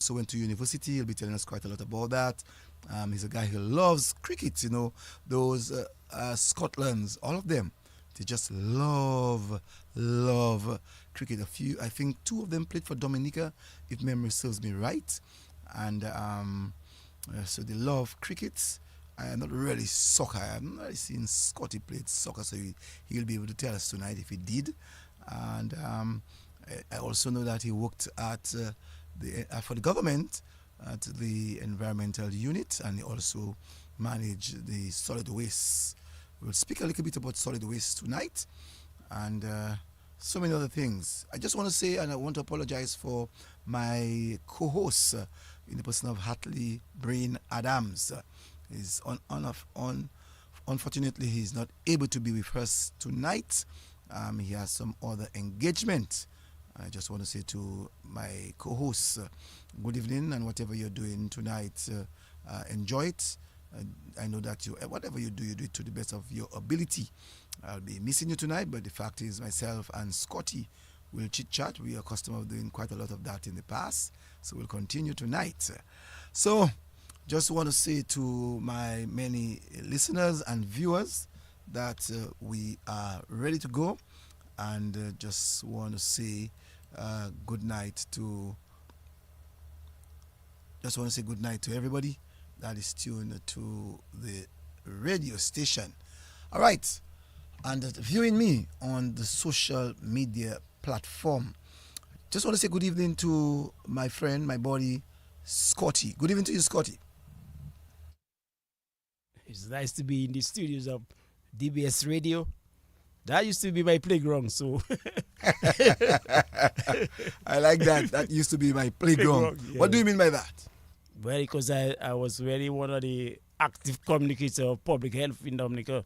also went to university. He'll be telling us quite a lot about that. He's a guy who loves cricket, those Scotlands, all of them. They just love cricket. I think two of them played for Dominica, if memory serves me right. And so they love cricket. Not really soccer. I'm not really seeing Scotty played soccer, so he'll be able to tell us tonight if he did. And I also know that he worked at for the government at the environmental unit, and he also managed the solid waste. We'll speak a little bit about solid waste tonight, and so many other things. I just want to say, and I want to apologize for my co-host in the person of Hatley Brain Adams. He's unfortunately, he's not able to be with us tonight. He has some other engagement. I just want to say to my co-hosts, good evening, and whatever you're doing tonight, enjoy it. I know that whatever you do it to the best of your ability. I'll be missing you tonight, but the fact is myself and Scotty will chit-chat. We are accustomed of doing quite a lot of that in the past, so we'll continue tonight. So, just want to say to my many listeners and viewers that we are ready to go, and just want to say good night to everybody that is tuned to the radio station. All right, and viewing me on the social media platform. Just want to say good evening to my friend, my buddy, Scotty. Good evening to you, Scotty. It's nice to be in the studios of DBS Radio. That used to be my playground, so. I like that. That used to be my playground. Yeah. What do you mean by that? Well, because I was really one of the active communicators of public health in Dominica.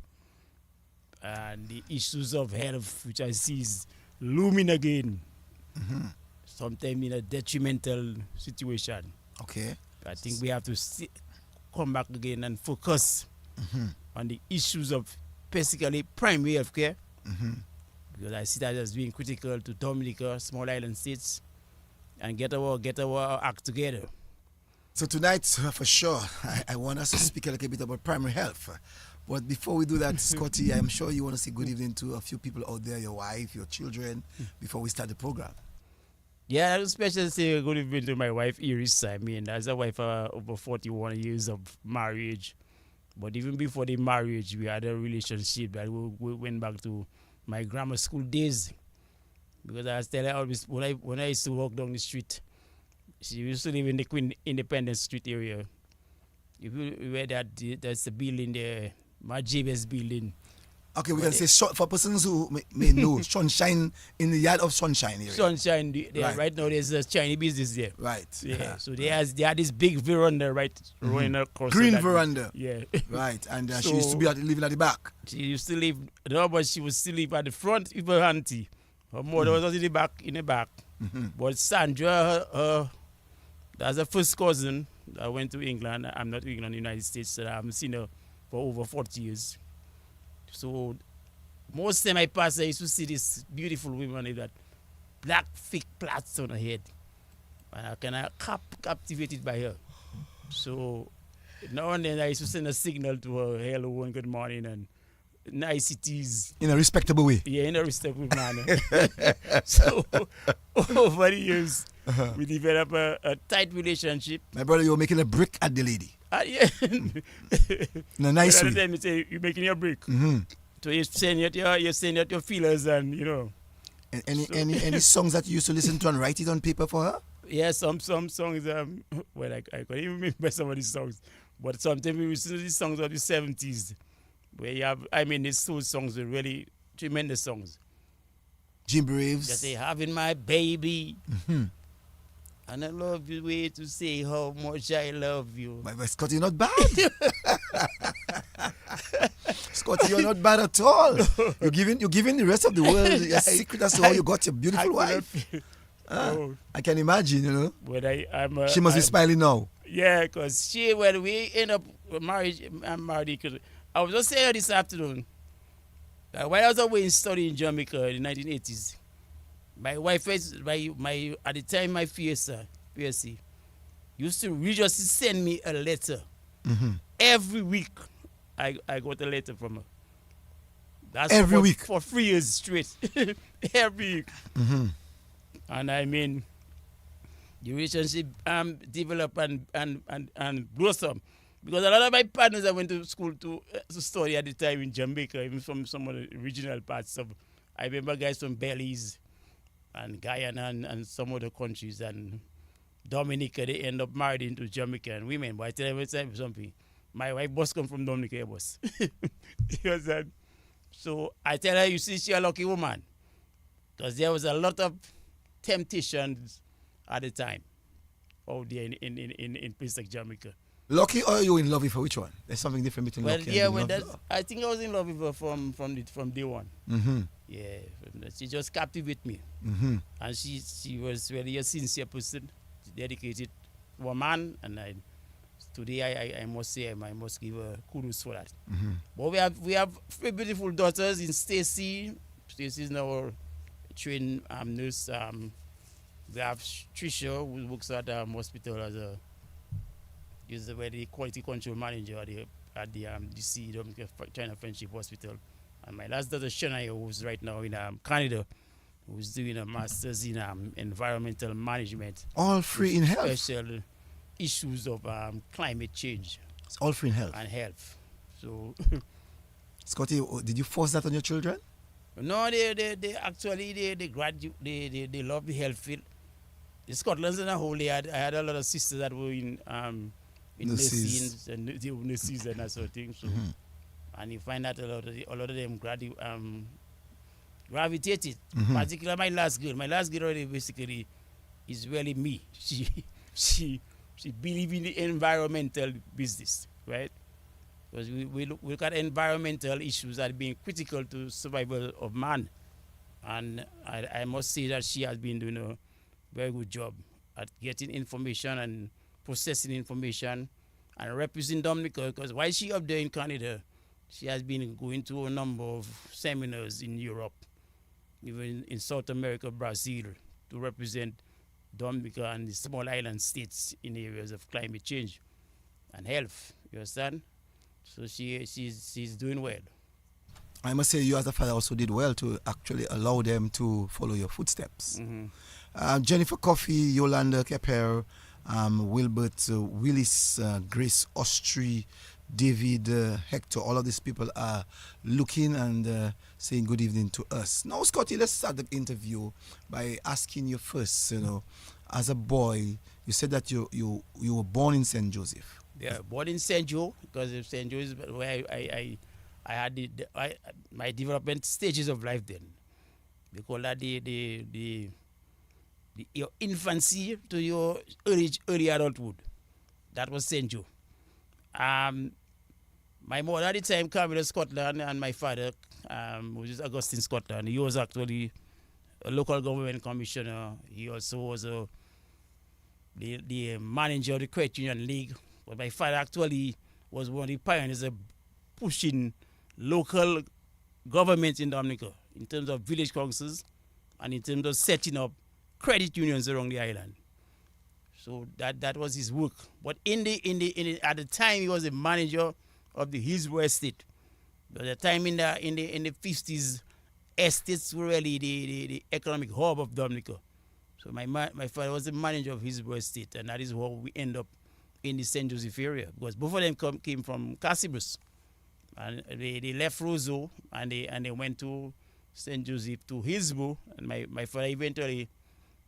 And the issues of health, which I see is looming again. Mm-hmm. Sometimes in a detrimental situation. Okay. I think we have to come back again and focus on the issues of basically primary health care, because I see that as being critical to Dominica, small island states, and get our act together. So tonight, for sure, I want us to speak a little bit about primary health. But before we do that, Scotty, I'm sure you want to say good evening to a few people out there, your wife, your children, before we start the program. Yeah, I especially say good evening to my wife, Iris. I mean, as a wife over 41 years of marriage. But even before the marriage, we had a relationship that we went back to my grammar school days. Because I was telling her always, when I used to walk down the street, she used to live in the Queen Independence Street area. If you were that's the building there, my JBS building. Okay, we can say for persons who may know, Sunshine, in the yard of Sunshine area. Sunshine, right now there's a Chinese business there. Right. Yeah. So they had this big veranda running across. Green veranda. Yeah. Right. And she used to be living at the back. She used to live, no, but she would still live at the front with her auntie. Her mother was in the back. Mm-hmm. But Sandra, that's her first cousin. I went to England. I'm not in England, United States, so I haven't seen her for over 40 years. So most time I pass, I used to see this beautiful woman with that black thick plaits on her head. And I kind of captivated by her. So now and then I used to send a signal to her, hello and good morning and niceties. In a respectable way. Yeah, in a respectable manner. So over the years, we developed a tight relationship. My brother, you're making a brick at the lady. Yeah. In a nice way. Then you say you're making your brick. Mm-hmm. So you're saying out your feelers and, you know. Any songs that you used to listen to and write it on paper for her? Yeah, some songs, well, I can't even remember some of these songs. But sometimes we listen to these songs of the 70s. Where you have, these soul songs are really tremendous songs. Jim Braves. Just say, having my baby. Mm-hmm. And I love the way to say how much I love you. My Scotty, you're not bad. Scotty, you're not bad at all. You're giving the rest of the world a secret as to how you got your beautiful wife. I can imagine, you know. When she must be smiling now. Yeah, because when we end up married, I'm married. Cause I was just saying this afternoon that while I was away studying in Jamaica in the 1980s, my wife was at the time my PSC, used to religiously send me a letter. Mm-hmm. Every week, I got a letter from her. That's Every week. for 3 years straight. Every week. Mm-hmm. And I mean, the relationship developed and blossomed. Because a lot of my partners I went to school to study at the time in Jamaica, even from some of the regional parts of, I remember guys from Belize and Guyana and some other countries and Dominica, they end up married into Jamaican women. But I tell you something, my wife was come from Dominica, boss. You understand? So I tell her, you see, she's a lucky woman. Because there was a lot of temptations at the time out there in places like Jamaica. Lucky, or are you in love with her? Which one? There's something different between Well, lucky yeah, and well, in love. I think I was in love with her from day one. Mm-hmm. Yeah, she just captivated me, Mm-hmm. and she was really a sincere person, dedicated woman, and today I must say I must give her kudos for that. Mm-hmm. But we have 3 beautiful daughters in Stacy. Stacy is now a trained nurse. We have Trisha, who works at hospital as a the quality control manager at the DC China Friendship Hospital. And my last daughter Shania, who's right now in Canada, who's doing a master's in environmental management. All free in health. Special issues of climate change. It's all free in health. And health. So Scotty, did you force that on your children? no, they actually they love the health field. The Scotland's in a whole. I had a lot of sisters that were in Nurses. nurses and that sort of thing. So, and you find that a lot of them gravitated. Particularly my last girl. My last girl already basically is really me. She believes in the environmental business, right? Because we look at environmental issues as being critical to survival of man, and I must say that she has been doing a very good job at getting information and processing information and representing Dominica. Because while she up there in Canada, she has been going to a number of seminars in Europe, even in South America, Brazil, to represent Dominica and the small island states in areas of climate change and health. You understand? So she's doing well. I must say, you as a father also did well to actually allow them to follow your footsteps. Jennifer Coffey, Yolanda Keper, Wilbert Willis, Grace Ostry, David Hector, all of these people are looking and saying good evening to us. Now, Scotty, let's start the interview by asking you first, as a boy, you said that you were born in St. Joseph. Yeah, born in St. Joe, because St. Joe is where I had my development stages of life then. They call that your infancy to your early adulthood. That was St. Joe. My mother at the time came to Scotland, and my father, which is Augustine Scotland, he was actually a local government commissioner. He also was the manager of the Credit Union League. But my father actually was one of the pioneers of pushing local governments in Dominica in terms of village councils and in terms of setting up credit unions around the island. So that was his work. But at the time he was the manager of the Hillsborough estate. At the time in the 50s, estates were really the economic hub of Dominica. So my father was the manager of Hillsborough estate, and that is how we end up in the St. Joseph area, because both of them came from Cassibus, and they left Roseau and they went to St. Joseph to Hillsborough, and my father eventually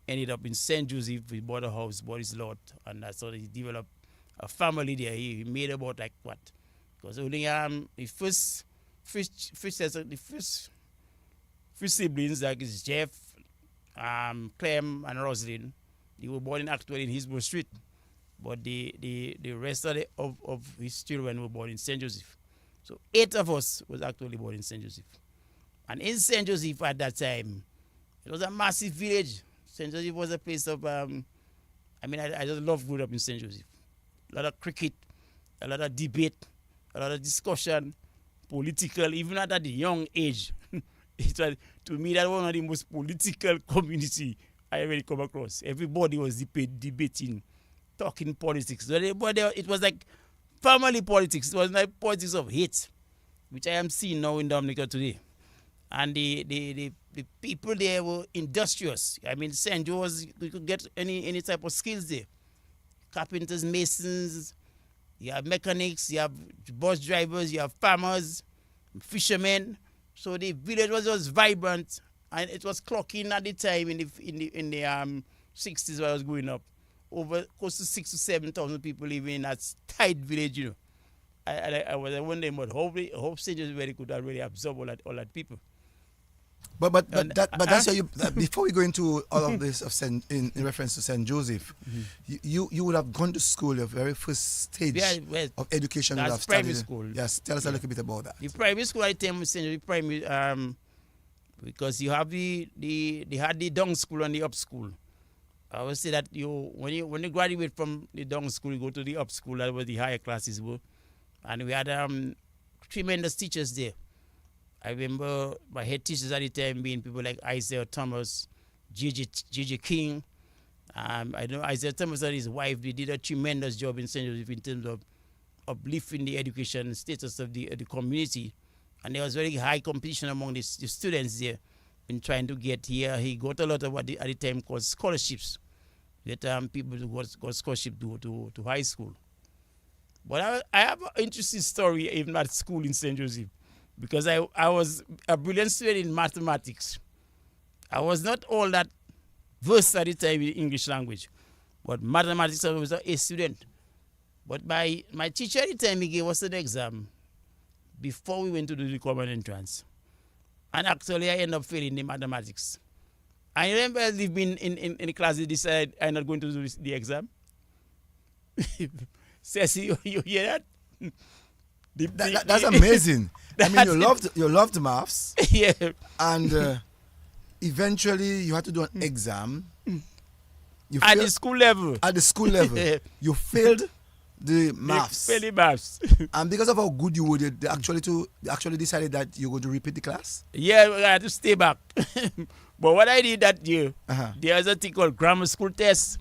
ended up in St. Joseph. He bought a house, bought his lot, and that's how he developed a family there. He made about like what? Because only the first siblings, like is Jeff, Clem, and Rosalind, they were born actually in Hillsborough Street. But the rest of his children were born in St. Joseph. So 8 of us was actually born in St. Joseph. And in St. Joseph at that time, it was a massive village. St. Joseph was a place of, I just love growing up in St. Joseph. A lot of cricket, a lot of debate, a lot of discussion, political, even at a young age. It was, to me, that was one of the most political community I ever come across. Everybody was debating talking politics. It was like family politics. It was like politics of hate, which I am seeing now in Dominica today. And the people there were industrious. I mean, St. Joe's, you could get any type of skills there. Carpenters, masons, you have mechanics, you have bus drivers, you have farmers, fishermen. So the village was just vibrant, and it was clocking at the time in the 60s when I was growing up. Over close to 6,000 to 7,000 people living in that tight village, you know. I was wondering, but hope St. Joe's really could have really absorb all that people. But that's how you. Before we go into all of this in reference to Saint Joseph, you would have gone to school. Your very first stage of education would have started. Primary school. Yes, tell us a little bit about that. The primary school I tell you, Saint Joseph primary, because you have they had the down school and the up school. I would say that when you graduate from the down school, you go to the up school. That was the higher classes were, and we had tremendous teachers there. I remember my head teachers at the time being people like Isaiah Thomas, Gigi King. I know Isaiah Thomas and his wife, they did a tremendous job in St. Joseph in terms of uplifting the education status of the community. And there was very high competition among the students there in trying to get here. He got a lot of what at the time called scholarships. That people who got scholarship to high school. But I have an interesting story even at school in St. Joseph. Because I was a brilliant student in mathematics. I was not all that versed at the time in English language. But mathematics, I was a student. But my teacher at the time, he gave us an exam before we went to do the common entrance. And actually, I ended up failing in mathematics. I remember being in the class, they decided I'm not going to do the exam. Cecil, you hear that? That's amazing. I mean, you loved maths. Yeah. And eventually you had to do an exam. At the school level. At the school level. You failed the maths. Failed the maths. And because of how good you were, they actually decided that you were going to repeat the class? Yeah, I had to stay back. But what I did that year, there was a thing called grammar school test.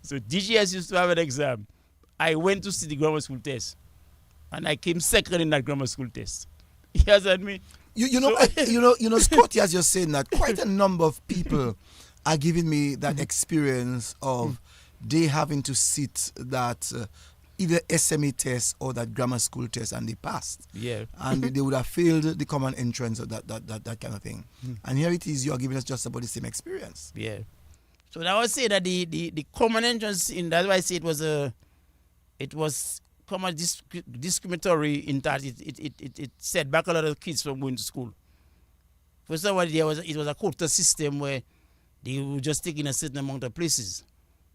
So DGS used to have an exam. I went to see the grammar school test. And I came second in that grammar school test. Yes, and me. You know, Scotty, as you're saying that, quite a number of people are giving me that experience of they having to sit that either SME test or that grammar school test, and they passed. Yeah. And they would have failed the common entrance or that kind of thing. And here it is, you are giving us just about the same experience. Yeah. So I would say that the common entrance, that's why I say it was common discriminatory in that it set back a lot of kids from going to school. First of all, it was a quota system where they were just taking a certain amount of places.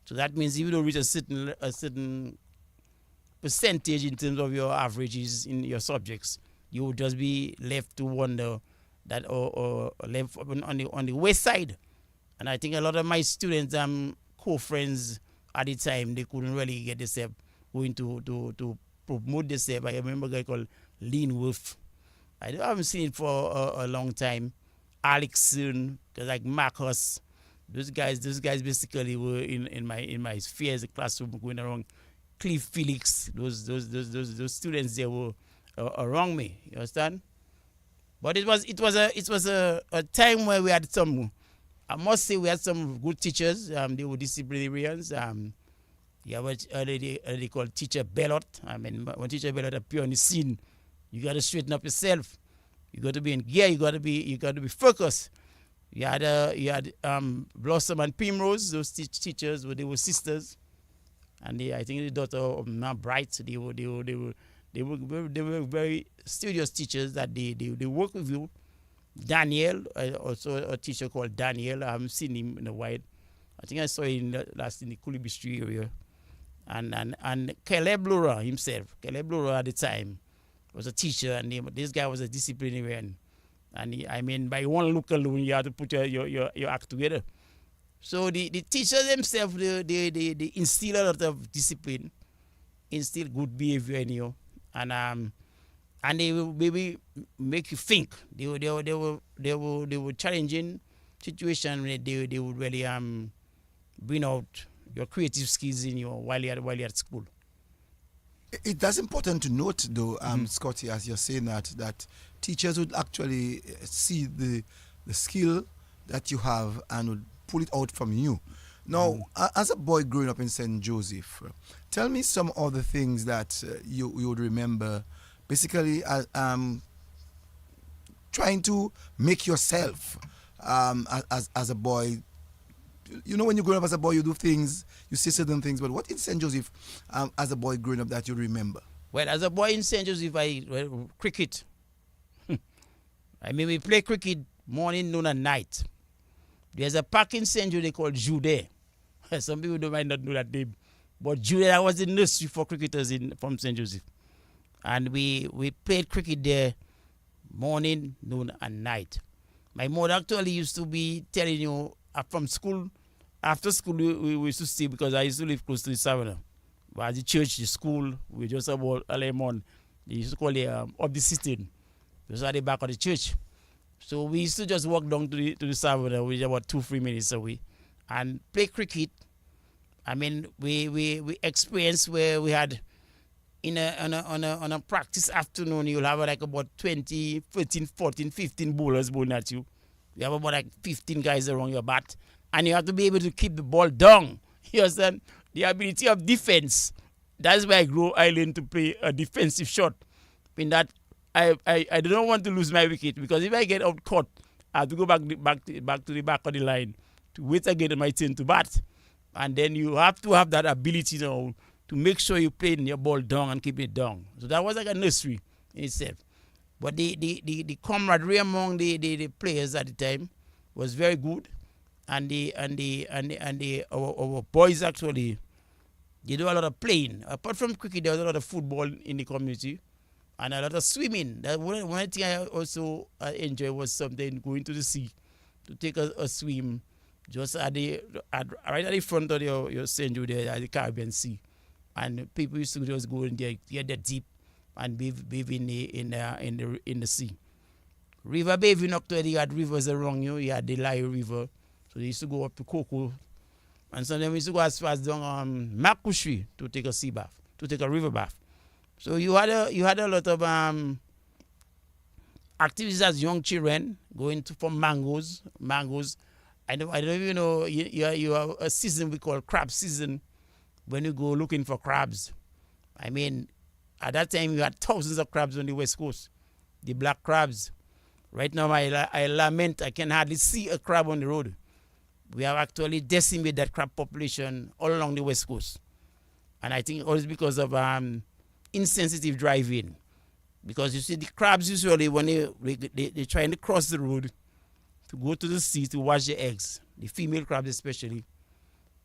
So that means if you don't reach a certain percentage in terms of your averages in your subjects, you would just be left to wonder that or left on the west side. And I think a lot of my students, co-friends at the time, they couldn't really get themselves going to promote themselves. I remember a guy called Lean Wolf. I haven't seen it for a long time. Alexson, like Marcus. Those guys basically were in my sphere as a classroom going around. Cliff Felix, those students there were around me. You understand? But it was a time where we had I must say we had some good teachers. They were disciplinarians. Yeah, what they call Teacher Bellot. I mean, when Teacher Bellot appear on the scene, you got to straighten up yourself. You got to be in gear. You got to be focused. You had Blossom and Primrose. Those teachers they were sisters, and I think the daughter of now Bright. They were very studious teachers that they work with you. Daniel, also a teacher called Daniel. I haven't seen him in a while. I think I saw him last in the Kulibi Street area. And Caleb Laura himself. Caleb Laura at the time was a teacher, and this guy was a disciplinarian. And by one look alone, you have to put your act together. So the teachers themselves, they instill a lot of discipline, instill good behavior in you, and they will maybe make you think. They were challenging situations where they would really bring out your creative skills in your while you're at school. That's important to note, though, Mm-hmm. Scotty, as you're saying that teachers would actually see the skill that you have and would pull it out from you. Now, Mm-hmm. as a boy growing up in St. Joseph, tell me some other things that you would remember, basically, trying to make yourself as a boy. You know, when you grow up as a boy, you do things, you say certain things, but what in St. Joseph as a boy growing up that you remember? Well, as a boy in St. Joseph, cricket. I mean, we play cricket morning, noon, and night. There's a park in St. Joseph called Jude. Some people don't might not know that name. But Jude, that was the nursery for cricketers from St. Joseph. And we played cricket there morning, noon, and night. My mother actually used to be telling you from school, after school, we used to stay because I used to live close to the Savannah. But the church, the school, we just about a lemon. They used to call it up the sitting. Just at the back of the church. So we used to just walk down to the Savannah, which is about 2-3 minutes away, and play cricket. I mean, we experienced where we had on a practice afternoon, you'll have like about 20, 13, 14, 15 bowlers bowling at you. You have about like 15 guys around your bat, and you have to be able to keep the ball down. You understand? The ability of defense. That's why I learned to play a defensive shot. In that, I don't want to lose my wicket, because if I get out caught, I have to go back to the back of the line to wait again on my turn to bat. And then you have to have that ability now to make sure you play your ball down and keep it down. So that was like a nursery in itself. But the camaraderie among the players at the time was very good, and our boys actually, they do a lot of playing. Apart from cricket, there was a lot of football in the community, and a lot of swimming. That one thing I also enjoy was something going to the sea to take a swim, just right at the front of your St. Jude there at the Caribbean Sea, and people used to just go in there, get that deep, and bathe in the sea. River bathing, actually, you had rivers around you. You had the Lakou River, so they used to go up to Coco, and sometimes we used to go as far as down Lakou to take a sea bath, to take a river bath. So you had a lot of activities as young children, going to for mangoes. I don't even know, you have a season we call crab season, when you go looking for crabs. I mean, at that time, you had thousands of crabs on the West Coast, the black crabs. Right now, I lament I can hardly see a crab on the road. We have actually decimated that crab population all along the West Coast. And I think it was because of insensitive driving. Because you see, the crabs usually, when they're trying to cross the road to go to the sea to wash the eggs, the female crabs especially,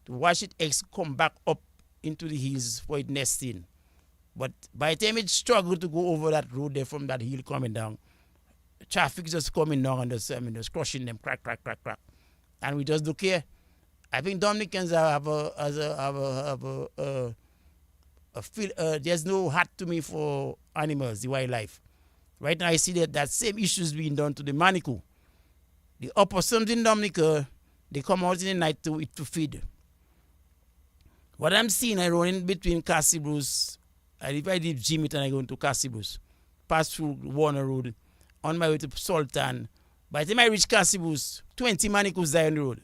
to wash its eggs, come back up into the hills for its nesting. But by the time it struggled to go over that road there from that hill coming down, traffic just coming down and just crushing them, crack. And we just don't care. I think Dominicans there's no heart to me for animals, the wildlife. Right now I see that same issues being done to the manikou. The opossums in Dominica, they come out in the night to feed. What I'm seeing, I run in between Cassie Bruce. If I leave Jimmy and I go into Cassie Bruce, pass through Warner Road, on my way to Sultan. By the time I reach Cassie Bruce, 20 manicous die on the road.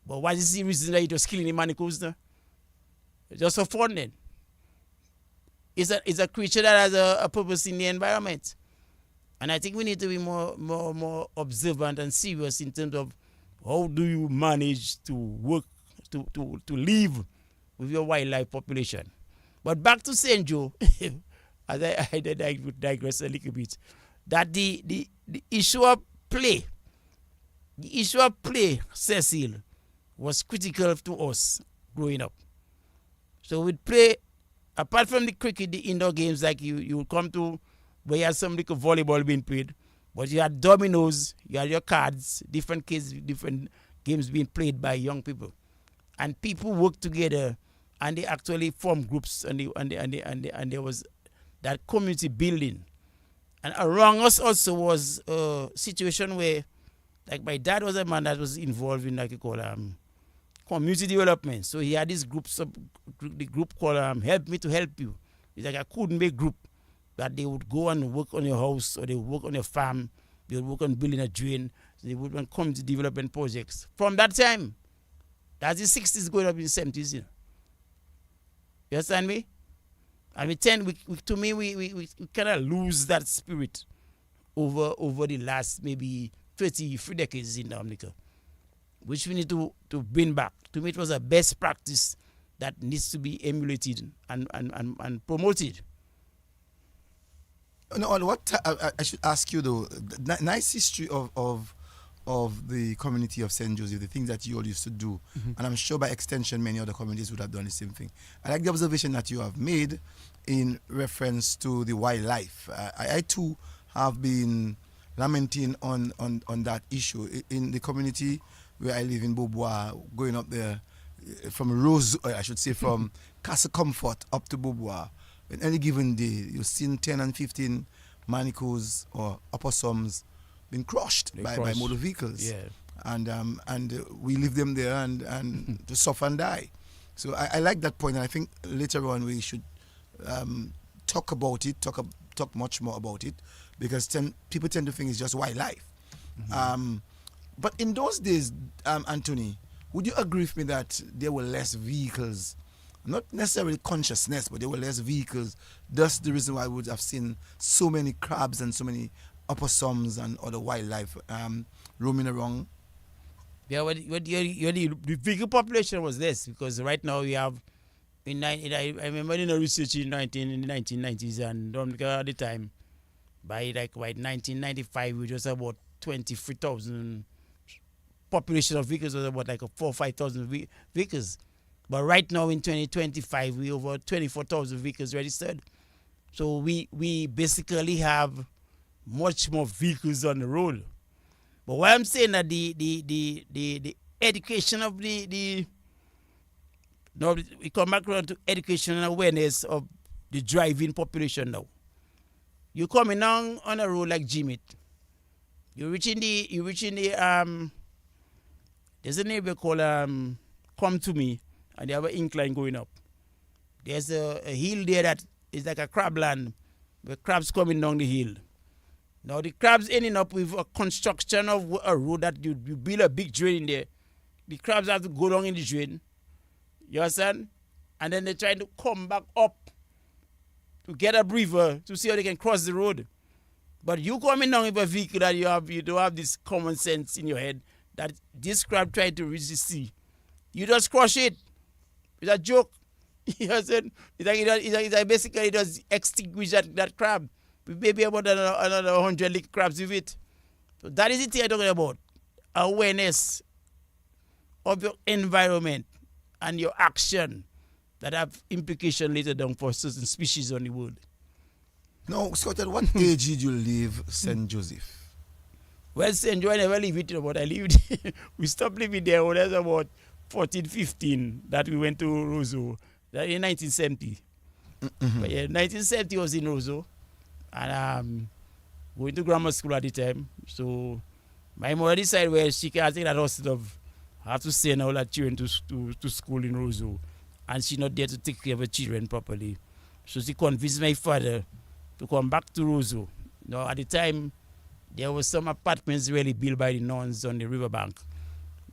But what is the reason that you're just killing the manicous now? Just for fun then. It's a creature that has a purpose in the environment. And I think we need to be more observant and serious in terms of how do you manage to work, to live with your wildlife population. But back to St. Joe, as I digress a little bit, that the issue of play, Cecil, was critical to us growing up. So we'd play, apart from the cricket, the indoor games, like you would come to where you had some little volleyball being played, but you had dominoes, you had your cards, different kids, different games being played by young people. And people worked together, and they actually formed groups, and there was that community building. And around us also was a situation where, like, my dad was a man that was involved in, like you call community development. So he had this the group called Help Me to Help You. It's like a couldn't group that they would go and work on your house or they would work on your farm. They would work on building a drain. So they would want community development projects. From that time, that's the 60s going up in the 70s. You understand me? And we kind of lose that spirit over the last maybe 33 decades in Dominica, which we need to bring back. To me, it was a best practice that needs to be emulated and promoted. No, what I should ask you though, nice history of the community of St. Joseph, the things that you all used to do, and I'm sure by extension many other communities would have done the same thing. I like the observation that you have made in reference to the wildlife. I too have been lamenting on that issue in the community where I live in Bobois, going up there from from Castle Comfort up to Bobois. In any given day, you've seen 10 and 15 manacles or opossums being crushed by motor vehicles. Yeah. And we leave them there and to suffer and die. So I like that point, and I think later on we should talk about it, talk much more about it, because people tend to think it's just wildlife. But in those days, Anthony, would you agree with me that there were less vehicles? Not necessarily consciousness, but there were less vehicles. That's the reason why we would have seen so many crabs and so many opossums and other wildlife roaming around. Yeah, the vehicle population was less, because right now we have, I remember in a research in the 1990s, and Dominica at the time, by 1995, we just about 23,000 population of vehicles, was about 4,000 or 5,000 vehicles. But right now in 2025, we over 24,000 vehicles registered. So we basically have much more vehicles on the road. But what I'm saying that the education of we come back around to education and awareness of the driving population now. You're coming down on a road like Jimit. You're reaching the there's a neighbor called Come to Me, and they have an incline going up. There's a hill there that is like a crabland, where crabs coming down the hill. Now the crabs ending up with a construction of a road that you build a big drain in there. The crabs have to go down in the drain. You understand? And then they're trying to come back up to get a breather to see how they can cross the road. But you coming down with a vehicle that you don't have this common sense in your head that this crab tried to reach the sea. You just crush it. It's a joke. You understand? It's like basically it does extinguish that crab. We may be about another 100 little crabs with it. So that is the thing I'm talking about. Awareness of your environment and your action that have implication later down for certain species on the world. Now, Scott, at what age did you leave St. Joseph? Well, St. Joe, I never lived it, but I lived. We stopped living there when I was about 14, 15, that we went to Roseau. That in 1970. But yeah, 1970 was in Roseau. And going to grammar school at the time. So my mother decided, well, she can't take that hustle of have to send all her children to school in Roseau. And she's not there to take care of her children properly. So she convinced my father to come back to Roseau. Now, at the time, there were some apartments really built by the nuns on the riverbank.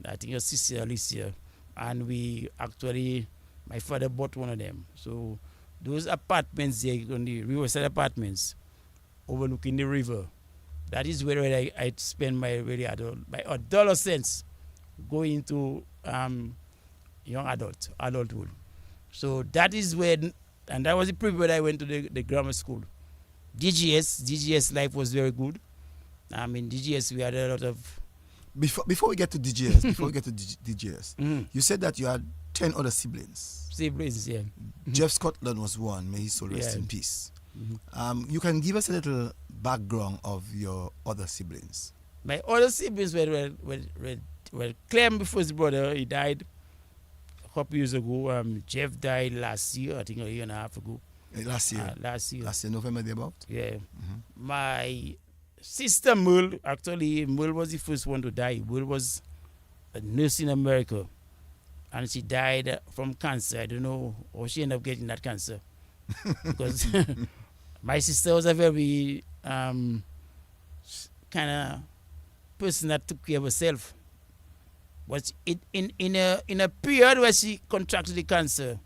I think it was Cecil, Alicia. And my father bought one of them. So those apartments there on the riverside apartments overlooking the river, that is where I spend my adolescence going to young adulthood. So that is when, and that was the period I went to the grammar school. DGS life was very good. I mean, DGS, we had a lot of... Before we get to DGS, you said that you had 10 other siblings. Siblings, yeah. Jeff Scotland was one. May his soul rest in peace. You can give us a little background of your other siblings. My other siblings were Clem, the first brother. He died a couple years ago. Jeff died last year, I think a year and a half ago. Last year, November, about? Yeah. My sister Merle, actually, Merle was the first one to die. Merle was a nurse in America. and she died from cancer. I don't know how she ended up getting that cancer. Because my sister was a very kind of person that took care of herself. But in a period where she contracted the cancer,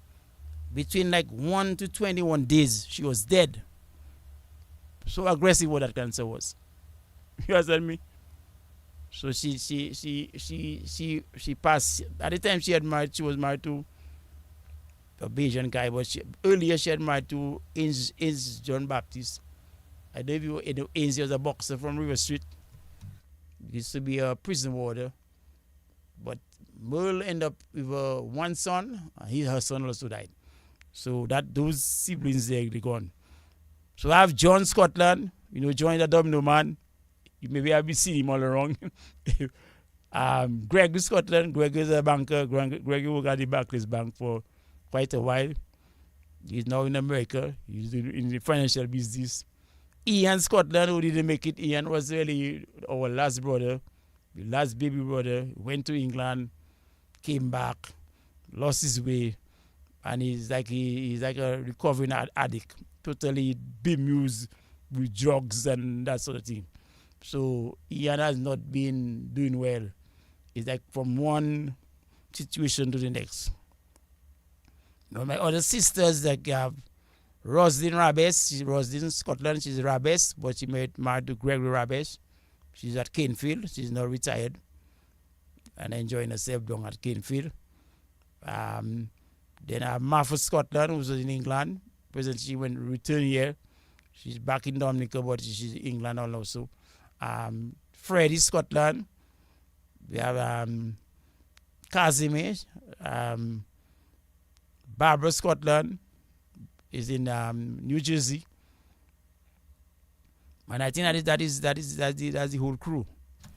between like 1 to 21 days, she was dead. So aggressive what that cancer was. You understand me? So she passed. At the time she was married to a Bayesian guy, but earlier she had married to Ains John Baptist. I don't know if you know Ains was a boxer from River Street. He used to be a prison warder. But Merle ended up with one son, and her son also died. So those siblings they're gone. So I have John Scotland, John the Domino Man. You maybe have been seeing him all around. Greg Scotland, Greg is a banker. Greg worked at the Barclays Bank for quite a while. He's now in America. He's in the financial business. Ian Scotland, who didn't make it. Ian was really our last brother, the last baby brother. Went to England, came back, lost his way, and he's like a recovering addict, totally bemused with drugs and that sort of thing. So Ian has not been doing well. It's like from one situation to the next. My other sisters, like Roslyn Rabes, Roslyn Scotland, she's Rabes, but she married to Gregory Rabes. She's at Canefield. She's now retired and enjoying herself down at Canefield. Then I have Martha Scotland, who's in England. Presently, she returned here. She's back in Dominica, but she's in England also. Freddie Scotland. We have Casimir. Barbara Scotland is in New Jersey. And I think that's the whole crew.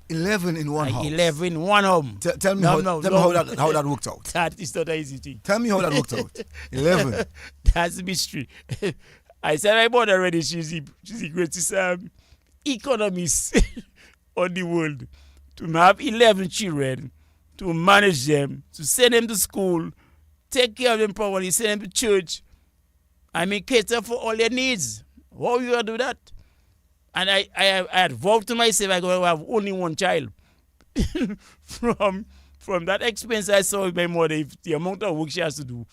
11 in one house. 11 in one home. Tell me how that worked out. That is not an easy thing. Tell me how that worked out. 11. That's a mystery. I said my mother already. She's the greatest economist on the world. To have 11 children, to manage them, to send them to school, take care of them properly, send them to church. I mean, cater for all their needs. How are you going to do that? And I had vowed to myself I'm going to have only one child. From that expense I saw with my mother, if the amount of work she has to do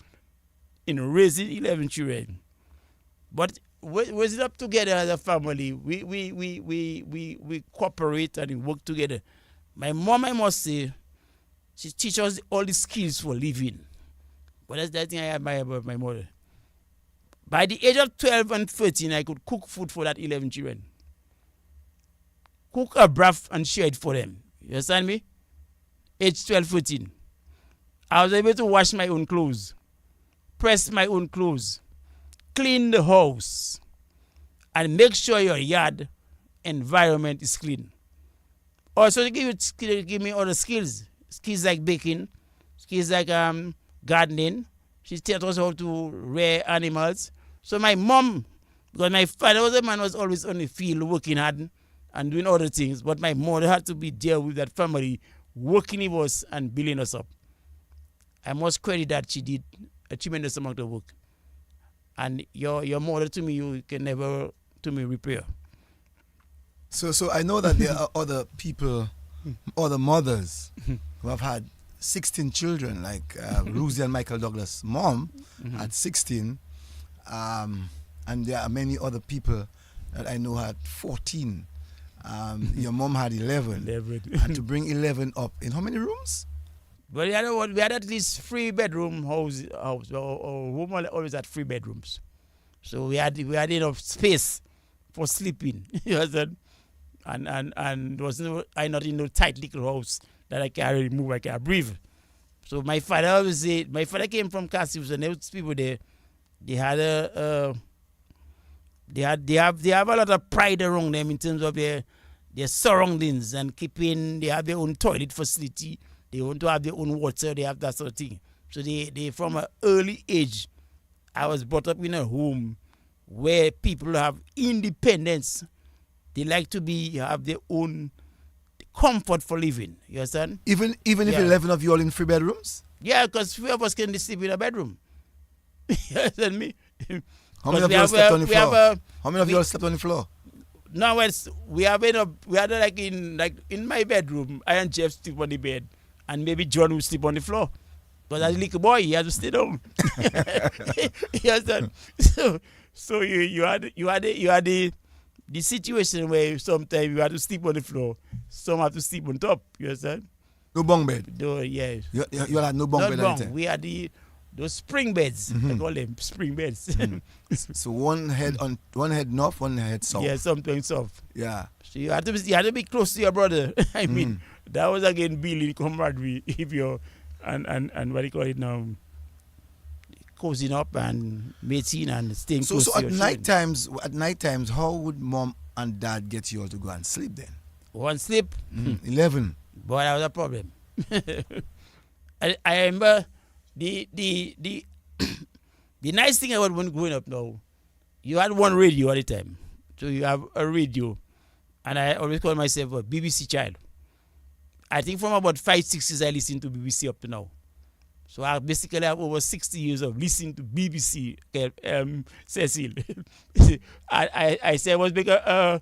in raising 11 children. But was it up together as a family? We cooperate and we work together. My mom, I must say, she teaches us all the skills for living. But that's the thing I admire about my mother. By the age of 12 and 13, I could cook food for that 11 children. Cook a broth and share it for them. You understand me? Age 12, 13. I was able to wash my own clothes, press my own clothes, clean the house, and make sure your yard environment is clean. Also, give me other skills. Skills like baking, skills like gardening. She taught us how to rear animals. So my mom, because my father was a man who was always on the field working hard and doing other things, but my mother had to be there with that family, working with us and building us up. I must credit that she did a tremendous amount of work. And your mother to me, you can never to me repair. So I know that there are other people, other mothers who have had 16 children, like Rosie and Michael Douglas' mom at 16, and there are many other people that I know had 14. Your mom had 11. And to bring 11 up in how many rooms? Well, you know what? We had at least 3-bedroom house. Our home always had 3 bedrooms, so we had enough space for sleeping. You understand? And was I not in no tight little house that I can really move, I can breathe. So my father always said, my father came from Cassivs, and there was people there. They had they have a lot of pride around them in terms of their surroundings and keeping. They have their own toilet facility. They want to have their own water. They have that sort of thing. So they from an early age, I was brought up in a home where people have independence. They like to have their own comfort for living. You understand? Even if 11 of you all in 3 bedrooms? Yeah, because few of us can sleep in a bedroom. You understand me? How many of 'Cause we you all have slept a- on the we have floor? a- How many of we- you all slept on the floor? No, we have like in my bedroom. I and Jeff sleep on the bed, and maybe John will sleep on the floor. But as a little boy, he has to stay down. You understand? So you had the situation where sometimes you had to sleep on the floor, some have to sleep on top. You understand? No bunk bed. Yeah. You all had no bunk Not bed wrong. anytime. We had those spring beds. I call them spring beds. So one head north, one head south. Yeah, something soft. Yeah. So you had to be close to your brother. I mean, that was again building camaraderie. If you're and what do you call it now? Cozying up and mating and staying So close so to at your night children. times, how would mom and dad get you all to go and sleep then? One sleep, 11. boy, that was a problem. I remember the the nice thing about when growing up now, you had one radio at the time. So you have a radio, and I always call myself a BBC child. I think from about 5-6 years I listened to BBC up to now. So I basically have over 60 years of listening to BBC, Cecil. I said I was making a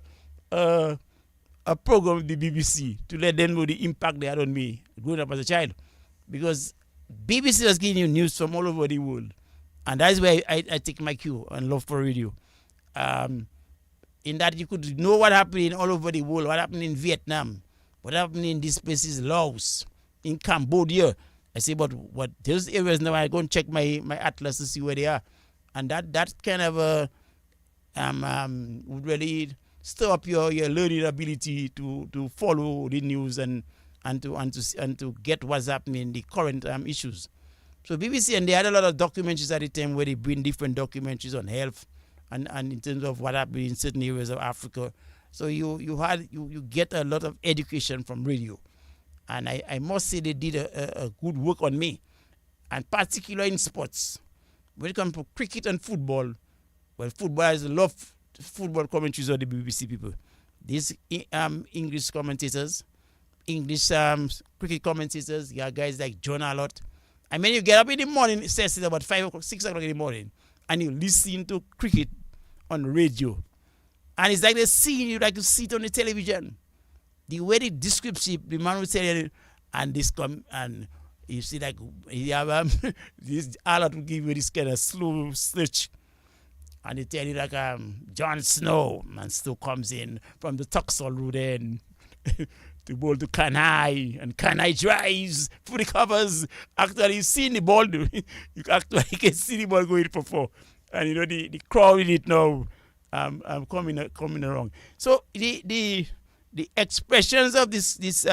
program with the BBC to let them know the impact they had on me growing up as a child. Because BBC was giving you news from all over the world. And that's where I take my cue and love for radio. In that you could know what happened all over the world, what happened in Vietnam, what happened in these places, Laos, in Cambodia. I say, but what those areas now, I go and check my atlas to see where they are. And that kind of would really stir up your learning ability to follow the news and to get what's happening, the current issues. So BBC, and they had a lot of documentaries at the time where they bring different documentaries on health and in terms of what happened in certain areas of Africa. So you get a lot of education from radio. And I must say they did a good work on me. And particularly in sports. When it comes to cricket and football, well, footballers love football commentaries of the BBC people. These English commentators, English cricket commentators, you have guys like John Allott. I mean, you get up in the morning, it says it's about 5 o'clock, 6 o'clock in the morning, and you listen to cricket on radio. And it's like they're seeing you like you see it on the television. The way the description, the man will tell you, and this come, and you see like, you have, this Allott will give you this kind of slow search. And they tell you like Jon Snow, and Snow comes in from the Tuxall Road and the ball to Kanai, and Kanai drives for the covers. Actually, you see the ball, you actually can see the ball going for 4. And you know the crowd in it now, coming along. So the expressions of these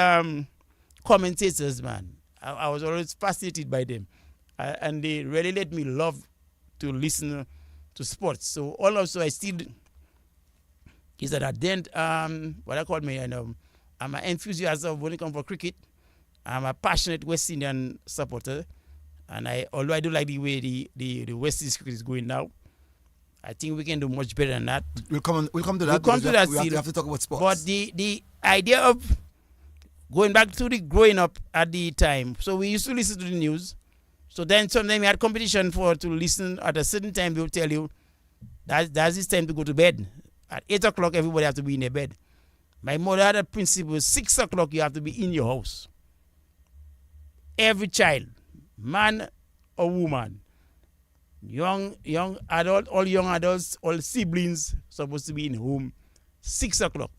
commentators, man, I was always fascinated by them, and they really let me love to listen to sports. So also I still is that I didn't what I call me, and I'm an enthusiast of when it comes for cricket. I'm a passionate West Indian supporter, and although I do like the way the West Indies cricket is going now, I think we can do much better than that. We'll come to that. We'll come to because that we have to talk about sports. But the idea of going back to the growing up at the time, so we used to listen to the news. So then sometimes we had competition to listen at a certain time. They will tell you that's it's time to go to bed. At 8 o'clock, everybody has to be in their bed. My mother had a principle: 6 o'clock, you have to be in your house. Every child, man or woman, young adult, all young adults, all siblings, supposed to be in home 6 o'clock.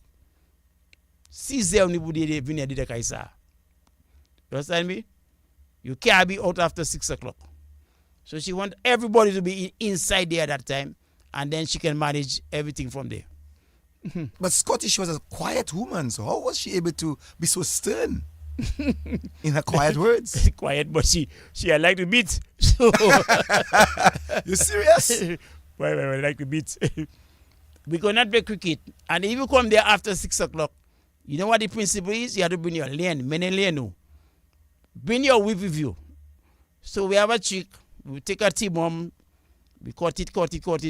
6 hours, anybody venir de kaisa. You understand me? You can't be out after 6 o'clock. So she wants everybody to be inside there at that time, and then she can manage everything from there. But Scottish was a quiet woman, so how was she able to be so stern in her quiet words? Quiet, but she I like to beat. So You serious? Why I like to beat. We cannot play cricket, and if you come there after 6 o'clock, you know what the principle is? You have to bring your lane, lane. Bring your whip with you. So we have a trick. We take a T-bomb, we cut it,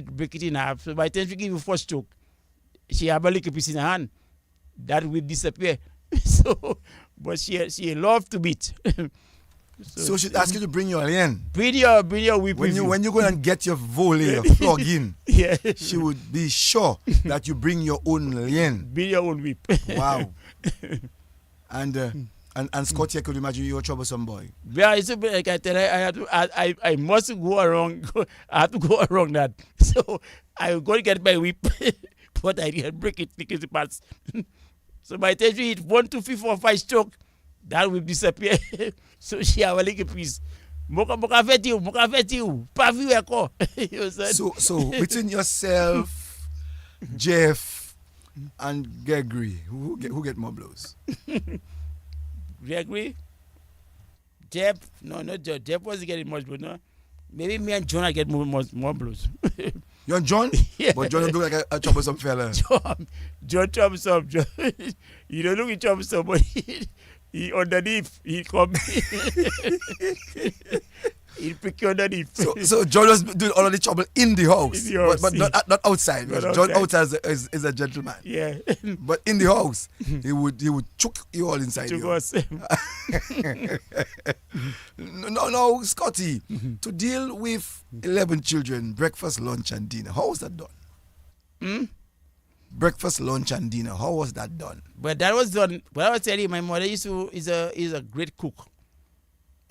break it in half. So by the time we give you first stroke, she have a little piece in her hand. That will disappear. So, but she loved to beat. So she'd ask you to bring your lien. Bring your whip When with you go and get your volley, your flog in, yeah. she would be sure that you bring your own lien. Bring your own whip. Wow. And Scotty, I could imagine you're a troublesome boy. Yeah, it's like I tell her, I must go around. I have to go around that. So I will go and get my whip, but I can break it because it parts. So by the time she hit 1, 2, 3, 4, 5 stroke, that will disappear. So she have a little piece. Moka fet you, pavi weko. You understand? So between yourself, Jeff, and Gregory, who get more blows? Gregory, Jeff, no, not Jeff. Jeff wasn't getting much, but no. Maybe me and John I get more blows. You and John? Yeah. But John look like a troublesome fella. John troublesome. John, you don't look at troublesome, but he underneath, he come. He'll pick you underneath. So John was doing all of the trouble in the house, but not outside. John outside is a gentleman. Yeah. But in the house, he would choke you all inside. To us. No, Scotty, to deal with 11 children, breakfast, lunch, and dinner, how was that done? Breakfast, lunch, and dinner, how was that done? But that was done. But I was telling you, my mother is a great cook.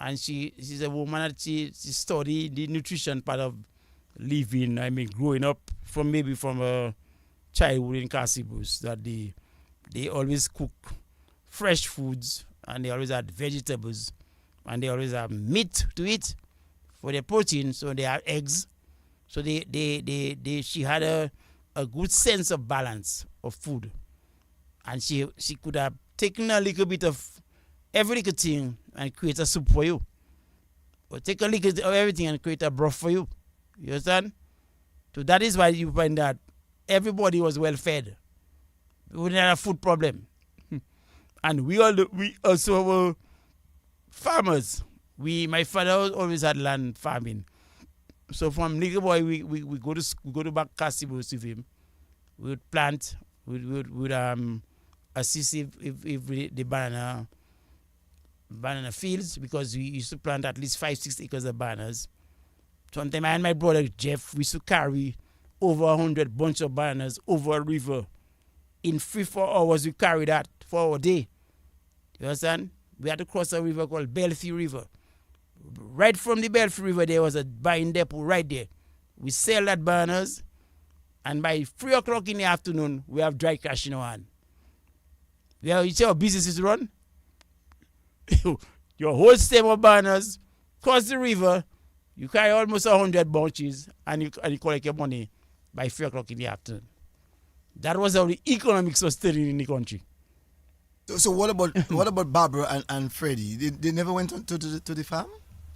And she's a woman that she studied the nutrition part of living. I mean, growing up from a childhood in Casibus, that they always cook fresh foods and they always had vegetables and they always have meat to eat for their protein. So they have eggs. So she had a good sense of balance of food, and she could have taken a little bit of every little thing and create a soup for you, or take a little of everything and create a broth for you. You understand? So that is why you find that everybody was well fed. We didn't have a food problem, and we also were farmers. My father always had land farming. So from little boy, we go to back Casibos with him. We would plant. We would assist if the banana fields, because we used to plant at least 5-6 acres of bananas. Sometimes I and my brother Jeff, we used to carry over 100 bunch of bananas over a river. In 3-4 hours, we carry that for a day. You understand? We had to cross a river called Belfield River. Right from the Belfield River, there was a buying depot right there. We sell that bananas, and by 3 o'clock in the afternoon, we have dry cash in our hand. You see how business is run? Your whole stem of bananas, cross the river, you carry almost 100 bunches, and you collect your money by 3 o'clock in the afternoon. That was how the economics was steady in the country. So what about Barbara and Freddie? They never went to the farm?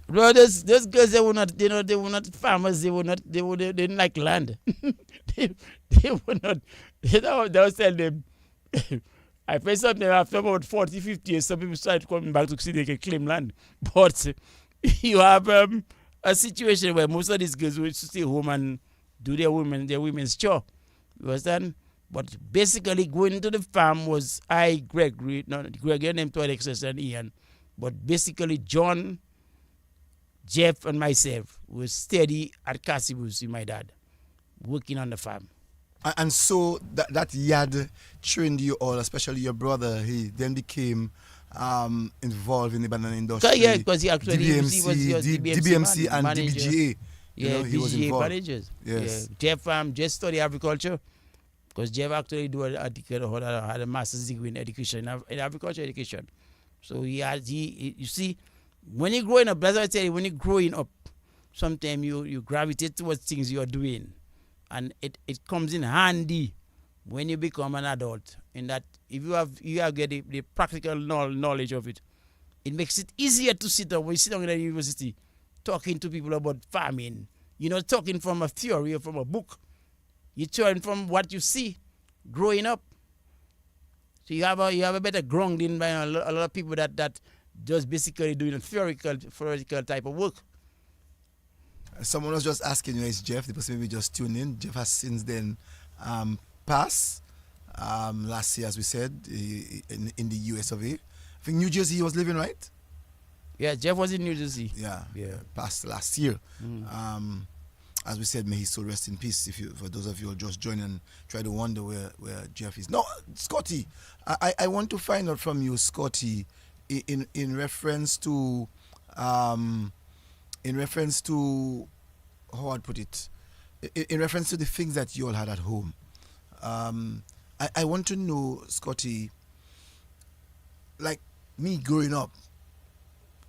Bro, those girls, they were not farmers. They didn't like land. they were not. They was telling them. I faced something after about 40, 50 years. Some people started coming back to see they can claim land. But you have a situation where most of these girls will stay home and do their women's chore. You understand? But basically, going to the farm was Gregory named to Alexis and Ian. But basically, John, Jeff, and myself were steady at Casibus with my dad, working on the farm. And so that yard trained you all, especially your brother. He then became involved in the banana industry. Yeah, because he actually DBMC, was DBMC and manager. DBGA. Yeah, he was involved. Managers. Yes. Yeah. Jeff studied agriculture, because Jeff actually had a master's degree in education, in agriculture education. So you see, when you're growing up, that's what I tell you, when you're growing up, sometimes you gravitate towards things you're doing. And it comes in handy when you become an adult, in that if you have the practical knowledge of it, it makes it easier to sit down when you sit down in the university talking to people about farming. You're not talking from a theory or from a book. You're talking from what you see growing up. So you have a better grounding by a lot of people that just basically doing a theoretical type of work. Someone was just asking you, it's Jeff. The person maybe just tuned in. Jeff has since then passed. Last year, as we said, in the US of A. I think New Jersey he was living, right? Yeah, Jeff was in New Jersey. Yeah, Yeah. passed last year. Mm. As we said, may his soul rest in peace. If you, for those of you who are just joining and try to wonder where Jeff is. No, Scotty, I want to find out from you, Scotty, in reference to in reference to how I'd put it, in reference to the things that you all had at home. I want to know, Scotty, like me growing up,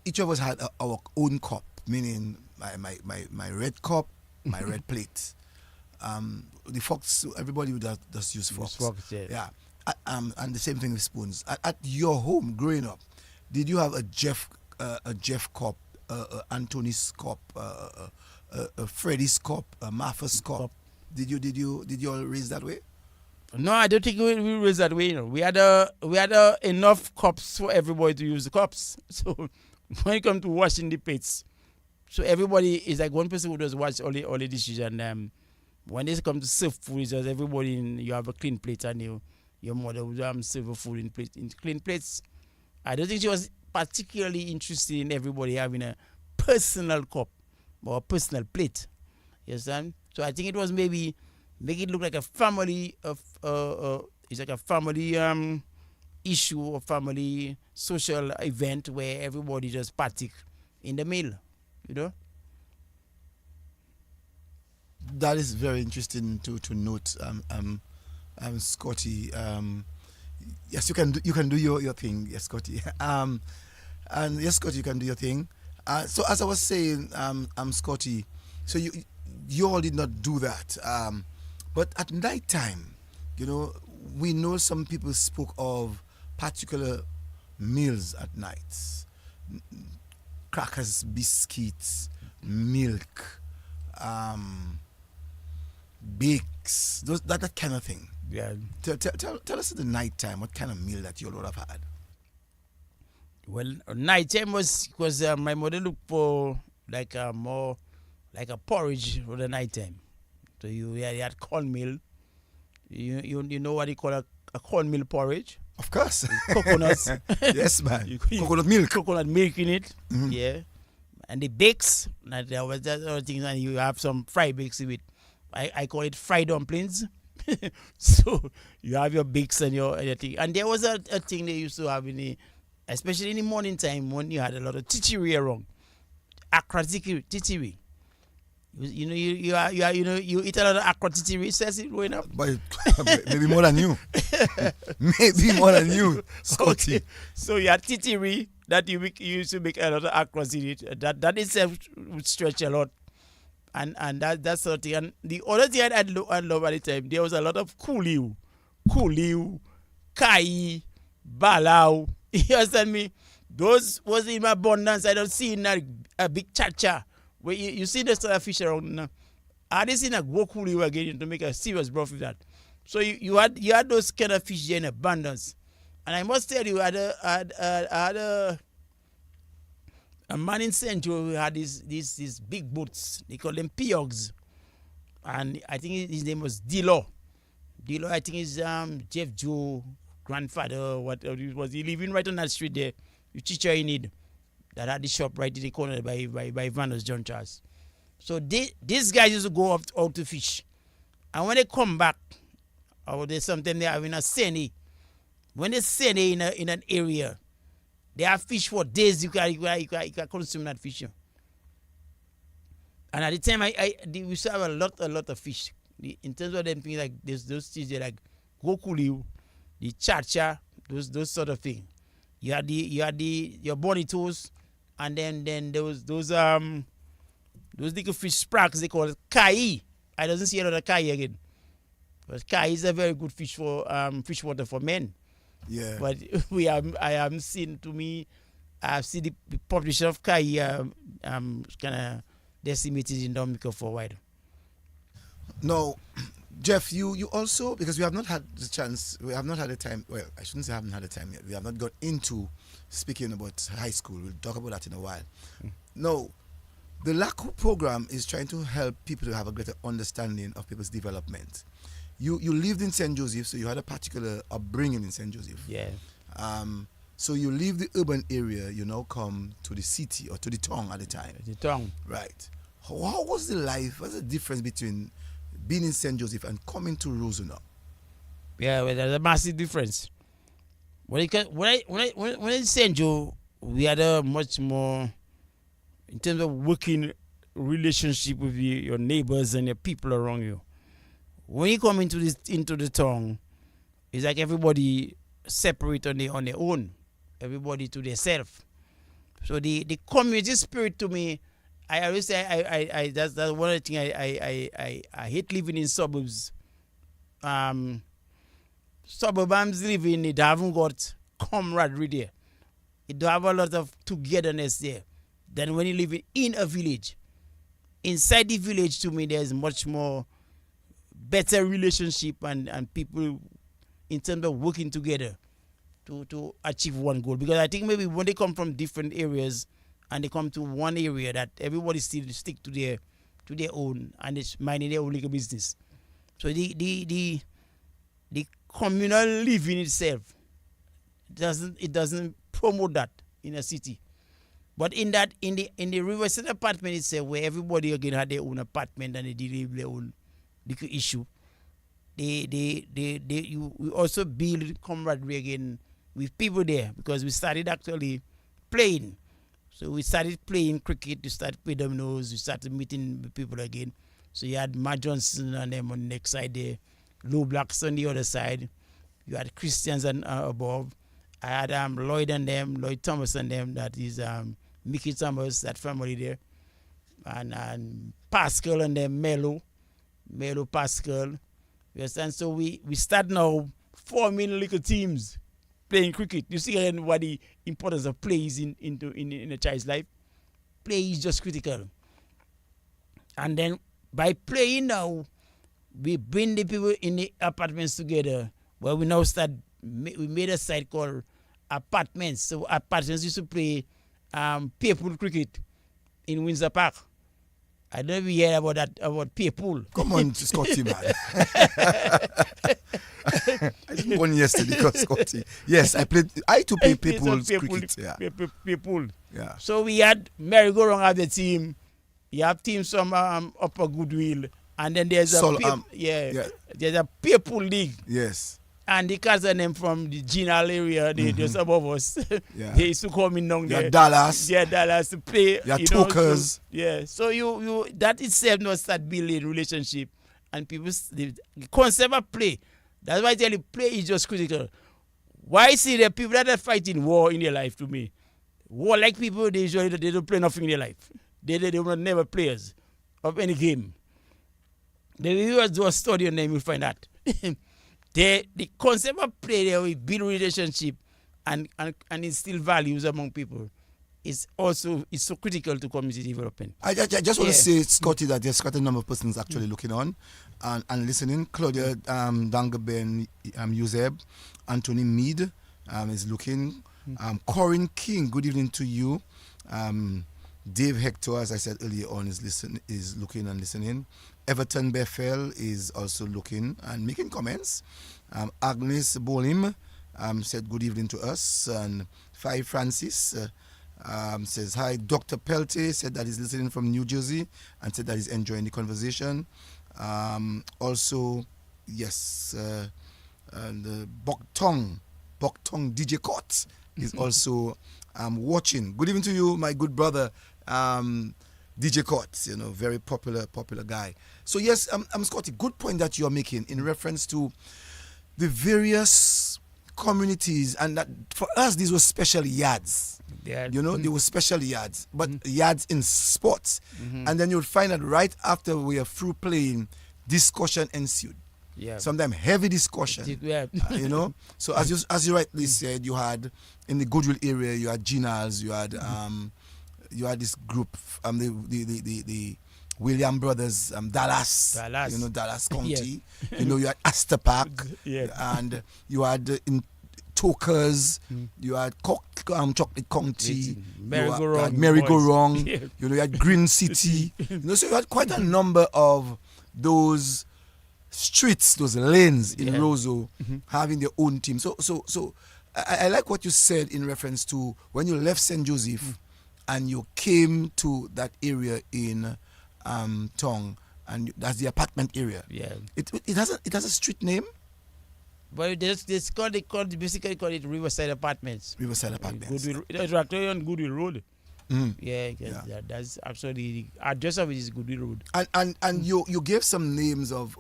each of us had our own cup, meaning my red cup, my red plate. The forks, everybody would just use forks. Yeah. Yeah. And the same thing with spoons. At your home, growing up, did you have a Jeff cup, Anthony's cup, Freddie's cup, Martha's cup? Did you all raise that way? No, I don't think we raised that way. You know, we had enough cups for everybody to use the cups. So when it comes to washing the plates, so everybody is like one person who does wash all the dishes, and when it comes to serve food, it's just everybody you have a clean plate, and your mother would serve the food in clean plates. I don't think she was particularly interested in everybody having a personal cup or a personal plate. You understand? So I think it was maybe make it look like a family it's like a family issue or family social event where everybody just partake in the meal, you know. That is very interesting to note, Scotty. Yes, you can do your thing, yes, Scotty. And yes, Scotty, you can do your thing. So as I was saying, Scotty, so you all did not do that. But at night time, we know some people spoke of particular meals at night. Crackers, biscuits, milk, bakes, that kind of thing. Yeah. Tell us at the night time what kind of meal that you all would have had. Well, night time was my mother looked for like more like a porridge for the night time. So you had cornmeal. You know what you call a cornmeal porridge? Of course. Coconuts. Yes, man. Coconut milk. Coconut milk in it. Mm-hmm. Yeah. And the bakes. And there was that other things, and you have some fried bakes with it. I call it fried dumplings. So you have your bakes and your thing. And there was a thing they used to have especially in the morning time when you had a lot of titiri around. Accra titiri. You eat a lot of accra titiri, Cecil, growing up. But maybe more than you. Maybe more than you, Scotty. Okay. So you had titiri that you used to make a lot of accra in it. That itself would stretch a lot. And that sort of thing. And the other thing I love at the time, there was a lot of kuliu, kai, balau. You understand me? Those was in abundance. I don't see a big cha-cha. Where you see the sort of fish around now. I didn't see a go kuliu again to make a serious broth with that. So you had those kind of fish there in abundance. And I must tell you, I had a man in St. Joe who had these big boats. They call them piogs. And I think his name was Dilo. Dilo, I think, is Jeff Joe grandfather. What was he living right on that street there? You teacher in need that had the shop right in the corner by Vanus John Charles. So these guys used to go out to fish. And when they come back, or there's something they have in a seine. When they seine in an area, they have fish for days. You can consume that fish. And at the time, we used to have a lot of fish. In terms of them things like those things like gokuliu, the cha-cha, those sort of things. You had your bonitos, and then there was those little fish sprats they call it kai. I doesn't see a lot of kai again. But kai is a very good fish for fish water for men. Yeah. But I haven't seen, to me, I've seen the population of kai kind of decimated in Dominica for a while. No, Jeff, you also, because we have not had the chance, we have not had the time, well, I shouldn't say I haven't had the time yet, we have not got into speaking about high school. We'll talk about that in a while. No, the Lakou program is trying to help people to have a greater understanding of people's development. You lived in St. Joseph, so you had a particular upbringing in St. Joseph. Yeah. So you leave the urban area, you now come to the city or to the town at the time. The tongue. Right. How was the life? What's the difference between being in St. Joseph and coming to Roseau now? Yeah, well, there's a massive difference. When in St. Joe, we had a much more, in terms of working relationship with your neighbors and your people around you. When you come into the town, it's like everybody separate on their own, everybody to themselves. So the community spirit to me, I always say I that's one of the things I hate living in suburbs. Suburbs living, it haven't got camaraderie there. It don't have a lot of togetherness there. Then when you live in a village, inside the village, to me, there's much more better relationship and people in terms of working together to achieve one goal. Because I think maybe when they come from different areas and they come to one area, that everybody still stick to their own and it's minding their own little business. So the communal living itself doesn't promote that in a city. But in the Riverside apartment itself, where everybody again had their own apartment and they deal with their own little issue, we also build camaraderie again with people there, because we started actually playing. So we started playing cricket, we started playing dominoes, we started meeting with people again. So you had Matt Johnson and them on the next side there, Low Blacks on the other side. You had Christians and above. I had Lloyd and them, Lloyd Thomas and them, that is Mickey Thomas, that family there. And Pascal and them, Melo Pascal. You understand? So we start now forming little teams playing cricket. You see again what the importance of play is in a child's life. Play is just critical. And then by playing now, we bring the people in the apartments together, where we now we made a site called Apartments. So Apartments used to play paper cricket in Windsor Park. I don't know if you hear about that, about paper. Come on, Scotty, man. I didn't won yesterday because Scotty. Yes, I too play paper cricket. Yeah. Paper. Yeah. So we had merry-go-round at the team. You have teams from Upper Goodwill. And then there's there's a paper league. Yes. And the cats are them from the Ginal area, they just above us. Yeah. They used to come in down there. Dallas. Yeah, Dallas to play. Yeah, Tokers. So you that itself not start building relationship, and people the concept of play. That's why I tell you, play is just critical. Why see the people that are fighting war in their life? To me, war like people, they usually they don't play nothing in their life. They were never players of any game. The viewers do a study on them, you'll find that. The concept of play there, we build relationship and instill values among people. It's so critical to community development. I just want to say, Scotty, that there's quite a number of persons actually looking on and listening. Claudia Dangaben Yuzeb, Anthony Mead is looking. Corinne King, good evening to you. Dave Hector, as I said earlier on, is looking and listening. Everton Bethel is also looking and making comments. Agnes Bolim said good evening to us. And Fi Francis says hi. Dr. Pelte said that he's listening from New Jersey and said that he's enjoying the conversation. Also, yes, and Boktong DJ Cott is also watching. Good evening to you, my good brother. DJ Cott, very popular guy. So yes, Scotty, good point that you are making in reference to the various communities, and that for us these were special yards. Yeah. They were special yards, but yards in sports. And then you would find that right after we are through playing, discussion ensued. Yeah. Sometimes heavy discussion. Yeah. So as you rightly said, you had in the Goodwill area, you had Ginals, you had this group, the William Brothers, Dallas. Dallas County. Yes. You had Astor Park, yeah. and you had in Tokers, you had Chocolate County, Merry-Go-Round, yeah. You had Green City. So you had quite a number of those streets, those lanes in Roseau having their own team. So I like what you said in reference to when you left St. Joseph and you came to that area in Tong, and that's the apartment area. Yeah. It has a street name. But they basically call it Riverside Apartments. Riverside Apartments. It's actually on Goodwill Road. Mm. Yeah, that's absolutely the address of it is Goodwill Road. And you gave some names of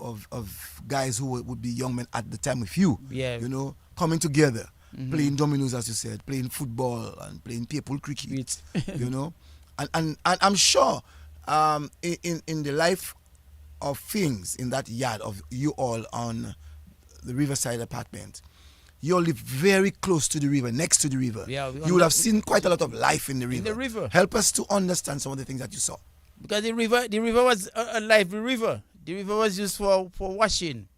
guys who would be young men at the time with you. Yeah. You know, coming together, playing dominoes, as you said, playing football and playing people cricket. You know, and I'm sure in the life of things in that yard of you all on the Riverside Apartment, you all live very close to the river, next to the river. Yeah, you would have seen quite a lot of life in the river. In the river. Help us to understand some of the things that you saw. Because the river was a lively river. The river was used for washing.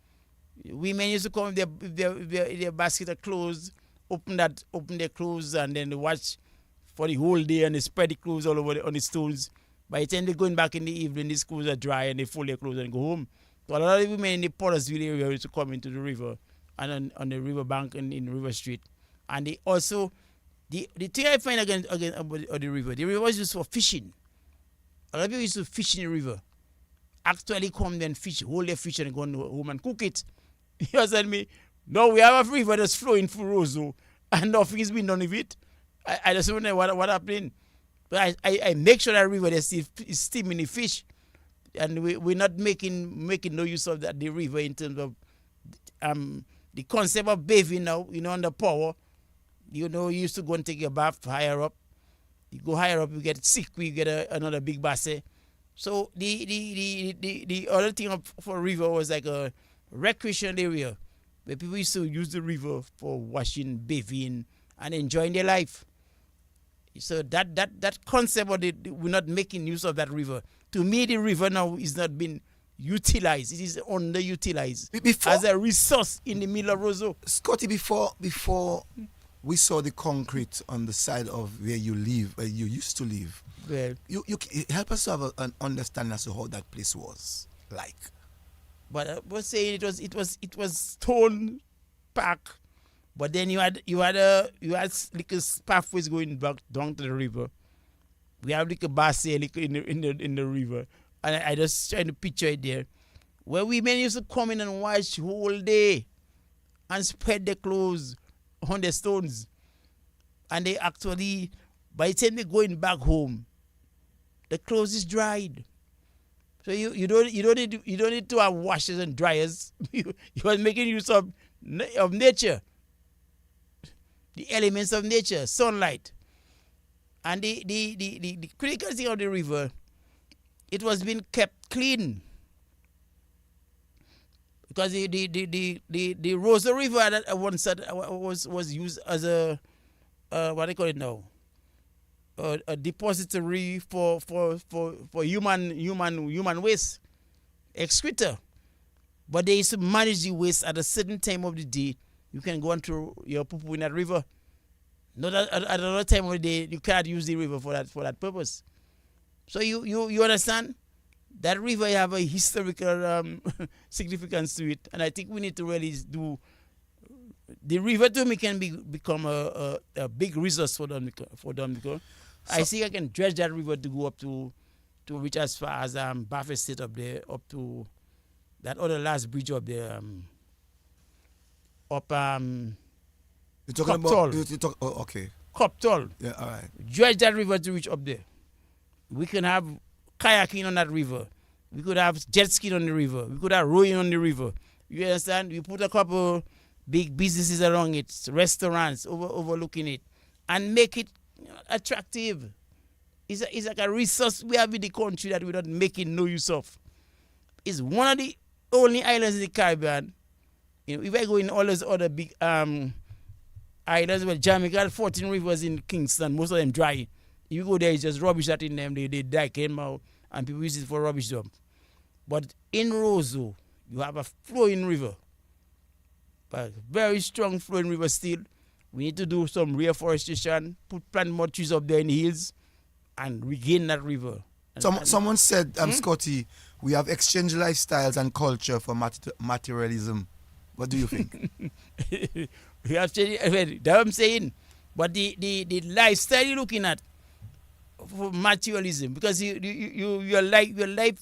Women used to come with their basket of clothes, open their clothes, and then they wash for the whole day, and they spread the clothes all over on the stones. By the time they're going back in the evening, the clothes are dry, and they fold their clothes and go home. So a lot of women in the Pottersville area used to come into the river and on the river bank in River Street. And they also, the thing I find again about the river was used for fishing. A lot of people used to fish in the river. Actually come then fish, hold their fish and go home and cook it. You understand me? No, we have a river that's flowing through Roseau and nothing is being done with it. I just wonder what happened. But I make sure that river is steaming the fish. And we're not making no use of the river in terms of the concept of bathing now, under power. You used to go and take your bath higher up. You go higher up, you get sick, you get another big basse. So the other thing for river was like a recreation area where people used to use the river for washing, bathing, and enjoying their life. So that concept of we're not making use of that river. To me, the river now is not being utilized. It is underutilized as a resource in the middle of Roseau. Scotty, before we saw the concrete on the side of where you live, where you used to live, Well, you help us to have an understanding as to how that place was like. but I was saying it was stone pack, but then you had like a pathways going back down to the river. We have like a basse like in the river, and I just trying to picture it there, where women used to come in and wash whole day, and spread their clothes on the stones, and they actually, by the time they're going back home, the clothes is dried. So you don't need to have washers and dryers. You are making use of nature, the elements of nature, sunlight. And the critical thing of the river, it was being kept clean. Because the Rosa River that once was used as a what do you call it now? A depository for human waste, excreta. But they used to manage the waste at a certain time of the day. You can go and throw your poo in that river. Not at another time of the day, you can't use the river for that purpose. So you understand? That river have a historical significance to it, and I think we need to really do. The river to me can become a big resource for them because I think I can dredge that river to go up to reach as far as Baffin State up there, up to that other last bridge up there, up You're talking Coptol. about okay. Coptol. Yeah, all right. Dredge that river to reach up there. We can have kayaking on that river. We could have jet skiing on the river. We could have rowing on the river. You understand? We put a couple big businesses along it, restaurants overlooking it, and make it attractive. It's like a resource we have in the country that we're not making no use of. It's one of the only islands in the Caribbean. If I go in all those other big islands, well, Jamaica got 14 rivers in Kingston, most of them dry. If you go there, it's just rubbish that in them. They dike them out, and people use it for rubbish dump. But in Roseau, you have a flowing river. But very strong flowing river still. We need to do some reforestation, plant more trees up there in the hills, and regain that river. Someone said, Scotty, we have exchanged lifestyles and culture for materialism. What do you think? You have changed. That's what I'm saying. But the lifestyle you're looking at for materialism, because your life,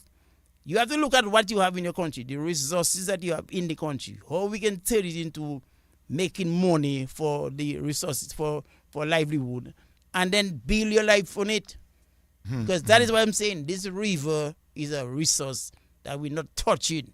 you have to look at what you have in your country, the resources that you have in the country, how we can turn it into making money for the resources for livelihood, and then build your life on it. Because that is what I'm saying. This river is a resource that we're not touching.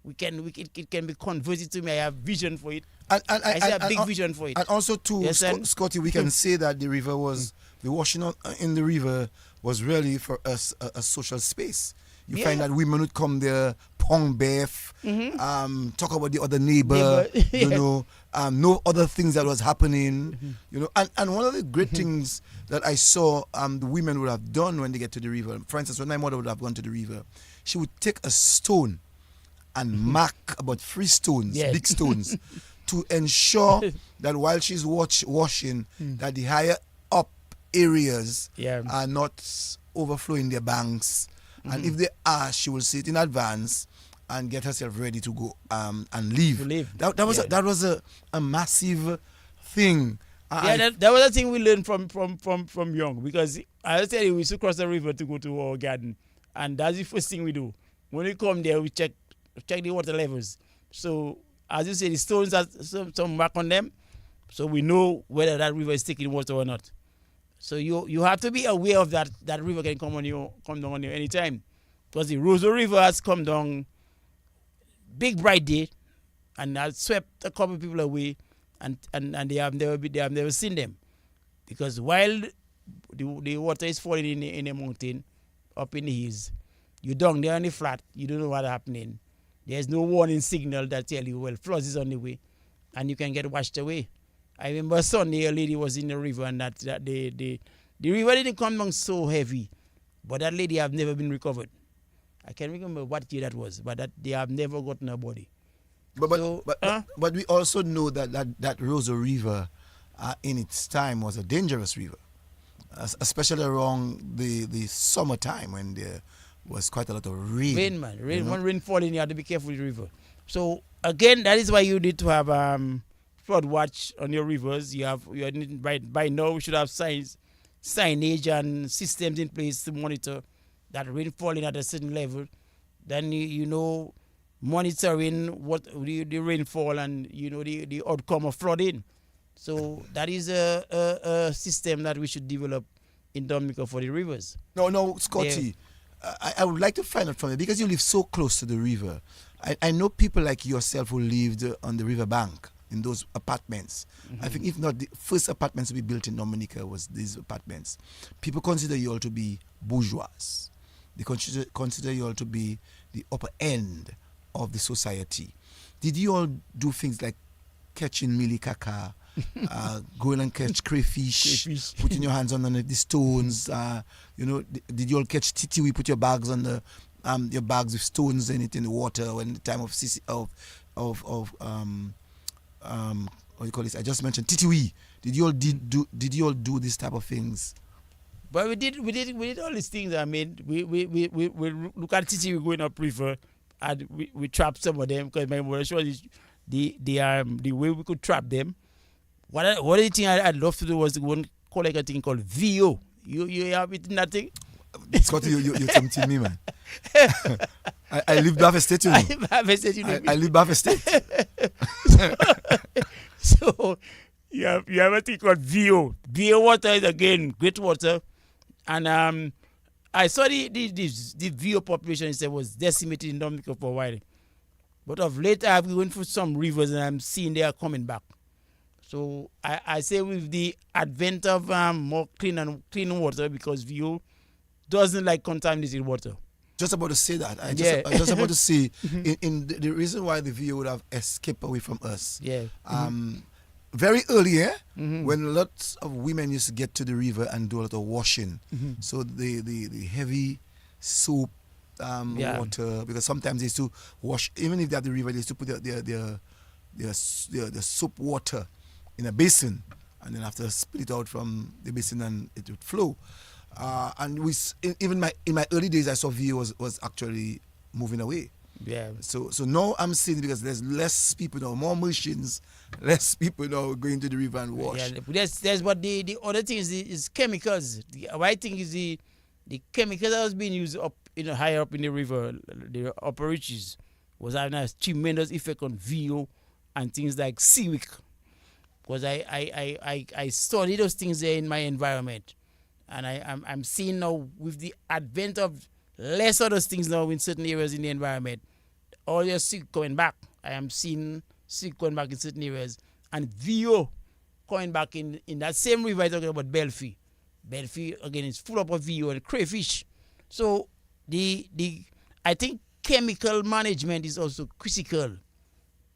It can be converted to me. I have vision for it. I see a big vision for it. And also too, Yes, Scotty, we can say that the river was the washing in the river was really for us a social space. You find that women would come there, pong bath, talk about the other neighbor, you know, know other things that was happening, you know. And one of the great things that I saw the women would have done when they get to the river, for instance, when my mother would have gone to the river, she would take a stone and mark about 3 stones, big stones, to ensure that while she's washing, that the higher up areas are not overflowing their banks. And if they are, she will see it in advance and get herself ready to go and leave. That was a massive thing. That was a thing we learned from young, because I'll tell you, we used to cross the river to go to our garden, and that's the first thing we do. When we come there, we check the water levels. So as you say, the stones have some mark on them, so we know whether that river is taking water or not. So you have to be aware of that. That river can come down on you anytime, because the Roseau River has come down big bright day, and has swept a couple of people away, and they have never seen them, because while the water is falling in a mountain, up in the hills, you down there on the flat, you don't know what's happening. There's no warning signal that tell you, well, flood is on the way, and you can get washed away. I remember Sunday, a lady was in the river, and that the river didn't come down so heavy, but that lady have never been recovered. I can't remember what year that was, but that they have never gotten her body. But we also know that Roseau River, in its time, was a dangerous river, especially around the summertime when there was quite a lot of rain. Rain, when rain falling, you have to be careful with the river. So again, that is why you need to have flood watch on your rivers. By now we should have signage and systems in place to monitor that rain falling at a certain level. Then you know, monitoring what the rainfall and you know the outcome of flooding. So that is a system that we should develop in Dominica for the rivers. No, Scotty. I would like to find out from you, because you live so close to the river. I know people like yourself who lived on the river bank in those apartments. I think if not the first apartments to be built in Dominica was these apartments. People consider you all to be bourgeois. They consider you all to be the upper end of the society. Did you all do things like catching milikaka, going and catch crayfish, putting your hands on the stones? You know, did you all catch titiwi? Put your bags on the your bags with stones in it in the water when the time of what do you call this? I just mentioned titiwi. Did you all do this type of things? But we did all these things. I mean, we look at titiwi going up river, and we trap some of them, because my mother showed the way we could trap them. One of the things I'd love to do was to go and collect a thing called VO. You have it in that thing? Scotty, you're tempting me, man. I live Bath Estate, you know. I live Bath Estate. So you have a thing called VO. VO water is again great water, and I saw the VO population was decimated in Dominica for a while, but of late I've been through some rivers and I'm seeing they are coming back. So I say with the advent of more clean water, because VO doesn't like contaminated water. Just about to say that. I just about to say in the reason why the VO would have escaped away from us. Very early, when lots of women used to get to the river and do a lot of washing. So the heavy soap water, because sometimes they used to wash, even if they're at the river, they used to put their soap water in a basin, and then after split it out from the basin and it would flow. And even in my early days, I saw VO was actually moving away. Yeah. So now I'm seeing, because there's less people now, more machines, less people now going to the river and wash. Yeah, that's what the other thing is chemicals. What I think is the chemicals that was being used up higher up in the river, the upper reaches, was having a tremendous effect on VO and things like seaweed. Because I study those things there in my environment, and I'm seeing now with the advent of less of those things now in certain areas in the environment, all your sick coming back. I am seeing sick coming back in certain areas, and VO coming back in that same river I talking about, Belfie. Belfie again is full up of VO and crayfish. So the I think chemical management is also critical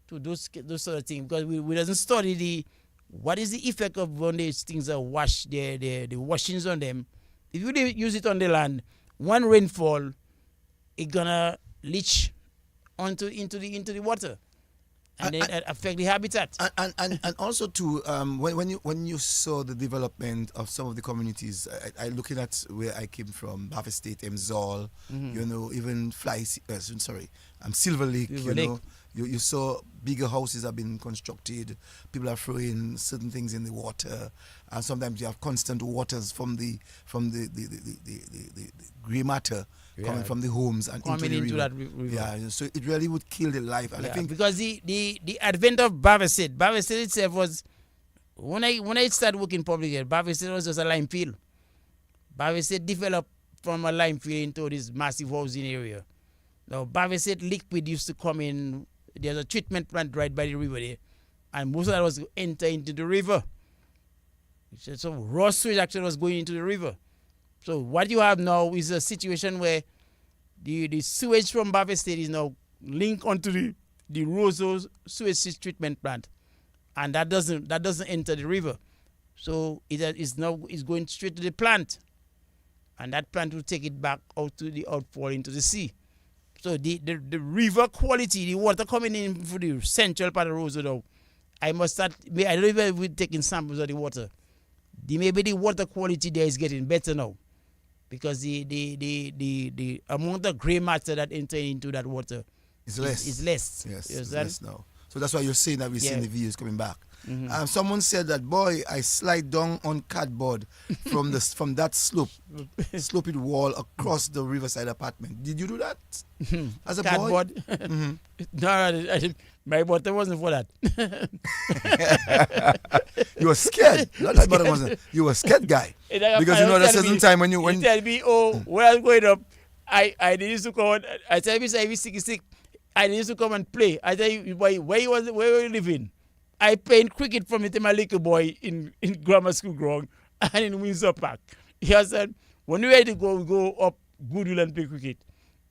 to those sort of things, because we doesn't study what is the effect of when these things are washed, the washings on them. If you use it on the land, one rainfall, it's gonna leach into the water, and then affect the habitat. And also too, when you saw the development of some of the communities, I looking at where I came from, Bath State, Emzal, even Silver Lake, you saw bigger houses have been constructed. People are throwing certain things in the water, and sometimes you have constant waters from the grey matter coming from the homes and coming into the that river. river. Yeah, so it really would kill the life. And I think because the advent of Baveset itself was, when I started working public here, Baveset was just a lime field. Baveset developed from a lime field into this massive housing area. Now Baveset liquid used to come in. There's a treatment plant right by the river there, and most of that was to enter into the river. So raw sewage actually was going into the river. So what you have now is a situation where the sewage from Bavet State is now linked onto the Roseau sewage treatment plant, and that doesn't enter the river. So it's going straight to the plant, and that plant will take it back out to the outfall into the sea. So the river quality, the water coming in for the central part of Roseau now, I don't know if we're taking samples of the water. Maybe the water quality there is getting better now, because the amount of grey matter that enter into that water is less. Yes, it's less now. So that's why you're saying that we're seeing the views coming back. Mm-hmm. Someone said that, boy, I slide down on cardboard from that sloped wall across the Riverside apartment. Did you do that as a cardboard? boy? Mm-hmm. No, my bottom wasn't for that. You were scared. Not that bottom wasn't. You were a scared guy. Because there's a certain time when you tell me, when I was growing up, I used to come. I tell me, I was sick. I used to come and play. I tell you, where were you living? I played cricket from the time I was a little boy in grammar school ground and in Windsor Park. He said, when we ready to go, we go up Goodwill and play cricket.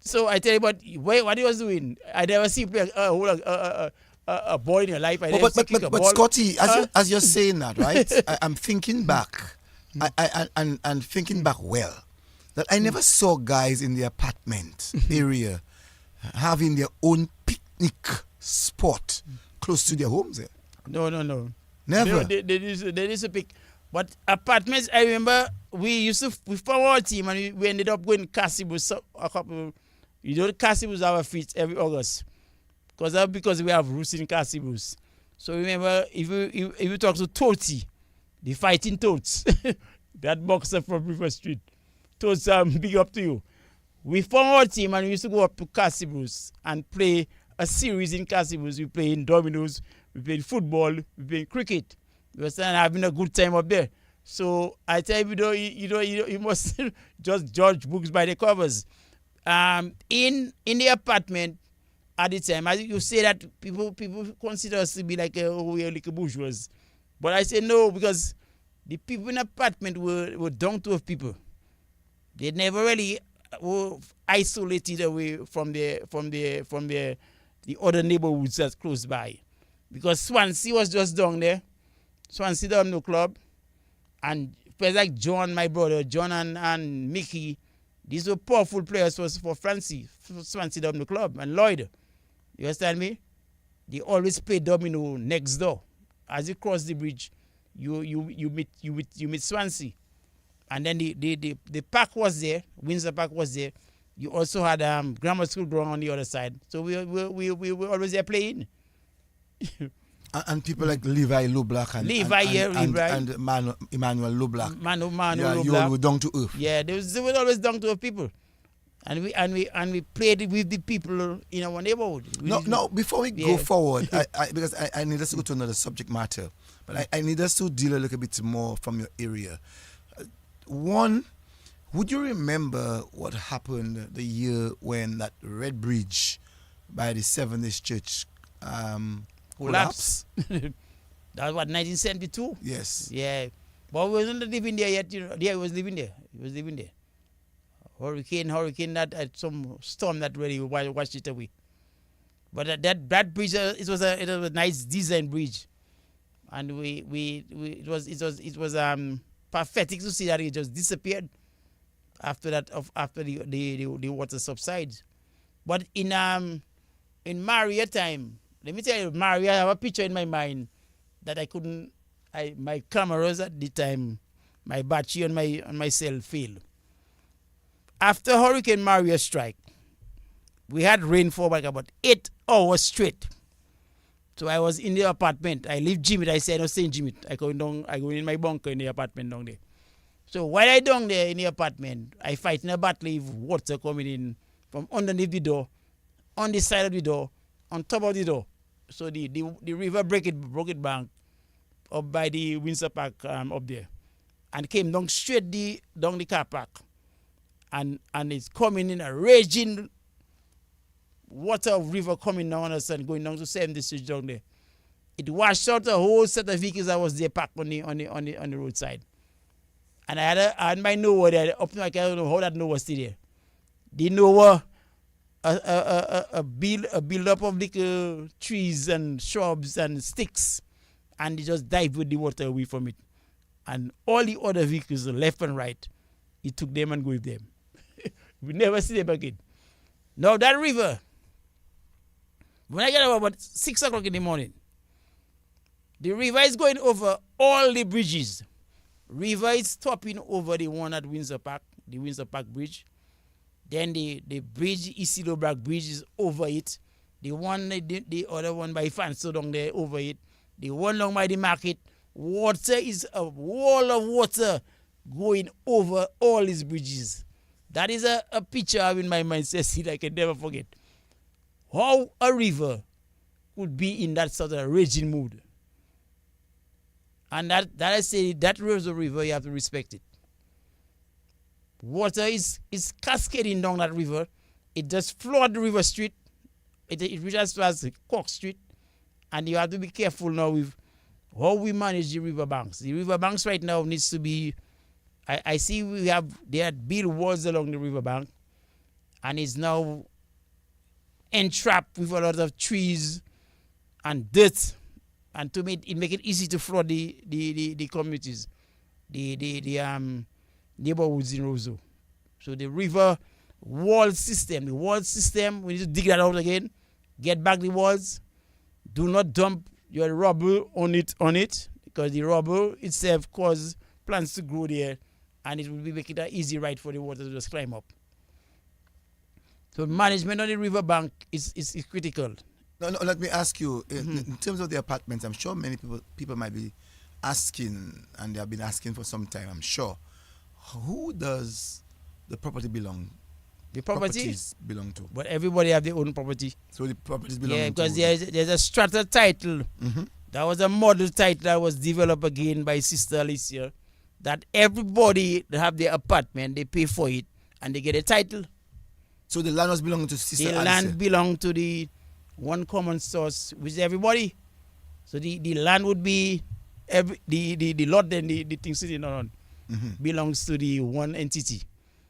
So I tell you, what he was doing, I never see play a ball in your life. But Scotty, as you're saying that, right? I'm thinking back, and thinking back well, that I never saw guys in the apartment area having their own picnic spot close to their homes there. No. Never. They used to pick. But apartments, I remember we formed our team and we ended up going to Cassibus a couple. Cassibus our feet every August. Because we have roots in Cassibus. So remember, if you talk to Toti, the fighting Totes, that boxer from River Street, Totes, big up to you. We formed our team and we used to go up to Cassibus and play a series in Cassibus. We play in dominoes, we play football, we play cricket. We were having a good time up there. So I tell you, you must just judge books by the covers. In the apartment at the time, as you say that people consider us to be like a bourgeois. But I say no, because the people in the apartment were down to earth people. They never really were isolated away from the other neighborhoods that's close by. Because Swansea was just down there. Swansea Domino Club. And players like John, my brother, John and Mickey, these were powerful players for Swansea Domino Club, and Lloyd. You understand me? They always play domino next door. As you cross the bridge, you meet Swansea. And then the park was there, Windsor Park was there. You also had grammar school ground on the other side. So we were always there playing. And people like Levi Lublack and Emmanuel Lublack. Manu You Lublack. all were down to earth. Yeah, they were always down to earth people. And we played with the people in our neighborhood. No, before we go forward, because I need us to go to another subject matter, but I need us to deal a little bit more from your area. One, would you remember what happened the year when that Red Bridge by the Seventh Church collapsed? That was what, 1972? Yes. Yeah. But we wasn't living there yet, you know. Yeah, he was living there. Hurricane that some storm that really washed it away. But that bridge, it was a nice design bridge. And it was pathetic to see that it just disappeared after the water subsides. But in Maria time, let me tell you, Maria, I have a picture in my mind that my cameras at the time, my battery on my cell failed. After Hurricane Maria strike, we had rain for like about 8 hours straight. So I was in the apartment. I leave Jimmy. I said, I don't stay in Jimmy. I go in my bunker in the apartment down there. So while I down there in the apartment, I fight in a battle with water coming in from underneath the door, on the side of the door, on top of the door. So the river broke it bank up by the Windsor Park up there, and came down straight down the car park, and it's coming in a raging water of river coming down us and going down to 7th Street down there. It washed out a whole set of vehicles that was there parked on the roadside. And I had my Noah there, up to like, I don't know how that Noah still there. The Noah, a build up of like trees and shrubs and sticks, and they just dived with the water away from it. And all the other vehicles, left and right, he took them and go with them. We never see them again. Now that river, when I get up about 6 o'clock in the morning, the river is going over all the bridges. River is stopping over the one at Windsor Park, the Windsor Park Bridge. Then the bridge, Isidro Black Bridge, is over it. The other one by Fanso down there, over it. The one along by the market, water is a wall of water going over all these bridges. That is a picture I have in my mind, Cecil, I can never forget. How a river could be in that sort of raging mood. And that I say, that river is a river, you have to respect it. Water is cascading down that river. It just floods the river street. It reaches as Cork Street. And you have to be careful now with how we manage the river banks. The river banks right now needs to be, I see they had built walls along the river bank, and it's now entrapped with a lot of trees and dirt, and to make it easy to flood the communities, the neighborhoods in Roseau. So the river wall system, we need to dig that out again, get back the walls. Do not dump your rubble on it, because the rubble itself causes plants to grow there, and it will be making it easy ride for the water to just climb up. So management on the river bank is critical. No, let me ask you, in terms of the apartments, I'm sure many people might be asking, and they have been asking for some time, I'm sure. Who does the property belong? The properties belong to? But everybody have their own property. So the properties belong to? Yeah, because there's a strata title. Mm-hmm. That was a model title that was developed again by Sister Alicia, that everybody that have their apartment, they pay for it, and they get a title. So the land was belonging to Sister Alicia? The land belonged to the one common source, which is everybody. So the land would be, the lot and the thing sitting on belongs to the one entity.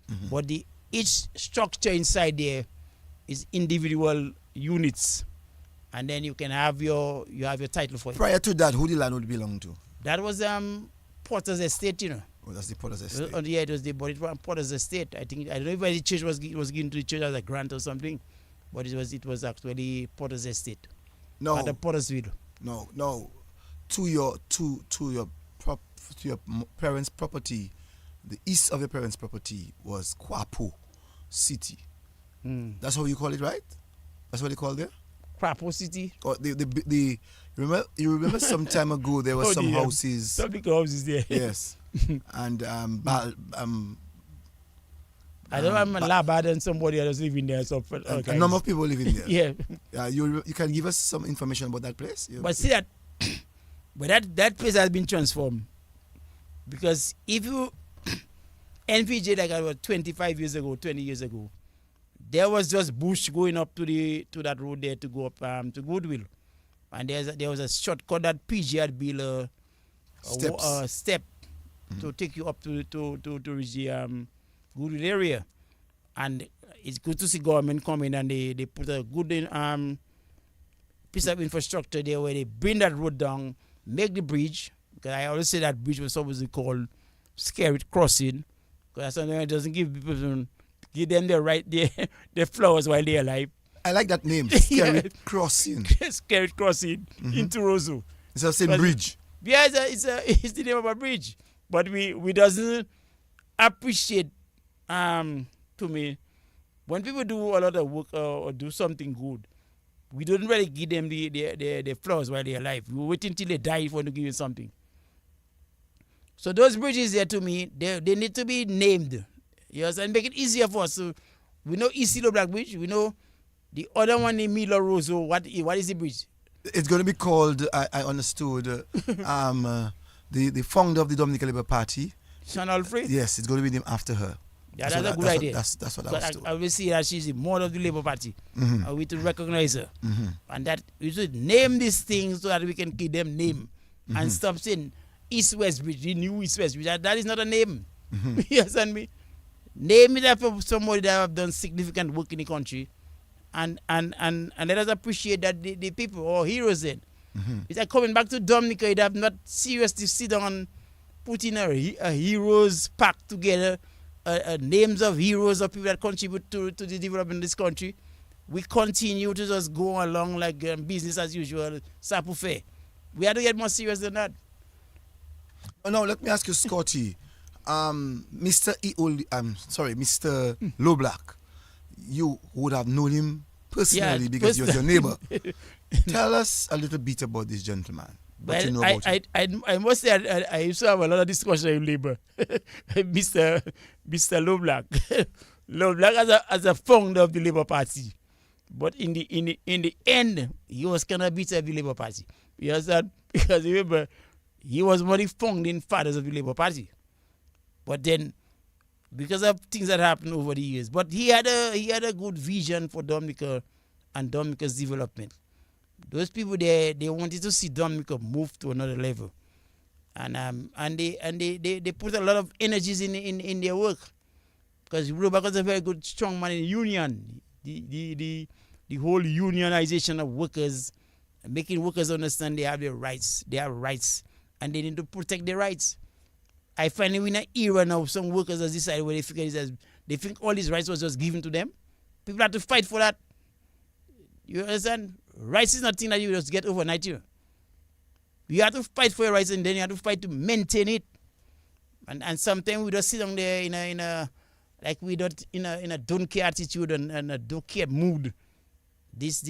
Mm-hmm. But each structure inside there is individual units, and then you can have your title for it. Prior to that, who the land would belong to? That was Potter's Estate, you know. Oh, that's the Potter's Estate. Yeah, it was Potter's Estate. I don't know if the church was given to the church as a grant or something, but it was actually Potter's Estate. No. At the Pottersville. No. To your parents' property, the east of your parents' property was Kwapo City. That's how you call it, right? That's what they call there. Crapo City. Or the you remember some time ago there were Oh, some the, houses. some big houses there. Yes, and I don't remember Labad and somebody else living there. So a number of people living there. Yeah. You can give us some information about that place. But see that, but that place has been transformed, because if you NPJ like about 25 years ago, 20 years ago, there was just bush going up to that road there to go up to Goodwill, and there was a shortcut that PG had built a step to take you up to reach the Goodwill area, and it's good to see government come in and they put a good piece of infrastructure there where they bring that road down, make the bridge. Because I always say that bridge was supposed to be called Scary Crossing, because sometimes it doesn't give people, give them their flowers while they're alive. I like that name, Scary Crossing. Scary Crossing into Roseau. It's the same bridge. Yeah, it's the name of a bridge, but we doesn't appreciate. To me, when people do a lot of work or do something good, we don't really give them the flowers while they're alive. We wait until they die for to give you something. So those bridges there, to me, they need to be named. Yes, and make it easier for us. So we know Isilo Black Bridge. We know the other one in Milo Roseau. What is the bridge? It's going to be called, I understood, the founder of the Dominican Labour Party. Sean Alfred? Yes, it's going to be named after her. Yeah, that's a good idea. That's what I was told. I will see that she's the mother of the Labour Party. And we to recognize her. And that we should name these things so that we can give them name. And stop saying East-West Bridge, the new East-West Bridge. That is not a name. You understand me? Name it after somebody that have done significant work in the country. And let us appreciate that the people or heroes then. It's like coming back to Dominica, they have not seriously sit down and put in a heroes pack together. Names of heroes of people that contribute to the development of this country. We continue to just go along like business as usual, Sapu Fair. We have to get more serious than that. Oh, now let me ask you, Scotty, Mr. Mr. Low Black, you would have known him personally because he was your neighbor. Tell us a little bit about this gentleman. What you know about him. I must say I used to have a lot of discussion in labor. Mr. Low Black. Low Black as a founder of the Labour Party. But in the end, he was kind of bitter of the Labour Party. You understand? Because remember, he was one of the founding fathers of the Labour Party. But then, because of things that happened over the years, but he had a good vision for Dominica and Dominica's development. Those people they wanted to see Dominica move to another level, and they put a lot of energies in their work, because Robert was a very good strong man in the union, the whole unionization of workers, making workers understand they have their rights, and they need to protect their rights. I find we're in an era now, some workers have decided where they think all these rights was just given to them. People have to fight for that. You understand? Rights is nothing that you just get overnight here. You have to fight for your rights, and then you have to fight to maintain it. And sometimes we just sit down there in a like we don't in a don't care attitude and a don't care mood. This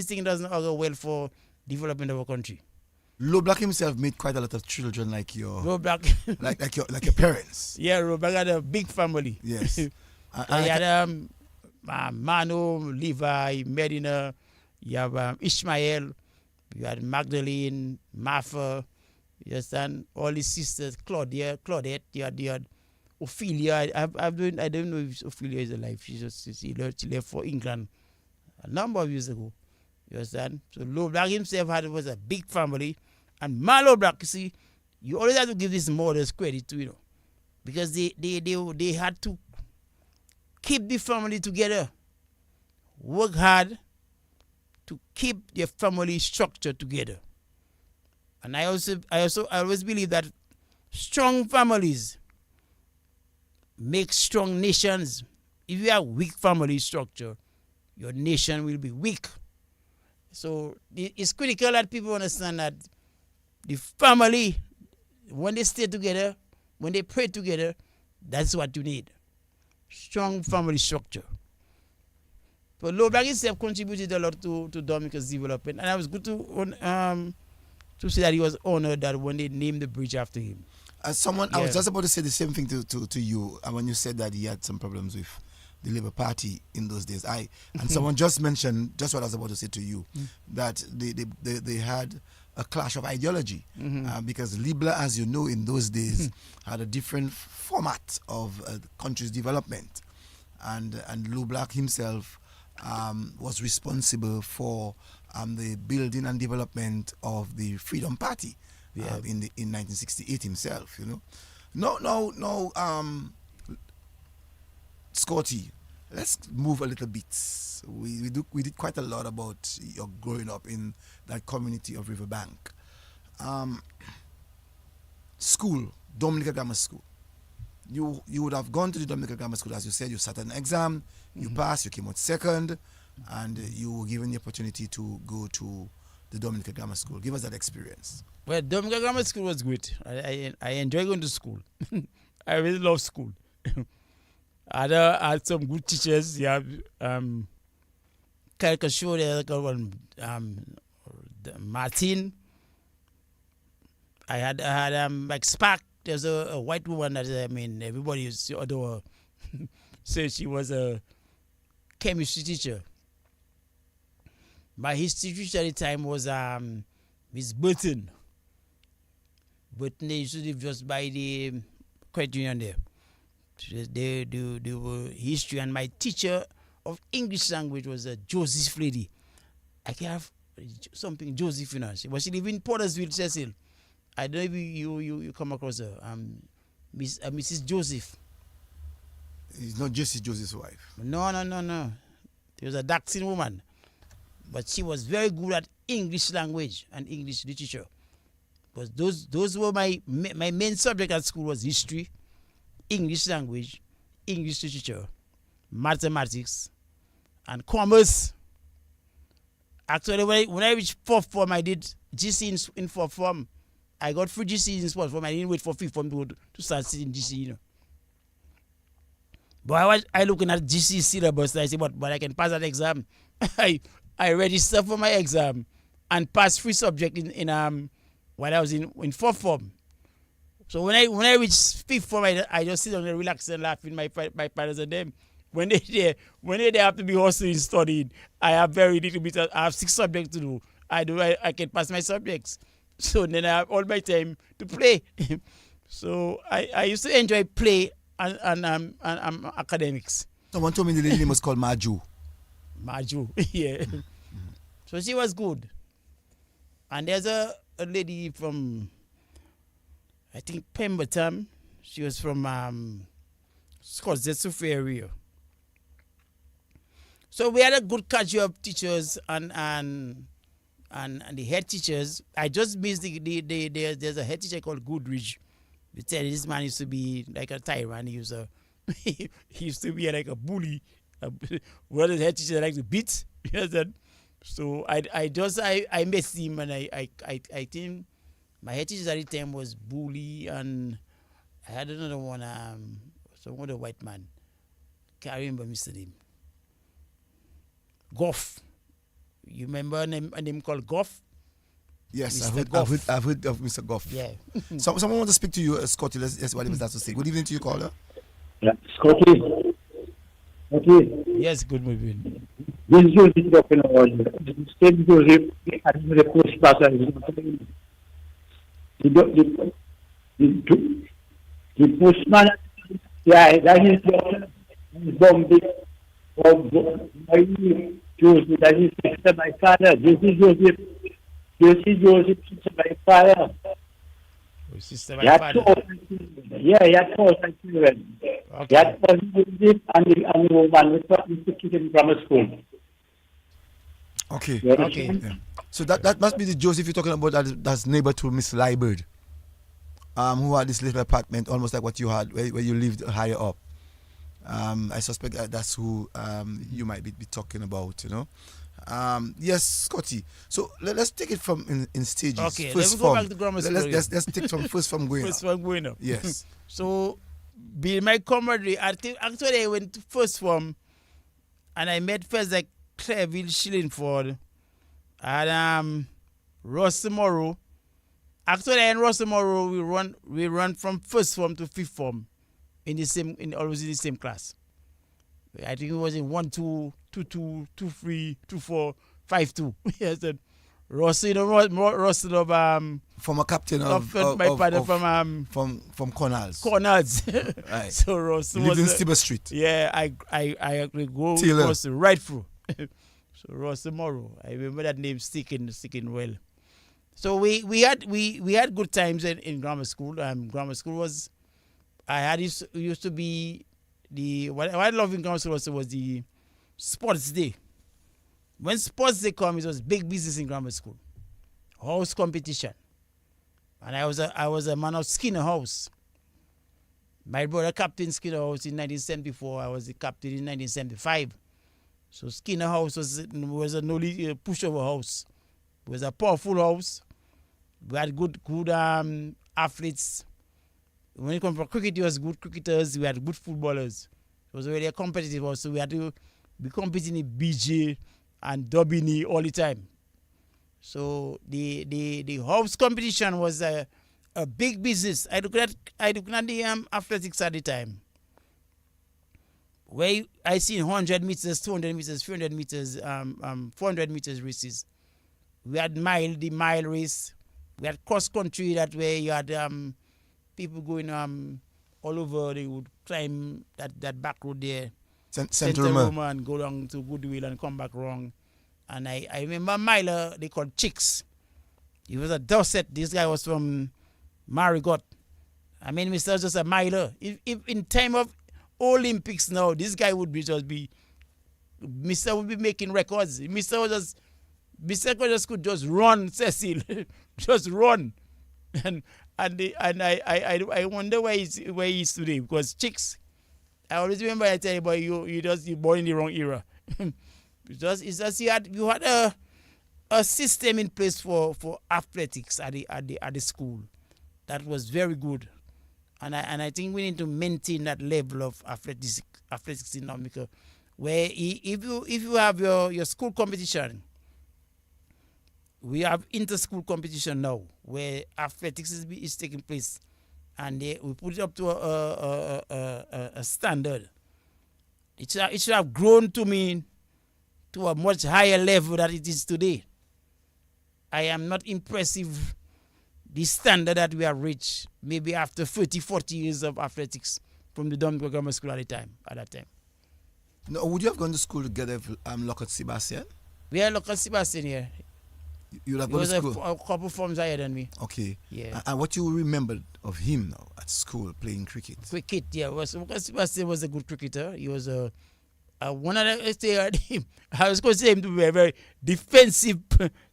thing doesn't augur well for development of our country. Low Black himself made quite a lot of children like your Low Black like your parents. Yeah, Low Black had a big family. Yes. He had Manu, Levi, Medina. You have Ishmael, you had Magdalene, Martha, you understand? All his sisters, Claudette, you had Ophelia. I don't know if Ophelia is alive. She left for England a number of years ago. You understand? So Low Black himself was a big family. And Marlo Black, you see, you always have to give these mothers credit to, because they had to keep the family together, work hard to keep their family structure together. And I always believe that strong families make strong nations. If you have weak family structure, your nation will be weak. So it's critical that people understand that the family, when they stay together, when they pray together, that's what you need. Strong family structure. But Low Black itself contributed a lot to Dominica's development, and I was good to say that he was honored that when they named the bridge after him. As someone, I was just about to say the same thing to you, and when you said that he had some problems with the Labour Party in those days, and someone just mentioned just what I was about to say to you, that they had a clash of ideology, because Libla, as you know, in those days had a different format of the country's development, and Lou Black himself was responsible for the building and development of the Freedom Party in 1968 himself. No, Scotty, let's move a little bit. We did quite a lot about your growing up in that community of Riverbank. School, Dominica Grammar School. You would have gone to the Dominica Grammar School, as you said. You sat an exam, you passed, you came out second, and you were given the opportunity to go to the Dominica Grammar School. Give us that experience. Well, Dominica Grammar School was great. I enjoy going to school. I really love school. I had some good teachers. Yeah, caricature there, Martin. I had like Spark. There's a white woman that everybody used to adore. So she was a chemistry teacher. My history teacher at the time was Miss Burton. Burton, they used to live just by the credit union there. They were history, and my teacher of English language was a Joseph lady. I can have something Joseph, but she lived in Portersville, Cecil. I don't know if you come across her. Mrs. Joseph. It's not just Joseph's wife. No. She was a dark-skinned woman, but she was very good at English language and English literature. But those were my main subject at school was history, English language, English literature, mathematics, and commerce. Actually, when I reached fourth form, I did GC in fourth form. I got free GC in fourth form. I didn't wait for fifth form to start sitting GC, But I looking at GC syllabus and I said, but I can pass that exam. I registered for my exam and passed free subject in when I was in fourth form. So when I reached fifth form, I just sit down and relax and laugh with my parents and them. When they have to be hustling studying, I have very little bit. I have 6 subjects to do. I can pass my subjects. So then I have all my time to play. So I used to enjoy play and academics. Someone told me the lady name was called Maju. Maju, yeah. So she was good. And there's a lady from, I think, Pemberton. She was from Scottsdale area. So we had a good cadre of teachers and the head teachers. I just missed there's a head teacher called Goodrich. They tell you this man used to be like a tyrant. He used to be like a bully. One of the head teachers like to beat. You know that? So I missed him, and I think my head teacher at the time was bully, and I had another one, some other white man. Can't remember Mr. name. Goff. You remember a name called Goff? Yes, I've heard of Mr. Goff. Yeah. Someone wants to speak to you, Scotty. That's what he was to say. Good evening to you, caller. Yeah, Scotty. Yes, good evening. This is Joseph talking about State Joseph and the post class the postman, yeah, that is Bombay of Joseph, that is sister my father. This is Joseph, sister my father. Sister, my father. He had 4 children. Okay. He had 4 Joseph and the woman with Mr. Kitchen Grammar School. Okay. Okay. Yeah. So that must be the Joseph you're talking about. That's neighbor to Miss Liebert, who had this little apartment, almost like what you had, where you lived higher up. I suspect that's who you might be talking about. Yes, Scotty. So let's take it from in stages. Okay. First Let me go back to grammar school. Let's take from first from going First up. one going up. Yes. So, be my camaraderie. Actually, I went to first form, and I met first like Clairville, Shillingford. I had Ross tomorrow. Actually, in Ross tomorrow, we run from first form to fifth form always in the same class. I think it was in 1, 2, 2, 2, 2, 3, 2, 4, 5, 2. Yes, and Ross, Ross of Former captain my father from Cornals. Cornals. Right. So Ross He lived in was Stibber Street. yeah, I actually go Taylor. Ross right through. So Ross tomorrow. I remember that name sticking well. So we had good times in grammar school. Grammar school was used to be what I love in grammar school also was the sports day. When sports day come, it was big business in grammar school. House competition. And I was a man of Skinner House. My brother captain Skinner House in 1974. I was the captain in 1975. So Skinner House was an only pushover house. It was a powerful house. We had good athletes. When it comes for cricket, it was good cricketers. We had good footballers. It was really a competitive house. So we had to be competing in BJ and Dobini all the time. So the house competition was a big business. I looked at the athletics at the time. Where I seen 100 meters, 200 meters, 300 meters, 400 meters races. We had the mile race. We had cross country that way. You had people going all over. They would climb that back road there. Central Roma. And go down to Goodwill and come back wrong. And I remember miler they called Chicks. He was a Dorset. This guy was from Marigot. I mean, Mr. was just a miler. If in time of Olympics now, this guy would Mr. would be making records. Mr. could just run, Cecil, just run, and I wonder where he is today because Chicks. I always remember I tell you, but you're born in the wrong era. It's just you had a system in place for athletics at the school that was very good. And I think we need to maintain that level of athletics in America, where if you have your school competition, we have inter-school competition now, where athletics is taking place, and we put it up to a standard. It should have grown to a much higher level than it is today. I am not impressive the standard that we have reached maybe after 30, 40 years of athletics from the Dominican Grammar School at that time. No, would you have gone to school together with Lakou Sebastian? We had Lakou Sebastian here. You would have He gone was to school? a couple forms higher than me. Okay. Yeah. And what you remember of him now at school playing cricket? Cricket, yeah. Lakou Sebastian was a good cricketer. He was one of the, I was going to say him to be a very defensive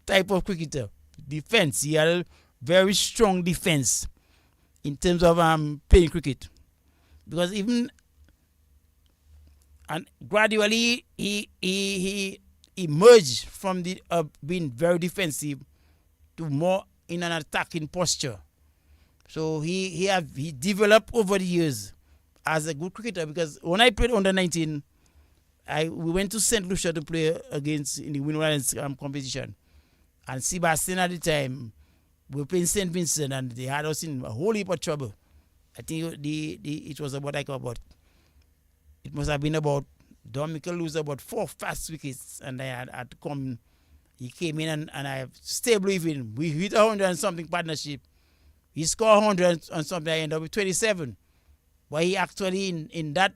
type of cricketer. Defense. He had a very strong defense in terms of playing cricket, because even and gradually he emerged from the being very defensive to more in an attacking posture. So he developed over the years as a good cricketer, because when I played under 19, we went to St. Lucia to play against in the Winter competition, and Sebastian at the time. We were playing St. Vincent and they had us in a whole heap of trouble. I think it was about it must have been about Dominican lose about 4 fast wickets, and I had to come. He came in and I stayed with him. We hit 100 and something partnership. He scored 100 and something. I ended up with 27. But he actually in that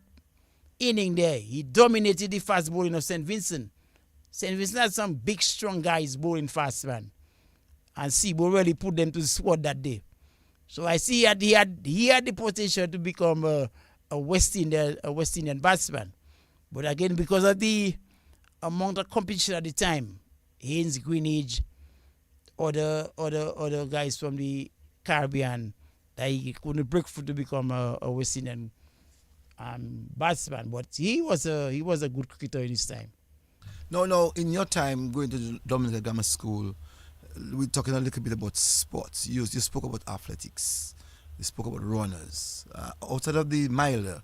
inning there, he dominated the fast bowling of St. Vincent. St. Vincent had some big strong guys bowling fast, man. And Sibo really put them to the sword that day. So I see he had the potential to become a West Indian batsman. But again, because of the amount of competition at the time, Haynes Greenwich, other guys from the Caribbean, that he couldn't break through to become a West Indian batsman. But he was a good cricketer in his time. No, in your time going to the Dominican Grammar School, we're talking a little bit about sports. You spoke about athletics. You spoke about runners. Outside of the mile,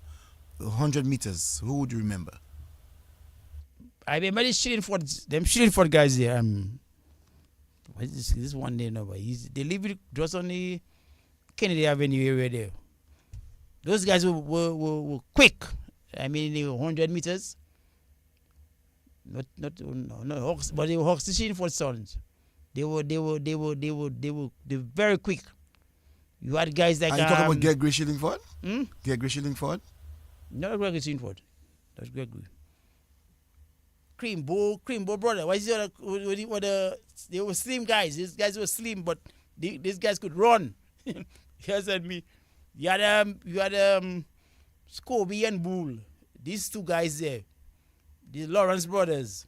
100 meters, who would you remember? I remember them Shillingford guys there. What is this one name now? They live just on the Kennedy Avenue area there. Those guys were quick. I mean, they were 100 meters. Not Hawks, but they were Hawks Shillingford sons. They were very quick. You had guys like. Are you talking about Gregory Shillingford? Gregory Shillingford? Not Gregory Shillingford. That's Gregory. Creambo brother. Why is the other? They were slim guys. These guys were slim, but these guys could run. Here's at me. You had Scobie and Bull. These two guys there, the Lawrence brothers.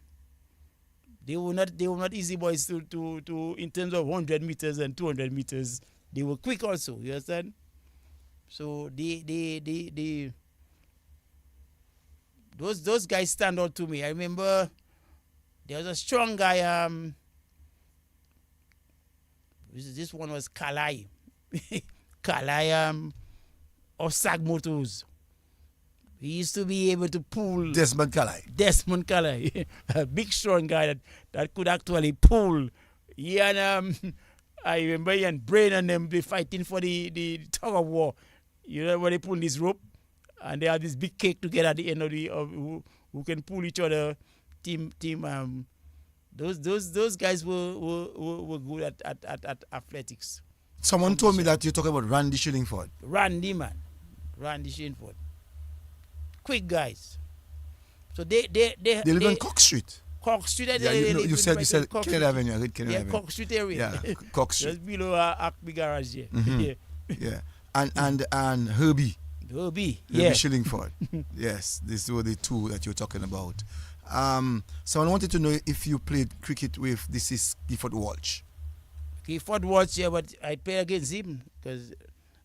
They were not easy boys to in terms of 100 meters and 200 meters. They were quick also. You understand? So those guys stand out to me. I remember there was a strong guy. This one was Kalai. Kalai of Sag Motors. He used to be able to pull. Desmond Kalai. A big strong guy that could actually pull. He and I remember he and Brain and them they fighting for the tug of war. You know when they pull this rope and they have this big cake together at the end of who can pull each other. Team. Those guys were good at athletics. Someone told me that you're talking about Randy Shillingford. Randy Shillingford. Quick guys. So they live on Cock Street. Cock Street. Yeah, you said Kennedy Avenue. I read Kennedy Avenue. Cock Street area. Yeah, Cock Street. Just below Acme Garage here. Yeah. And Herbie. Herbie Yeah. Shillingford. Yes, these were the two that you're talking about. Someone wanted to know if you played cricket with Gifford Walsh. Gifford Walsh, yeah, but I played against him because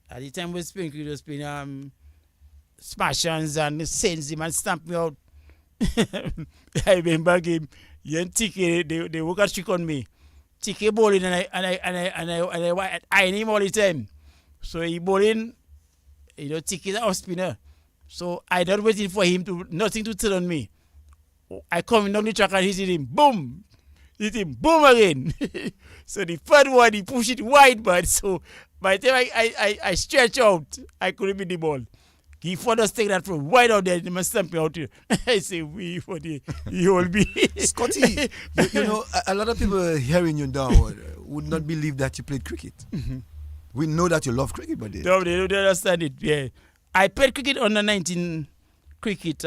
at the time we was playing, he was playing smash-ons and sends him and stamp me out. I remember him. He and Tiki, they work a trick on me. Tiki bowling and I iron him all the time. So he bowling, Tiki is an off spinner. So I not waiting for him nothing to turn on me. I come in on the track and hit him, boom! Hit him, boom again. So the third one, he pushed it wide, but so by the time I stretch out, I couldn't beat the ball. He further take that from wide out there, he must stamp me out here. I say, we for the whole be. Scotty, a lot of people hearing you now would not believe that you played cricket. We know that you love cricket, but they don't understand it. Yeah, I played cricket on the 19 cricket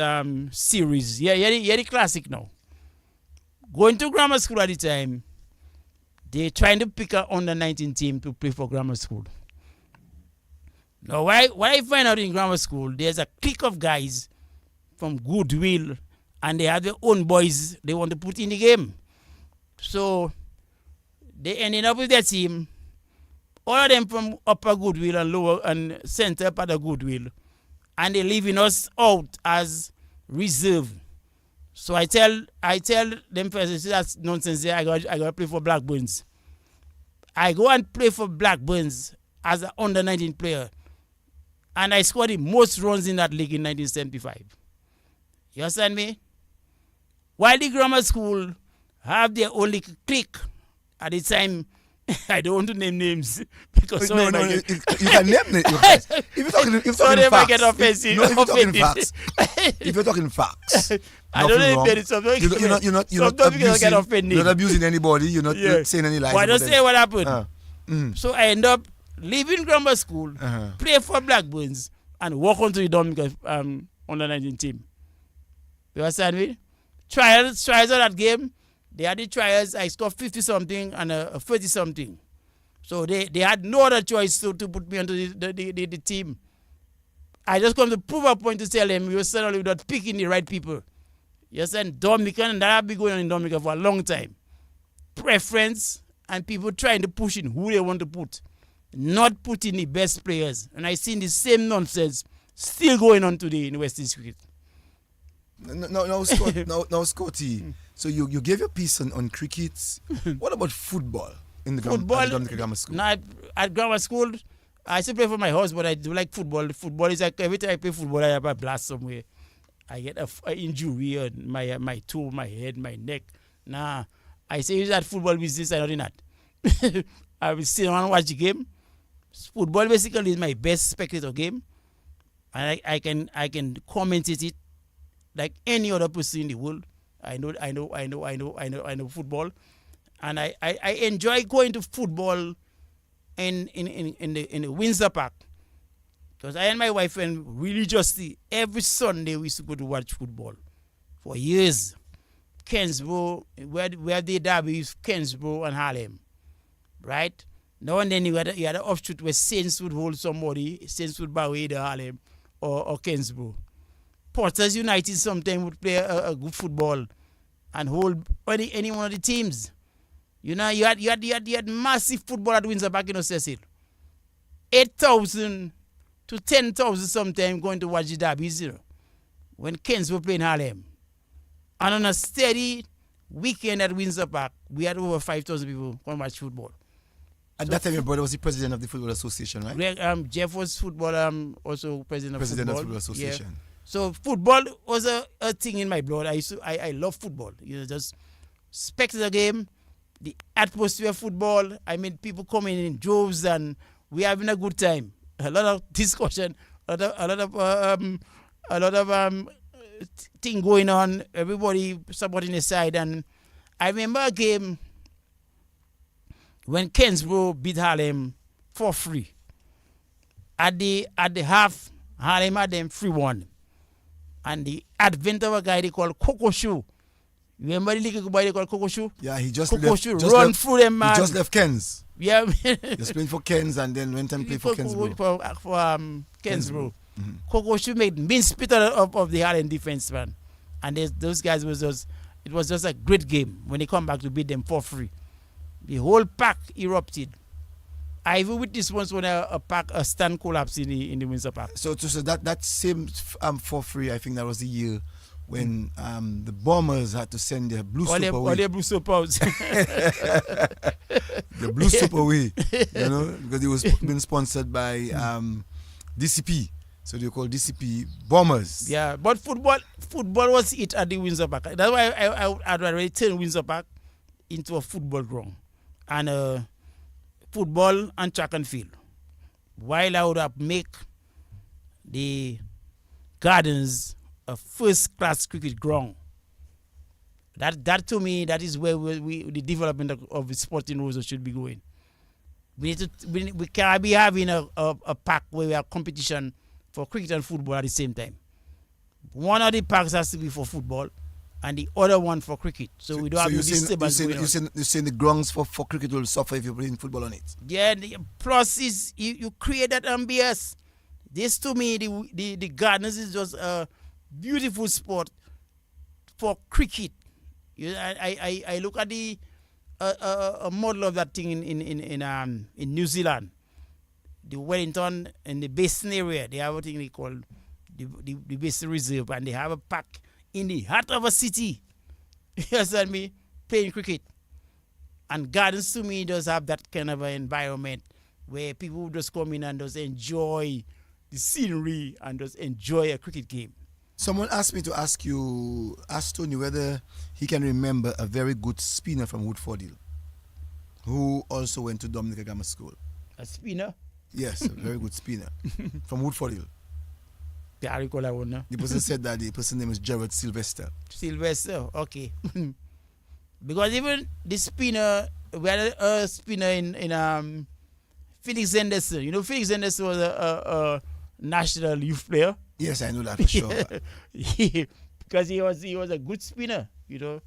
series. Yeah, the classic now. Going to grammar school at the time, they're trying to pick a under 19 team to play for grammar school. Now, what I find out in grammar school, there's a clique of guys from Goodwill, and they have their own boys they want to put in the game. So they ended up with their team, all of them from upper Goodwill and lower and center part of Goodwill, and they're leaving us out as reserve. So I tell them first, that's nonsense. I got to play for Blackburns. I go and play for Blackburns as an under 19 player, and I scored the most runs in that league in 1975. You understand me? While the grammar school have their only clique at the time, I don't want to name names because you can name names. If you're talking facts, get offensive. If you're talking facts, I don't know if you're not abusing anybody. You're not saying any lies. But I don't say what happened. So I end up leaving grammar school, play for Blackburns, and walk onto the Dominica under 19 team. You understand me? Trials of that game. They had the trials. I scored 50-something and a 30-something. So they had no other choice to put me onto the team. I just come to prove a point to tell them we were certainly without picking the right people. You understand? Dominican, and that have been going on in Dominica for a long time. Preference and people trying to push in who they want to put. Not putting the best players. And I seen the same nonsense still going on today in West East cricket. Now, Scotty, so you gave your piece on cricket. What about football in the Dominica Grammar School? No, at grammar school, I still play for my house, but I do like football. Football is like every time I play football, I have a blast somewhere. I get a injury on my toe, my head, my neck. Nah, I say use that football business. I not in that. I will sit down and watch the game. Football basically is my best spectator game, and I can commentate it like any other person in the world. I know football, and I enjoy going to football in the Windsor Park. Because I and my wife and religiously every Sunday we used to go to watch football for years. Kensborough, where the derby is Kensborough and Harlem, right? Now and then you had an offshoot where Saints would hold somebody, Saints would bow either Harlem or Kensborough. Porters United sometimes would play a good football and hold any one of the teams. You know, you had massive football at Windsor back in Cecil. 8,000 to 10,000 sometimes going to watch the derbies, you know, when Kens were playing Harlem. And on a steady weekend at Windsor Park, we had over 5,000 people come watch football. At that time, your brother was the president of the Football Association, right? Jeff was football, also president of Football Association. Yeah. So football was a thing in my blood. I love football. You know, just spectator game, the atmosphere of football. I mean, people coming in droves and we having a good time. A lot of discussion, a lot of thing going on. Everybody supporting the side, and I remember a game when Kensborough beat Harlem 4-3. At the half, Harlem had them 3-1, and the advent of a guy they call Coco Shoe. Remember the little boy they call Coco Shoe? Yeah, he just Coco left. Shoe run through them, man. He just left Kens. Yeah, Just playing for Kens and then went and played for Kensborough. For Kensborough. Mm-hmm. Coco Shoe made mean spit of the Harlem defense, man. And those guys it was just a great game when they come back to beat them 4-3. The whole pack erupted. I even witnessed once when a stand collapsed in the Windsor Park. So that same 4-3, I think that was the year when the Bombers had to send their blue soup away. All their blue soup out. The blue soup away, you know, because it was being sponsored by DCP. So they call DCP Bombers. Yeah, but football was it at the Windsor Park. That's why I'd already turned Windsor Park into a football ground. And football and track and field. While I would have make the Gardens a first-class cricket ground. That to me, that is where the development of the sporting rules should be going. We can't be having a park where we have competition for cricket and football at the same time. One of the parks has to be for football, and the other one for cricket. So we don't have this disturbance going on. You're saying the grounds for cricket will suffer if you're playing football on it? Yeah, plus is you create that ambience. This to me, the Gardens is just a beautiful sport for cricket. I look at the a model of that thing in New Zealand, the Wellington and the Basin area. They have a thing they call the Basin Reserve, and they have a park in the heart of a city. You understand me? Playing cricket. And Gardens to me does have that kind of an environment where people just come in and just enjoy the scenery and just enjoy a cricket game. Someone asked me to ask Tony whether he can remember a very good spinner from Woodford Hill who also went to Dominica Grammar School. A spinner? Yes, a very good spinner from Woodford Hill. Yeah, I recall that one now. The person said that the person's name is Gerald Sylvester. Sylvester, okay. Because even the spinner, we had a spinner in Felix Henderson. You know, Felix Henderson was a national youth player. Yes, I know that for sure. Because he was a good spinner, you know.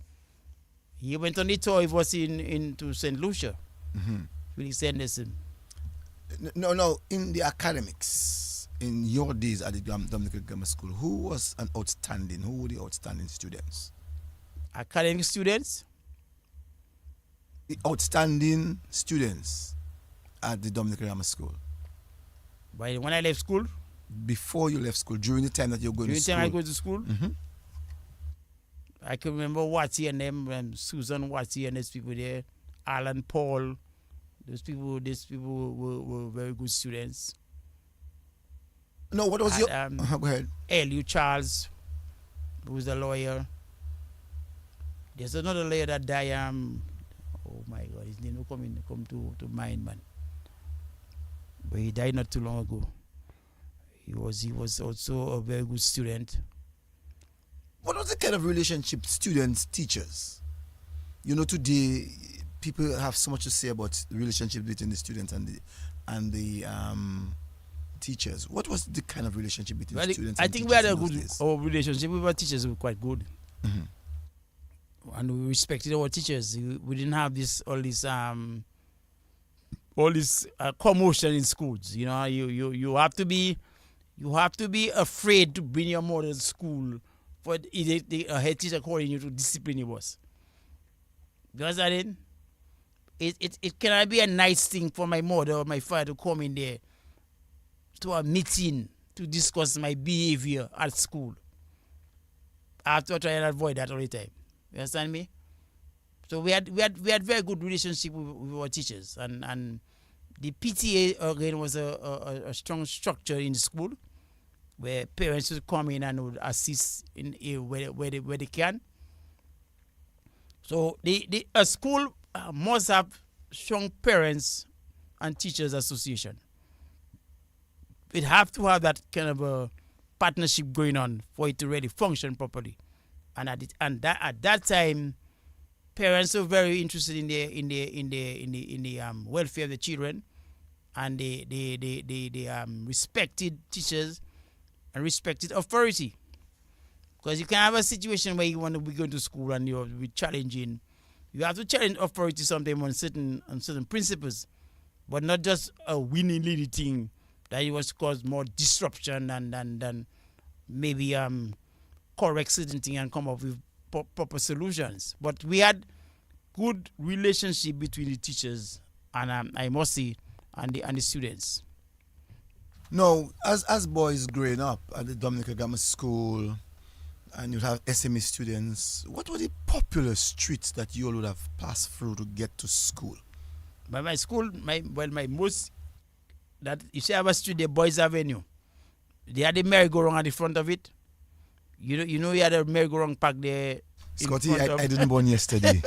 He went on the tour. He was into St. Lucia. Mm-hmm. Felix Henderson. No. In the academics, in your days at the Dominica Grammar School, who were the outstanding students? Academic students? The outstanding students at the Dominica Grammar School. When I left school? Before you left school, during the time that you were going to school. During the time I go to school? Mm-hmm. I can remember Watty and them, Susan Watty and those people there, Alan Paul. Those people were very good students. No, what was your... go ahead. L.U. Charles. who's a lawyer. There's another lawyer that died. Oh my God, his name will come to mind, man. But he died not too long ago. He was also a very good student. What was the kind of relationship students teachers? You know, today people have so much to say about the relationship between the students and the teachers. What was the kind of relationship between Well, students I and think teachers we had a in those good days? our relationship with our teachers were quite good, Mhm. and we respected our teachers. We didn't have all this commotion in schools. You know, you have to be afraid to bring your mother to school for a head teacher calling you to discipline your boss. Because I didn't. It cannot be a nice thing for my mother or my father to come in there to a meeting to discuss my behavior at school. I have to try and avoid that all the time. You understand me? So we had very good relationship with our teachers, and the PTA again was a strong structure in the school where parents would come in and would assist in where they can. So a school must have strong parents and teachers association. It have to have that kind of a partnership going on for it to really function properly. And at that time, parents were very interested in the welfare of the children, and they respected teachers and respected authority. Because you can have a situation where you want to be going to school and you're challenging. You have to challenge authority sometimes on certain principles, but not just a willy-nilly thing that it was cause more disruption and maybe correct certain thing and come up with proper solutions. But we had good relationship between the teachers and I must say and the students. No, as boys growing up at the Dominica Grammar School, and you'd have SME students, what were the popular streets that you all would have passed through to get to school? By my school, my most that you see our street, the Boys Avenue. They had the merry-go-round at the front of it. You know, you had a merry-go-round park there. Scotty, I didn't born yesterday.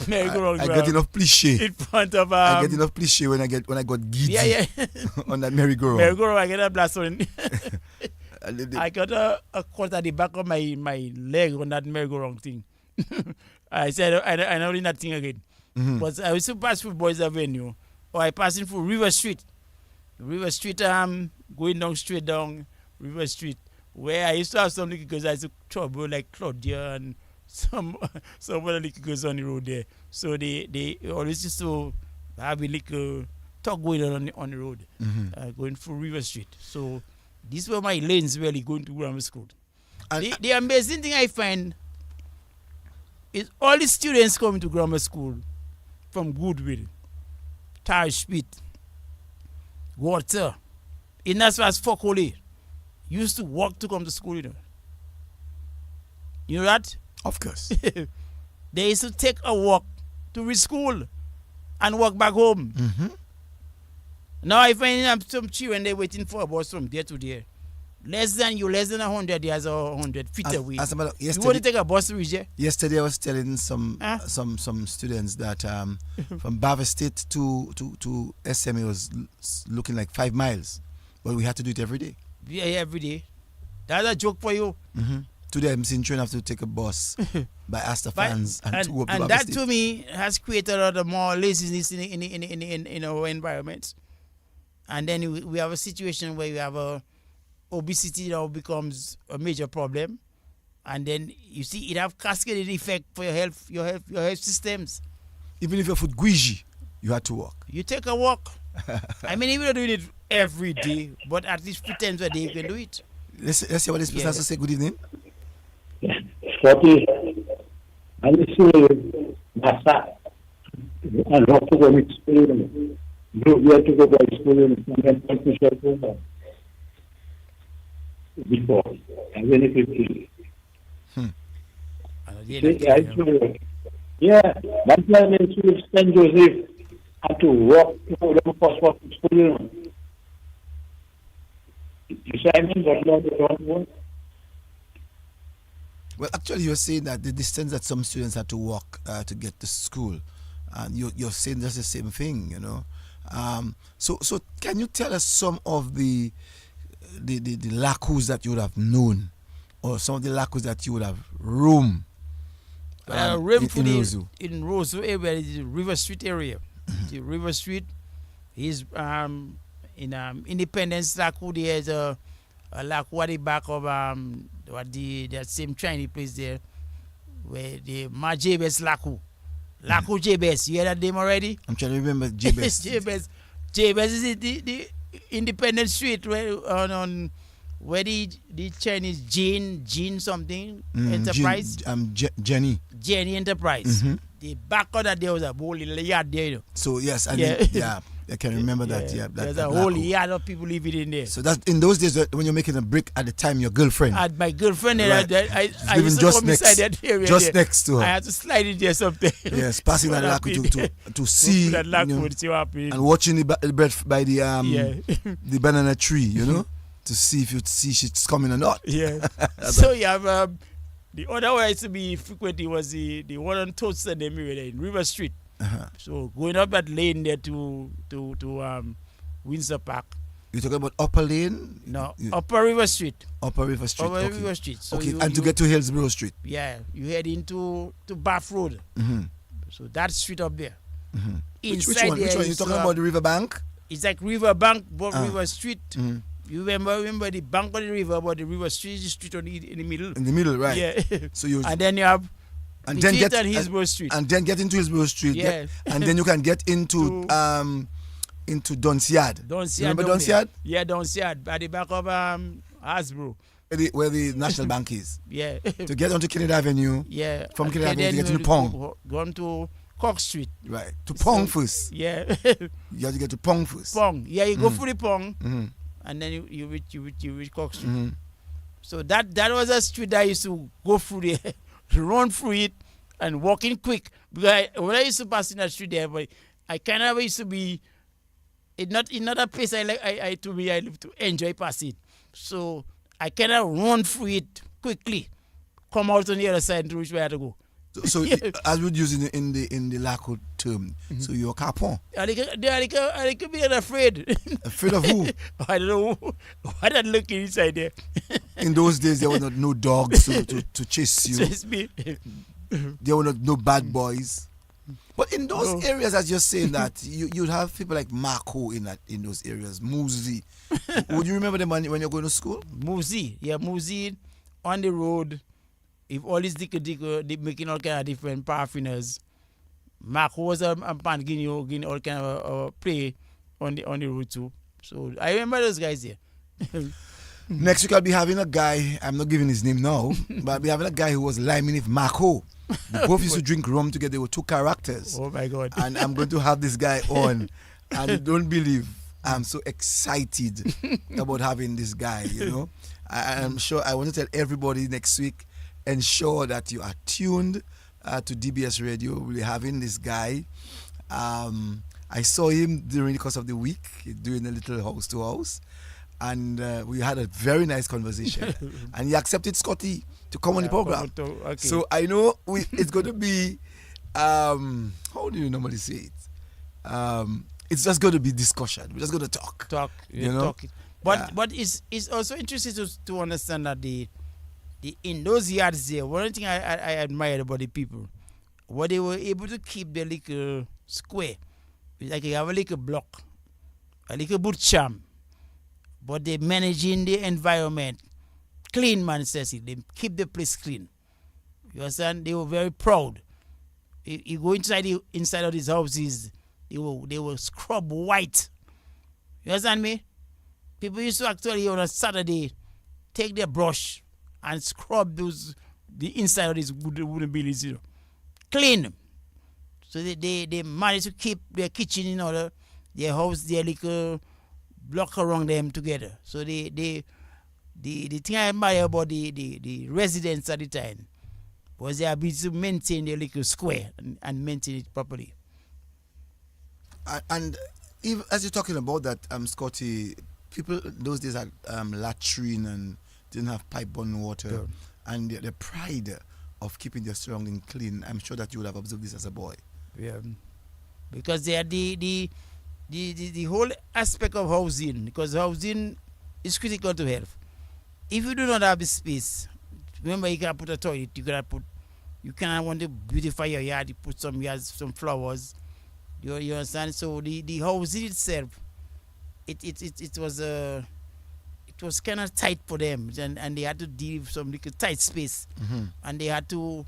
Merry-go-round I got enough cliche. in front of I get enough cliche when I got giddy yeah. on that merry-go-round. Merry-go-round, I get a blast on it. I got a cut at the back of my leg on that merry-go-round thing. I said I know that thing again. Mhm. But I used to pass through Boys Avenue, or I passing through River Street. River Street, going down straight down River Street, where I used to have some little girls I used to trouble like Claudia and some other little girls on the road there. So they always used to have a little talk going on the road, going through River Street. So these were my lanes really going to grammar school. And The amazing thing I find is all the students coming to grammar school from Goodwill, Tarspit, Water, in as far as Fokole, used to walk to come to school, you know. You know that? of course. They used to take a walk to reach school and walk back home. Mhm. Now I find some children they waiting for a bus from there to there. Less than 100 yards or 100 feet away. As a matter, You want to take a bus to reach there? yesterday I was telling some Huh? some students that from Bava State to SME was looking like 5 miles, but we had to do it every day. Yeah, every day. That's a joke for you. Today I'm seeing children have to take a bus by Asta But- fans and to up to and Bava that State. to me has created a lot of more laziness in our environment. And then we have a situation where we have obesity now becomes a major problem. And then you see it have cascaded effect for your health systems. Even if your foot squeegee, you had to walk. You take a walk. I mean, even doing it every day, but at least 3 times a day you can do it. Let's see what this person has to say. Good evening. Scotty, I see Massa and how to go with school. We have to go by school and then to school before. And then it yeah, that's why I to St. Joseph had to walk to the first walk to school. You say I mean what you don't want? Well, actually, you're saying that the distance that some students had to walk to get to school, and you're saying that's the same thing, you know. So can you tell us some of the Lakous that you would have known, or some of the Lakous that you would have room in Roseau? In Roseau area, is the River Street area. The River Street is in Independence Lakou. There's a Lakou at the back of that same Chinese place there, where the Jabez Lakou. Lakou Jabez. You hear that name already? I'm trying to remember Jabez. Jabez is the Independence Street on where the Chinese Jane something Enterprise. Jenny Enterprise. The back of that there was a whole little yard there. You know. So yes, I can remember that. Yeah, there's a whole yard of people living in there. So that's in those days when you're making a brick at the time, your girlfriend. At my girlfriend, right. I used to come inside that area. Just next to her. I had to slide it there something. Yes, passing that Lakou to see, that Lakou, see what happened. And watching the bread by the the banana tree, you know, to see if you see she's coming or not. Yeah. So you have the other way I used to be frequently was the one on Toast and them area in River Street. So going up that lane there to Windsor Park. You're talking about Upper Lane? No, Upper River Street. Upper River Street. Upper River Street. So okay, and to get to Hillsborough Street. Yeah, you head into Bath Road. So that street up there. Which one? Which one? You're talking about the River Bank? It's like River Bank, but River Street. You remember the bank of the river, but the River Street is the street in the middle. In the middle, right? Yeah. So you and then you have Hillsborough Street. And then get into Hillsborough Street. Yeah. And then you can get into Dunciad. Remember Dunciad? Yeah, Dunciad at the back of Hasbro. Where the National Bank is. Yeah. To get onto Kennedy Avenue. Yeah. From Kennedy Avenue to get to Pong. Going to Cork Street. Right. To Pong first. Yeah. You have to get to Pong first. Pong. Yeah, you go through the Pong. And then you reach Cork Street. So that was a street that I used to go through there, run through it, and walk in quick. Because when I used to pass in that street there, but I kind of used to be in not a place I live to enjoy passing. So I kind of run through it quickly, come out on the other side to reach where I had to go. So as we would use in the Lakou term, so you're capon. I could be afraid. Afraid of who? I don't know. What are looking inside there? In those days, there were no dogs to chase you. Chase me. There were no bad boys. But in those areas, as you're saying that, you'd have people like Marco in those areas. Muzi. Would you remember them when you're going to school? Muzi. Yeah, Muzi on the road. If all these they making all kind of different paraffiners, Marco was a man giving all kind of play on the road too. So I remember those guys here. Next week I'll be having a guy, I'm not giving his name now, but I'll be having a guy who was liming with Marco. We both used to drink rum together. They were two characters. Oh my God. And I'm going to have this guy on. And you don't believe I'm so excited about having this guy, you know. I'm sure I want to tell everybody next week, ensure that you are tuned to DBS Radio. We'll be having this guy. I saw him during the course of the week doing a little house to house, and we had a very nice conversation. And he accepted Scotty to come on the program. Okay. So I know it's going to be how do you normally say it? It's just going to be discussion. We're just going to talk. You know? Talk. But it's also interesting to understand that in those yards there, one thing I admired about the people, what they were able to keep their little square. It's like you have a little block, a little boot charm, but they managing the environment clean, man. Cecil, they keep the place clean. You understand? They were very proud. You go inside of these houses, they were scrub white. You understand me? People used to actually on a Saturday take their brush and scrub the inside of these wooden buildings, you know, clean. So they managed to keep their kitchen in order, their house, their little block around them together. So the thing I admire about the residents at the time was their ability to maintain their little square and maintain it properly. And even as you're talking about that, Scotty, people those days had latrine and didn't have pipe-borne water, Yeah. and the pride of keeping their surrounding clean. I'm sure that you would have observed this as a boy. Yeah. Because they are the whole aspect of housing, because housing is critical to health. If you do not have the space, remember you can put a toilet, you cannot want to beautify your yard, you put some flowers. You understand? So the housing itself, it was kind of tight for them, and they had to deal with some little tight space, and they had to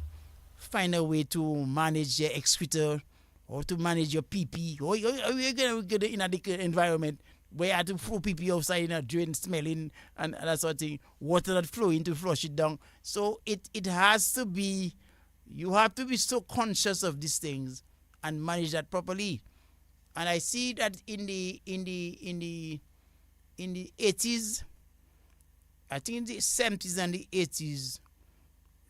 find a way to manage their excreta or to manage your pee, or you're gonna get in a little environment where you had to throw pee outside in a drain smelling and that sort of thing, water not flowing to flush it down. So it has to be, you have to be so conscious of these things and manage that properly. And I see that in the 80s, I think in the 70s and the 80s,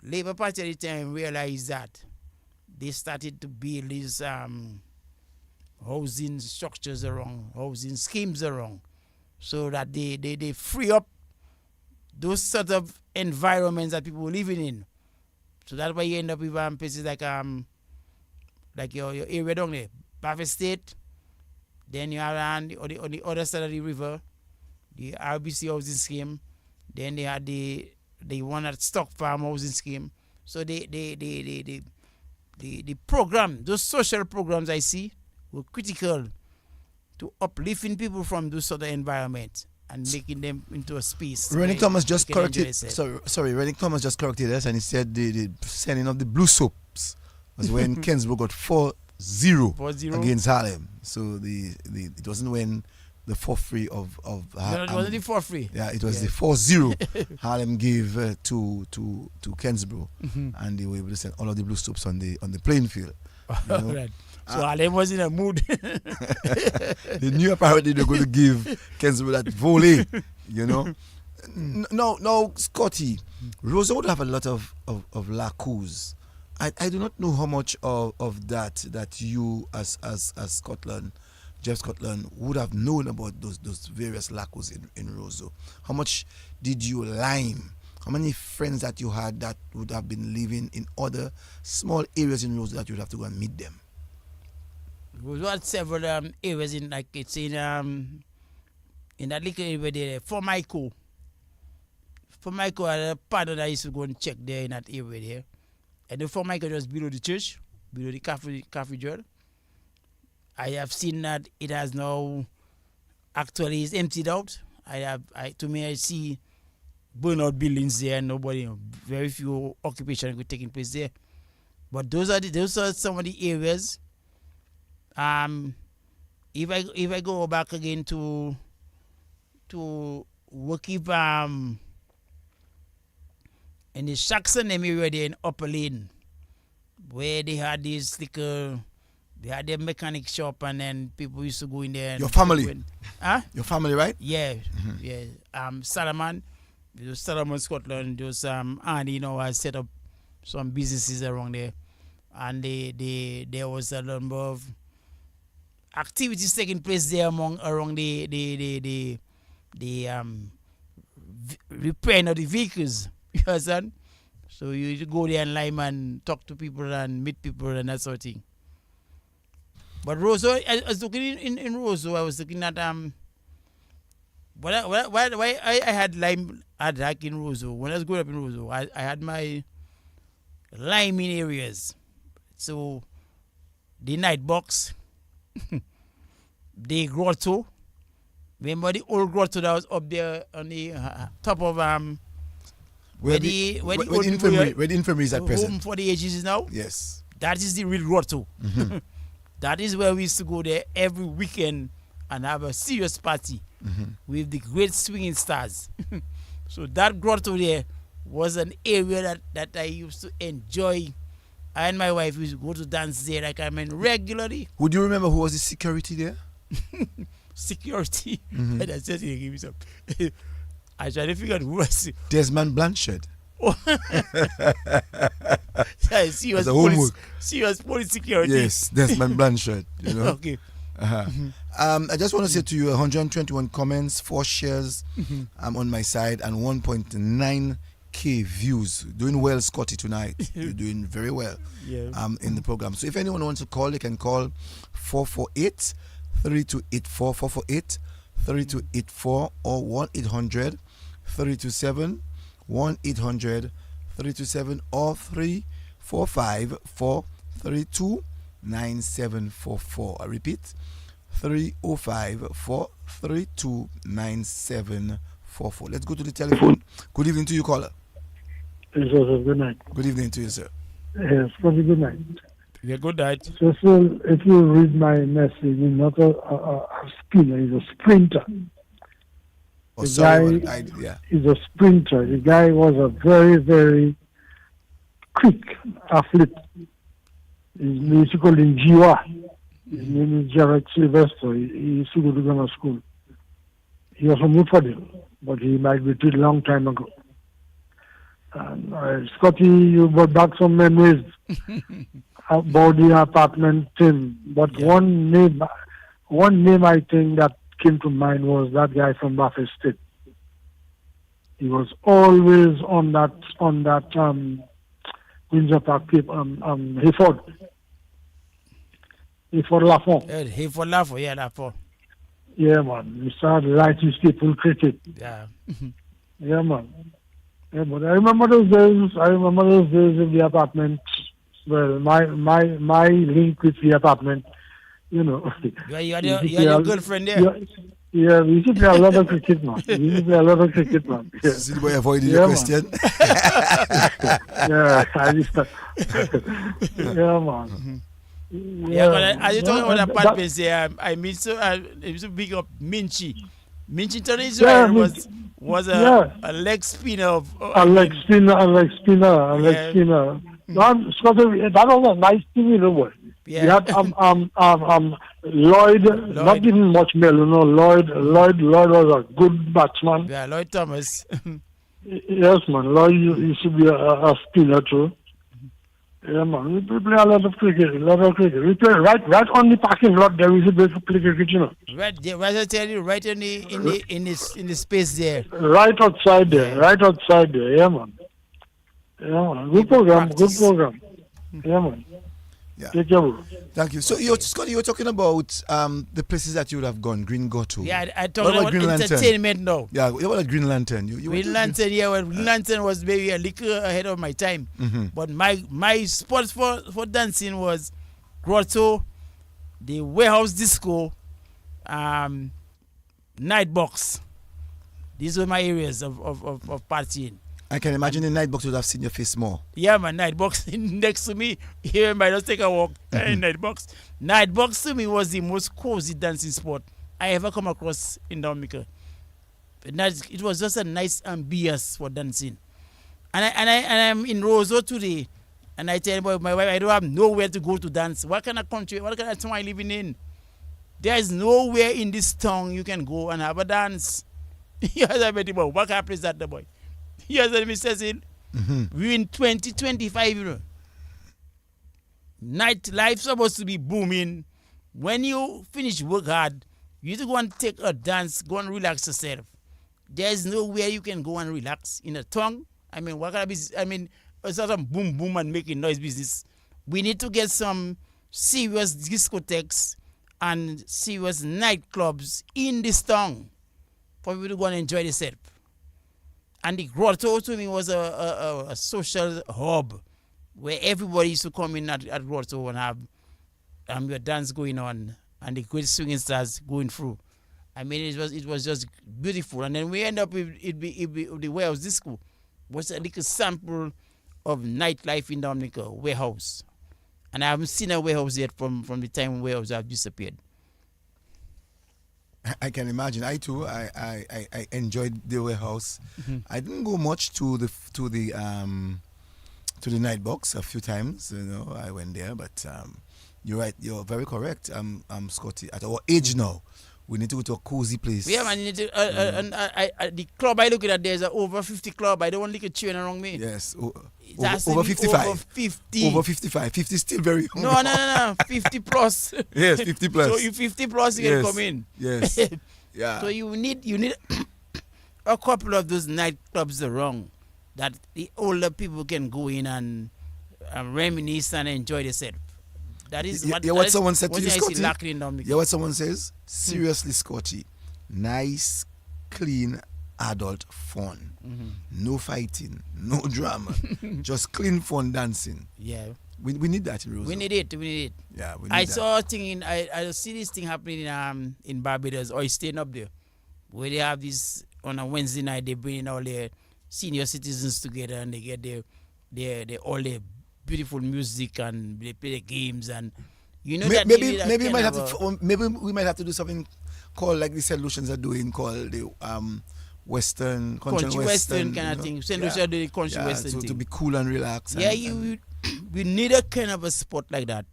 Labour Party at the time realized that they started to build these housing structures around, housing schemes around, so that they free up those sort of environments that people were living in. So that's why you end up with places like your area down there, Bath Estate. Then you have on the other side of the river, the RBC housing scheme. Then they had the one at Stock Farm housing scheme. So the program, those social programs I see were critical to uplifting people from those sort of environment and making them into a space. Rennie Thomas they just can corrected. enjoy themselves. Sorry. Rennie Thomas just corrected us, and he said the sending of the blue soaps was when Kensbro got 4-0 4-0? against Harlem. So it wasn't when the 4-3 of No, it wasn't the for free. yeah, it was Yeah. the 4-0 Harlem gave to Kensbro, and they were able to send all of the blue soaps on the playing field. You know? Right. So Harlem was in a mood. They knew apparently they were going to give Kensbro that volley, you know. No, Scotty, Rosa would have a lot of Lakous. I do not know how much of that you as Scotland, Jeff Scotland, would have known about those various Lakous in Roseau. How much did you lime? How many friends that you had that would have been living in other small areas in Roseau that you'd have to go and meet them? We had several areas in, like it's in that little area there, for Michael. For Michael, I had a partner that used to go and check there in that area there. And the for Michael was below the church, below the cathedral. I have seen that it has now actually is emptied out. I see burnout buildings there, and nobody, very few occupations taking place there. But those are some of the areas. If I go back again to Wakip in the Saxon area there in Upper Lane, where they had this they had their mechanic shop, and then people used to go in there. And Your family? Huh? Your family, right? Yeah, yeah. Salaman, it was Salaman, Scotland. Just Andy, has set up some businesses around there, and there was a number of activities taking place there around the repairing of the vehicles. You understand? So you go there and lime and talk to people and meet people and that sort of thing. But Roseau, I was looking in Roseau, I was looking at why I had lime like in Roseau. When I was growing up in Roseau, I had my liming areas. So the night box, the grotto. Remember the old grotto that was up there on the top of where the infirmary is at present. Home for the ages is now. Yes. That is the real grotto. That is where we used to go there every weekend and have a serious party with the great swinging stars. So that grotto there was an area that I used to enjoy. I and my wife used to go to dance there regularly. Would you remember who was the security there? Security. That's just give me some. I tried to figure out who was. Desmond Blanchard. Yeah, she was police security. Yes, Desmond Blanchard. You know. Okay. I just want to say to you, 121 comments, 4 shares on my side, and 1.9k views. Doing well, Scotty, tonight. You're doing very well in the program. So if anyone wants to call, they can call 448 3284 448 3284 or 1-800 327 1-800 327 or 345 432 9744. I repeat, 305 432 9744. Let's go to the telephone. Good evening to you, caller. Yes, sir. Good night. Good evening to you, sir. Yes, very good night. Yeah, good night. Cecil, if you read my message, he's not a spinner, he's a sprinter. Oh, The sorry. guy is a sprinter. The guy was a very, very quick athlete. His name is called in Jiwa. His name is Jared Sylvester. He used to go to Ghana school. He was from Woodford, but he migrated a long time ago. And Scotty, you brought back some memories about the apartment thing. But one name I think that came to mind was that guy from Buffalo State. He was always on that Windsor Park Hayford. Hayford Lakou. Hayford Lakou, yeah, Lakou. Yeah, man. We started writing staple cricket. Yeah. Yeah, man. Yeah, but I remember those days. In the apartment. Well, my link with the apartment, you know. You had your girlfriend there? Yeah, we used to play a lot of cricket, man. Yeah. See the boy avoiding your question? Yeah, I used to. Yeah, man. Yeah, but as you talking about apartments there, I used to big up Minchi. Minchi Tony Israel was a leg spinner a leg spinner. No, Scotty, that was a nice team, you know what? Yeah. You had Lloyd, not even much Mel, you know. Lloyd was a good batsman. Yeah, Lloyd Thomas. Yes, man. Lloyd used to be a spinner too. Yeah, man. We play a lot of cricket. We play right on the parking lot there. We used to play cricket, you know. Right there, right I tell you, right in the space there. Right outside there. Yeah, man. Yeah, man. Good program. Yeah, man. Yeah. Take care. Thank you. So, Scotty, you were talking about the places that you would have gone, Green Goto. Yeah, I talking about Green entertainment now. Yeah, what about Green Lantern? Green Lantern, Green Lantern was maybe a little ahead of my time. But my spots for dancing was Grotto, the Warehouse Disco, Nightbox. These were my areas of partying. I can imagine the Nightbox would have seen your face more. Yeah, man, Nightbox next to me. Here, I just take a walk in Nightbox. Nightbox to me was the most cozy dancing spot I ever come across in Dominica. It was just a nice ambience for dancing. And I'm in Roseau today, and I tell my wife, I don't have nowhere to go to dance. What kind of country, what kind of town am I living in? There is nowhere in this town you can go and have a dance. Yes, I bet you, boy, what kind of place is that, the boy? Yes, let me Cecil. We're in 2025, you know. Nightlife supposed to be booming. When you finish work hard, you need to go and take a dance, go and relax yourself. There's nowhere you can go and relax in a town. I mean, what kind of business? I mean, it's not a boom boom and making noise business. We need to get some serious discotheques and serious nightclubs in this town for people to go and enjoy themselves. And the Grotto to me was a social hub where everybody used to come in at Grotto and have your dance going on and the great swinging stars going through. I mean, it was just beautiful. And then we end up with the Warehouse Disco, was a little sample of nightlife in Dominica, Warehouse. And I haven't seen a warehouse yet from the time warehouse have disappeared. I can imagine. I too. I enjoyed the warehouse. I didn't go much to the night box a few times. You know, I went there, but you're right. You're very correct. Scotty. At our age now, We need to go to a cozy place. Yeah, man. You need to, and the club I looking at, there's a over 50 club. I don't want to a chain around me. Yes. It has to Over be 55. Over 50. Over 55. 50 is still very young. No. 50 plus. Yes, 50 plus. So you 50 plus, you Yes. can come in. Yes. Yeah. So you need a couple of those nightclubs around that the older people can go in and reminisce and enjoy themselves. That is what someone said to you, Scotty? lacking down. Yeah, what someone says? Seriously, Scotty. Nice, clean, adult fun. No fighting, no drama. Just clean fun dancing. Yeah. We need that in Roseau. We need it. Yeah, we need I that. saw a thing I see this thing happening in Barbados, or staying up there, where they have this on a Wednesday night. They bring in all their senior citizens together and they get their all their beautiful music and they play the games and maybe we might have to do something called like the St. Lucians are doing, called the Western country western kind of thing. St. Lucia do the country western so thing. to be cool and relaxed. Yeah, we need a kind of a spot like that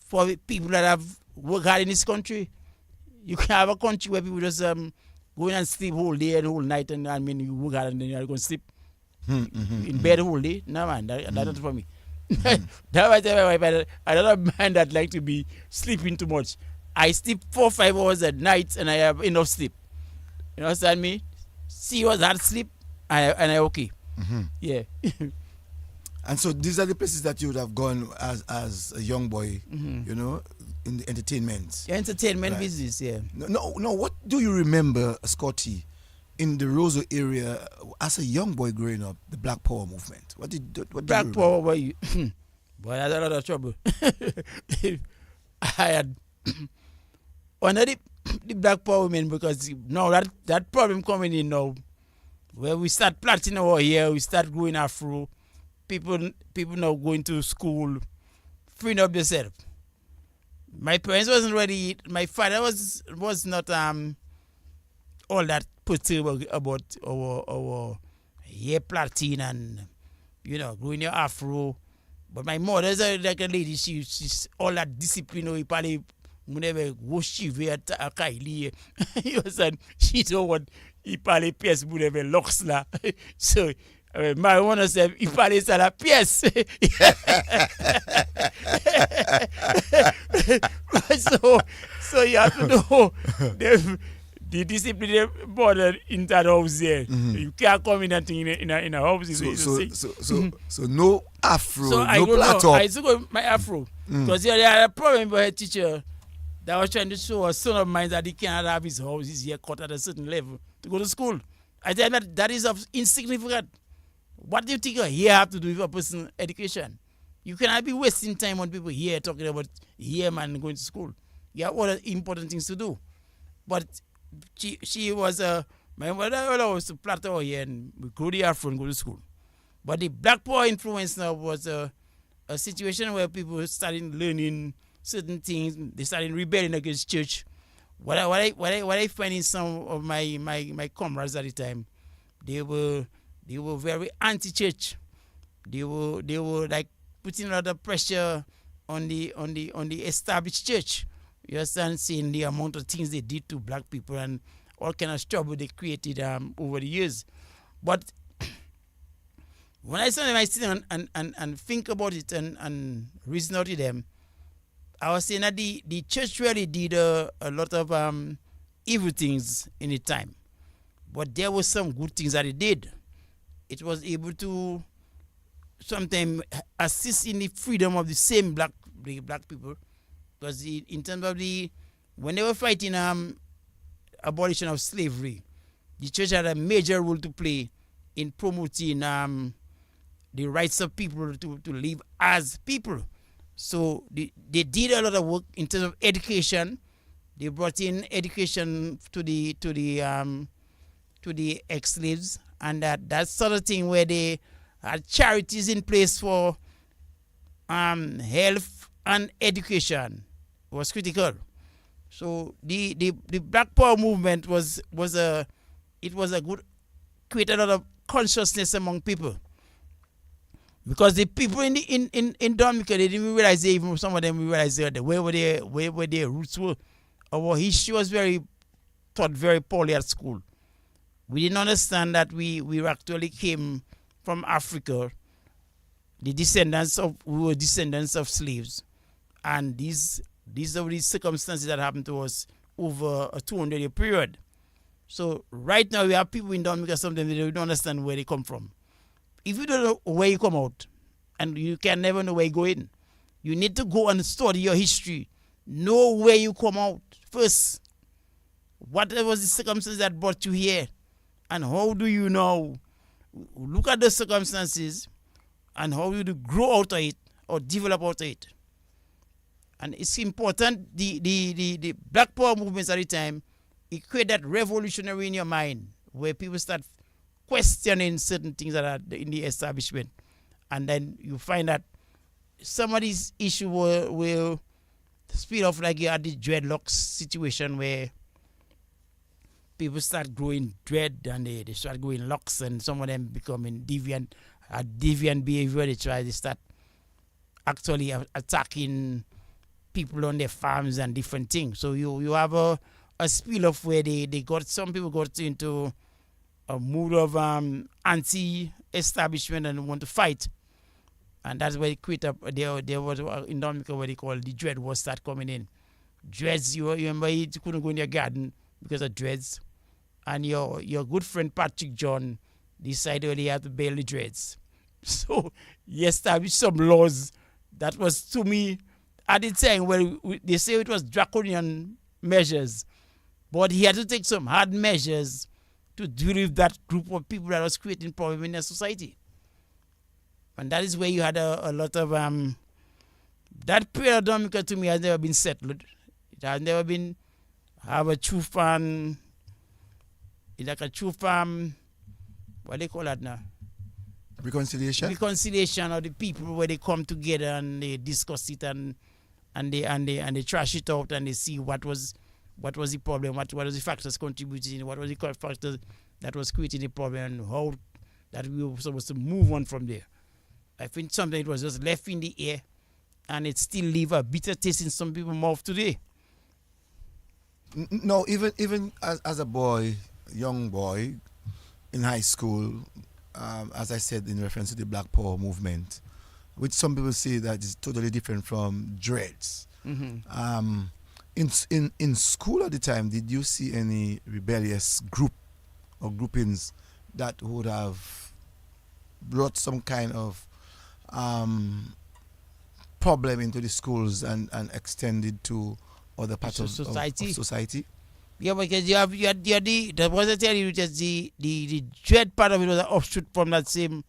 for people that have worked hard in this country. You can have a country where people just go in and sleep whole day and whole night, and I mean you work hard and then you're going to sleep in bed whole day. No man, that's not for me. That's why I tell my wife I don't mind that like to be sleeping too much. I sleep 4 or 5 hours at night and I have enough sleep. You understand me? See what's hard sleep and I okay. Yeah. And so these are the places that you would have gone as a young boy, you know, in the entertainment. Entertainment business, yeah. No. What do you remember, Scotty, in the Roseau area as a young boy growing up? The Black Power movement. What Black Power? Boy, that's a lot of trouble. I had under the Black Power movement, because now that problem coming in now, where we start plaiting our hair, we start growing afro. People now going to school, freeing up themselves. My parents wasn't ready. My father was not all that perturbed about our hair plaiting and growing your afro. But my mother's like a lady. She's all that discipline. You probably whenever go shiver at a Kylie. You understand? She don't want he probably pierce whatever locks la. So. My one said, il parlait ça la pièce. So you have to know the discipline border in that house there. You can't come in and in a house. So no afro, so no plateau. I took my afro because there had a problem with a teacher that was trying to show a son of mine that he cannot have his house, his hair cut at a certain level to go to school. I said that is of insignificant. What do you think a hair have to do with a person's education? You cannot be wasting time on people here talking about hair man going to school. You have other important things to do. But she was my mother was to plait her hair and we grow the afro and go to school. But the Black Power influence now was a situation where people started learning certain things. They started rebelling against church. What I find in some of my comrades at the time, they were very anti-church. They were like putting a lot of pressure on the established church. You understand, seeing the amount of things they did to black people and all kind of trouble they created over the years. But when I sit and think about it and reason out to them, I was saying that the church really did a lot of evil things in the time. But there were some good things that it did. It was able to sometimes assist in the freedom of the same black people, because in terms of when they were fighting abolition of slavery, the church had a major role to play in promoting the rights of people to live as people. So they did a lot of work in terms of education. They brought in education to the ex-slaves, and that sort of thing where they had charities in place for health and education was critical. So the Black Power movement was a good, created a lot of consciousness among people, because the people in Dominica, they didn't realize, even some of them realized where their roots were. Our history was very taught very poorly at school. We didn't understand that we actually came from Africa. We were descendants of slaves, and these are the circumstances that happened to us over a 200-year period. So right now we have people in Dominica, sometimes they don't understand where they come from. If you don't know where you come out, and you can never know where you go in, you need to go and study your history. Know where you come out first. What was the circumstances that brought you here? And how do you now look at the circumstances and how you do grow out of it or develop out of it? And it's important, the Black Power movements at the time, it create that revolutionary in your mind where people start questioning certain things that are in the establishment. And then you find that some of these issues will speed off, like you had the dreadlocks situation where people start growing dread and they start growing locks, and some of them becoming deviant behavior. They start actually attacking people on their farms and different things. So you have a spill off where some people got into a mood of anti-establishment and want to fight. And that's where there was in Dominica where they call the dread was start coming in. Dreads, you remember you couldn't go in your garden because of dreads. And your good friend Patrick John decided he had to bail the dreads. So he established some laws that was, to me, at the time where they say it was draconian measures, but he had to take some hard measures to deal with that group of people that was creating problems in their society. And that is where you had a lot of that period of Dominica to me has never been settled. It has never been have a true fan. It's like a true what they call that now? Reconciliation of the people where they come together and they discuss it and they trash it out and they see what was the problem, what was the factors contributing, what was the factors that was creating the problem, and how that we were supposed to move on from there. I think something it was just left in the air, and it still leave a bitter taste in some people's mouth today. No, even as a young boy in high school, as I said in reference to the Black Power movement, which some people say that is totally different from dreads. Mm-hmm. In school at the time, did you see any rebellious group or groupings that would have brought some kind of problem into the schools and extended to other parts of society? Yeah, because you had that was I tell you, just the dread part of it was an offshoot from that same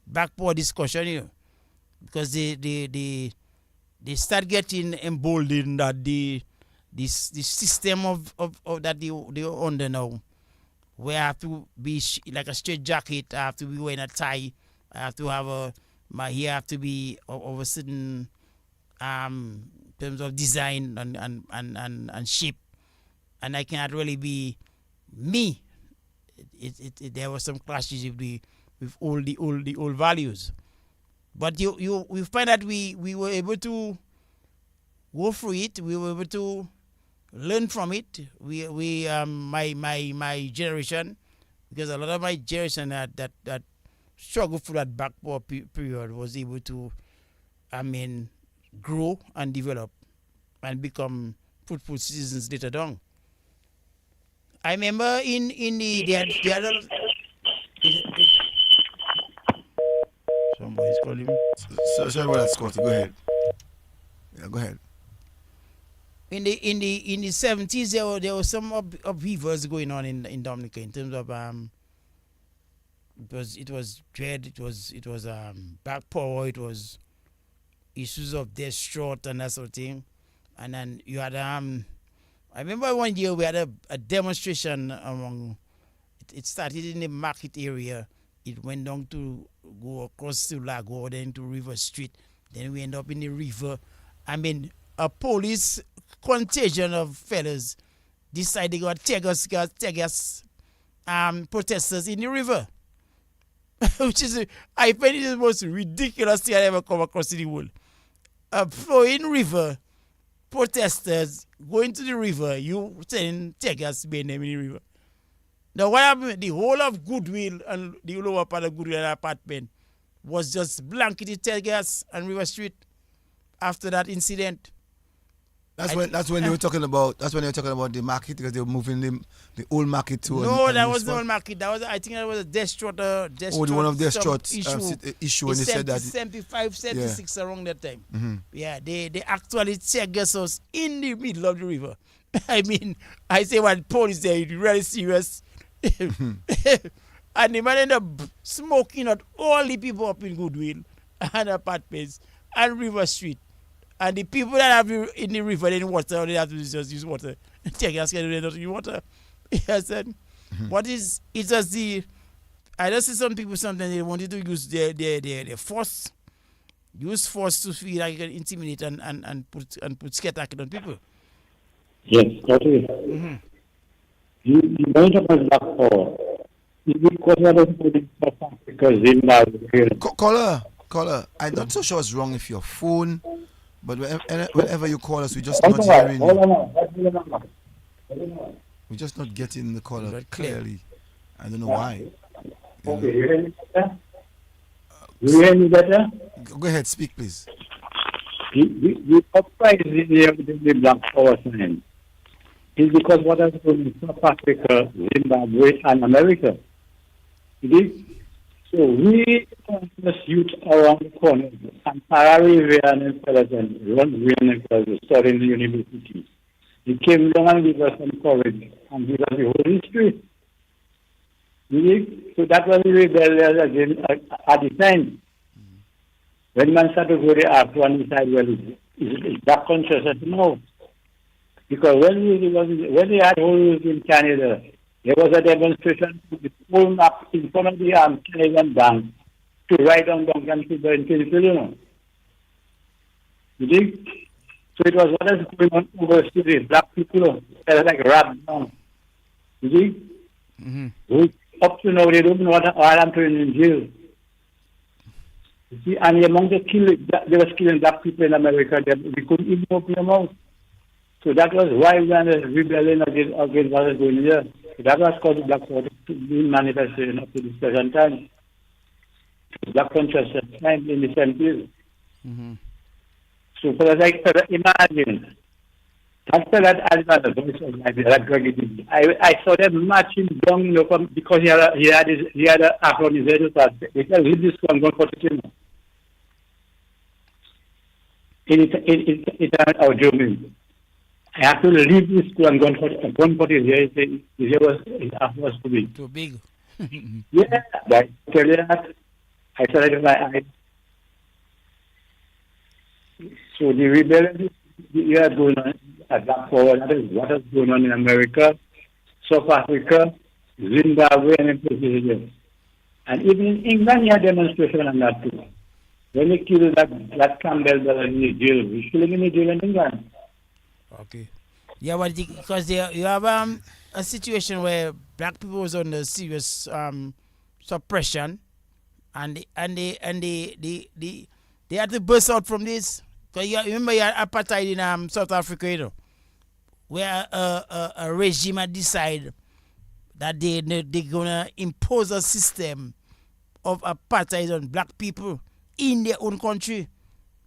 Black Power discussion, you know, because they start getting emboldened that the system of that they are under now, where I have to be like a straight jacket, I have to be wearing a tie, I have to have my hair have to be of a certain terms of design and shape, and I cannot really be me. There was some clashes with all the old values, but we find that we were able to go through it. We were able to learn from it. My generation, because a lot of my generation that struggled through that Black Power period was able to, grow and develop and become fruitful citizens later on. I remember in the other somebody's calling me. Sorry about that, Scotty. Go ahead. Yeah, go ahead. In the 70s, there were some upheavals going on in Dominica in terms of it was dread, it was Black Power, it was issues of distraught and that sort of thing. And then you had I remember one year we had a demonstration among. It started in the market area. It went down to go across to Lakou, then to River Street. Then we end up in the river. A police contagion of fellas decided they got tear gas protesters in the river. Which is, I find it the most ridiculous thing I ever come across in the world. A flowing river protesters going to the river, you sending Texas being them in the river. Now what happened? The whole of Goodwill and the lower part of Goodwill apartment was just blanketed Texas and River Street after that incident. That's when they were talking about the market, because they were moving the old market to No, that was the old market. That was, I think that was a Destrot. One of their short issue when they said that 75, 76 around that time. Yeah, they actually checked us in the middle of the river. I mean, I say when police there, it's really serious. And the man ended up smoking out all the people up in Goodwill and apartments and River Street. And the people that have in the river, in water, they have to just use water. Take us, they don't use water. I said, what is, it's just the, I just see some people sometimes they wanted to use their force, use force to feel like you can intimidate and put scare tactic on people. Yes, totally. You don't have a lot for. Because Zimbabwe. Caller, I'm not so sure it's wrong if your phone, but whenever you call us, we're just not hearing you. We're just not getting the caller clearly. I don't know why. Okay, you hear me better? You hear me better? Go ahead, speak, please. The uprising the Black Power sign is because what has happened in South Africa, Zimbabwe, and America. It is. So we just youth around the corner, and Paravian and President Ron Green and studying in the university. He came down and gave us some courage and gave us the whole history. So that was the rebellion again at the time. When man started to go there after one decided, well, is that consciousness? No. Because when they had holes in Canada, there was a demonstration to the full map in front of the Canadian Bank to write down Duncan people in Cecil. You think? So it was what is going on overseas, black people, like wrapped down. You think? Up to now, they don't know what I'm doing in jail. You see, and among the they were killing black people in America, we couldn't even open their mouth. So that was why we were rebelling against what was going here. So that was called the Black Water manifestation up to this present time. Black consciousness time in the same period. So for that, imagine. After that, I had the voice of my drug. I saw them marching down, because he had an afro on his head. They said, leave this one, go for the It our German. I have to leave this school and go for his head. His head was too big. Too big. Yeah, I tell you that. I saw it in my eyes. So the rebellion is going on at that forward. That is what is going on in America, South Africa, Zimbabwe, and Brazil. And even in England, you had demonstration on that too. When they killed that Campbell in the jail, we still in the jail in England. Okay. Yeah, but because you have a situation where black people was under serious suppression, and they had to burst out from this. Because you remember you had apartheid in South Africa, you know, where a regime had decided that they're gonna impose a system of apartheid on black people in their own country,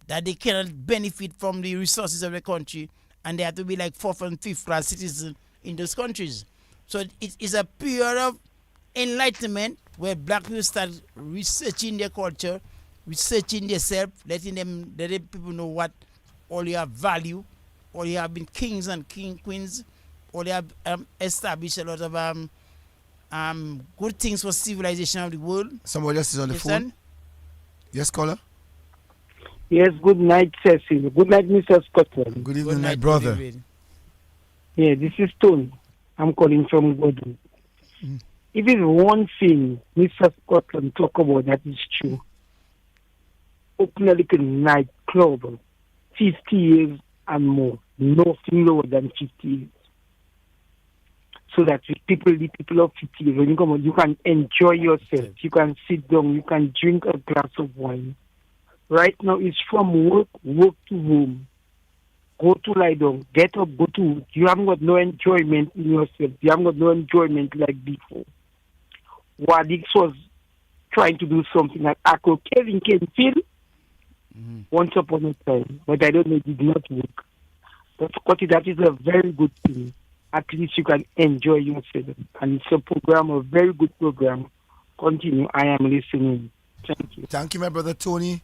that they cannot benefit from the resources of the country, and they have to be like fourth and fifth class citizens in those countries. So it is a period of enlightenment where black people start researching their culture, researching themselves, letting people know what all you have value, all you have been kings and queens, all you have established a lot of good things for civilization of the world. Somebody else is on the phone. Yes, caller. Yes, good night, Cecil. Good night, Mr. Scotland. Good evening, my brother. Yeah, this is Tony. I'm calling from Gordon. If it's one thing Mr. Scotland talk about that is true, open a little nightclub, 50 years and more, nothing lower than 50 years. So that the people of 50 years, when you come out, you can enjoy yourself, you can sit down, you can drink a glass of wine. Right now, it's from work to home. go to lie down, get up, go to. You haven't got no enjoyment in yourself. You haven't got no enjoyment like before. Wadix was trying to do something like Akko Kevin can feel once upon a time, but I don't know, it did not work. But Scotty, that is a very good thing. At least you can enjoy yourself. And it's a program, a very good program. Continue. I am listening. Thank you. Thank you, my brother Tony.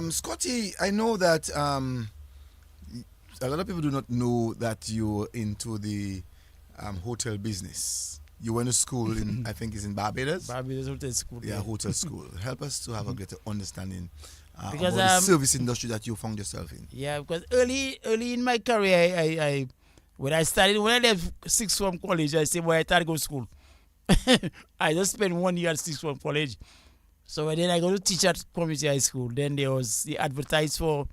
Scotty, I know that a lot of people do not know that you're into the hotel business. You went to school in, I think it's in Barbados? Barbados Hotel School. Yeah, hotel school. Help us to have a greater understanding Because, about the service industry that you found yourself in. Yeah, because early in my career, I when I left sixth form college, I said, well, I started to go to school. I just spent 1 year at sixth form college. So then I go to teach at community high school. Then there was the advertised for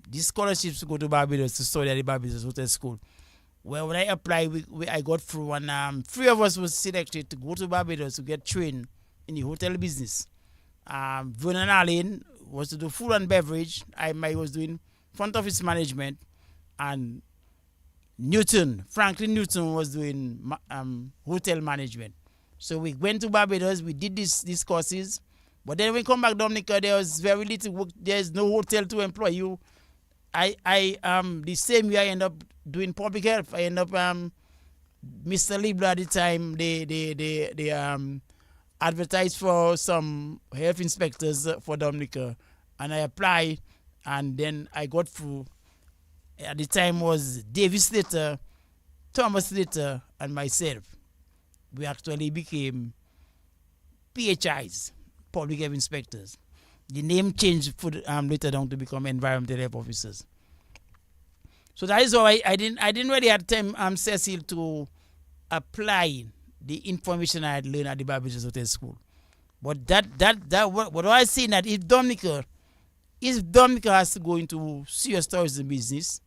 these scholarships to go to Barbados to study at the Barbados Hotel School. Well, when I applied, I got through, and 3 of us was selected to go to Barbados to get trained in the hotel business. Vernon Allen was to do food and beverage. I was doing front office management, and Franklin Newton was doing hotel management. So we went to Barbados, we did these courses, but then when we come back Dominica, there was very little work. There's no hotel to employ you. The same year I end up doing public health. I end up Mr. Libra at the time they advertised for some health inspectors for Dominica, and I applied, and then I got through. At the time was Davis Slater, Thomas Slater, and myself. We actually became PHIs, public health inspectors. The name changed for later on to become environmental health officers. So that is why I didn't really have time, Cecil, to apply the information I had learned at the Barbados Hotel School. But what I say that if Dominica has to go into serious tourism business,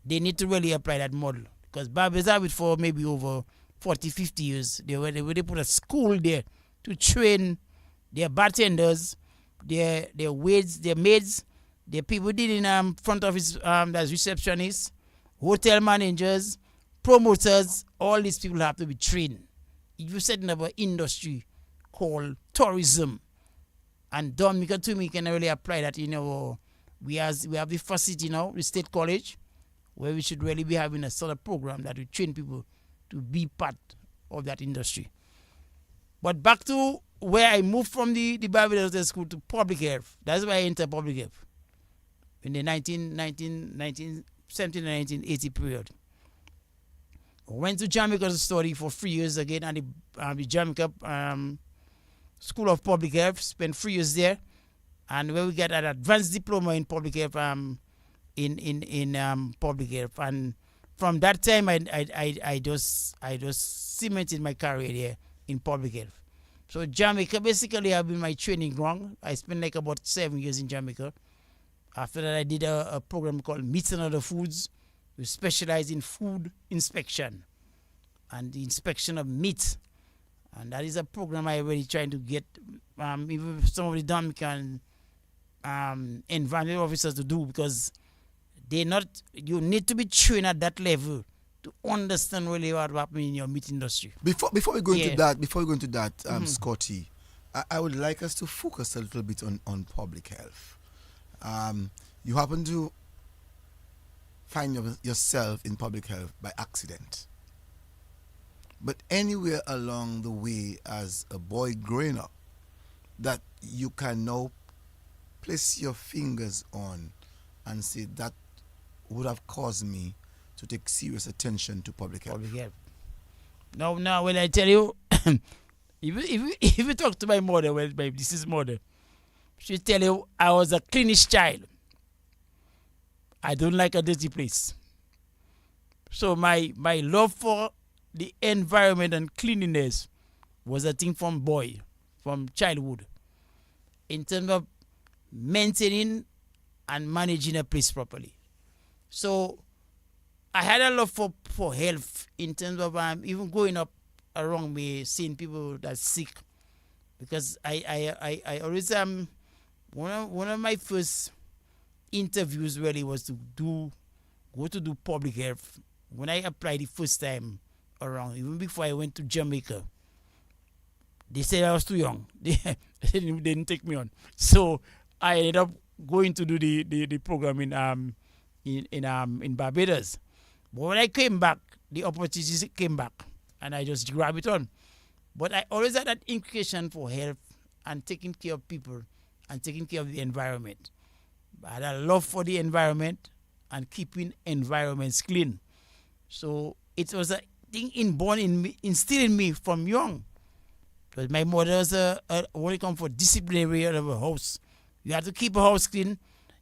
they need to really apply that model. Because Barbados have it for maybe over 40, 50 years. They put a school there to train their bartenders, their waits, their maids, their people dealing in front office, as receptionists, hotel managers, promoters. All these people have to be trained. If you're setting up an industry called tourism, and Dominica to me can really apply that. We have the facility now, the State College, where we should really be having a sort of program that will train people to be part of that industry. But back to where I moved from the Barbados Hotel School to public health. That's why I entered public health in the 1970 and 1980 period. I went to Jamaica to study for 3 years again at the Jamaica School of Public Health. Spent 3 years there, and where we get an advanced diploma in public health in public health. And from that time, I just cemented my career there in public health. So Jamaica basically have been my training ground. I spent like about 7 years in Jamaica. After that, I did a program called Meats and Other Foods. We specialize in food inspection and the inspection of meat. And that is a program I really trying to get even some of the Dominican environmental officers to do, because you need to be trained at that level to understand really what happening in your meat industry. Before we go into that, Scotty, I would like us to focus a little bit on public health. You happen to find yourself in public health by accident. But anywhere along the way as a boy growing up that you can now place your fingers on and say that would have caused me to take serious attention to public health. Public health. Now, when I tell you, if you talk to my mother, well, my deceased mother, she'll tell you I was a cleanish child. I don't like a dirty place. So my love for the environment and cleanliness was a thing from childhood, in terms of maintaining and managing a place properly. So I had a love for health in terms of even going up around me, seeing people that sick, because I always one of my first interviews really was to go go to do public health. When I applied the first time around, even before I went to Jamaica, they said I was too young. They didn't take me on. So I ended up going to do the program in Barbados. But when I came back, the opportunities came back, and I just grabbed it on. But I always had that inclination for health and taking care of people and taking care of the environment. I had a love for the environment and keeping environments clean. So it was a thing inborn in me, instilled in me from young. Because my mother was when it comes for disciplinary of a house. You have to keep a house clean.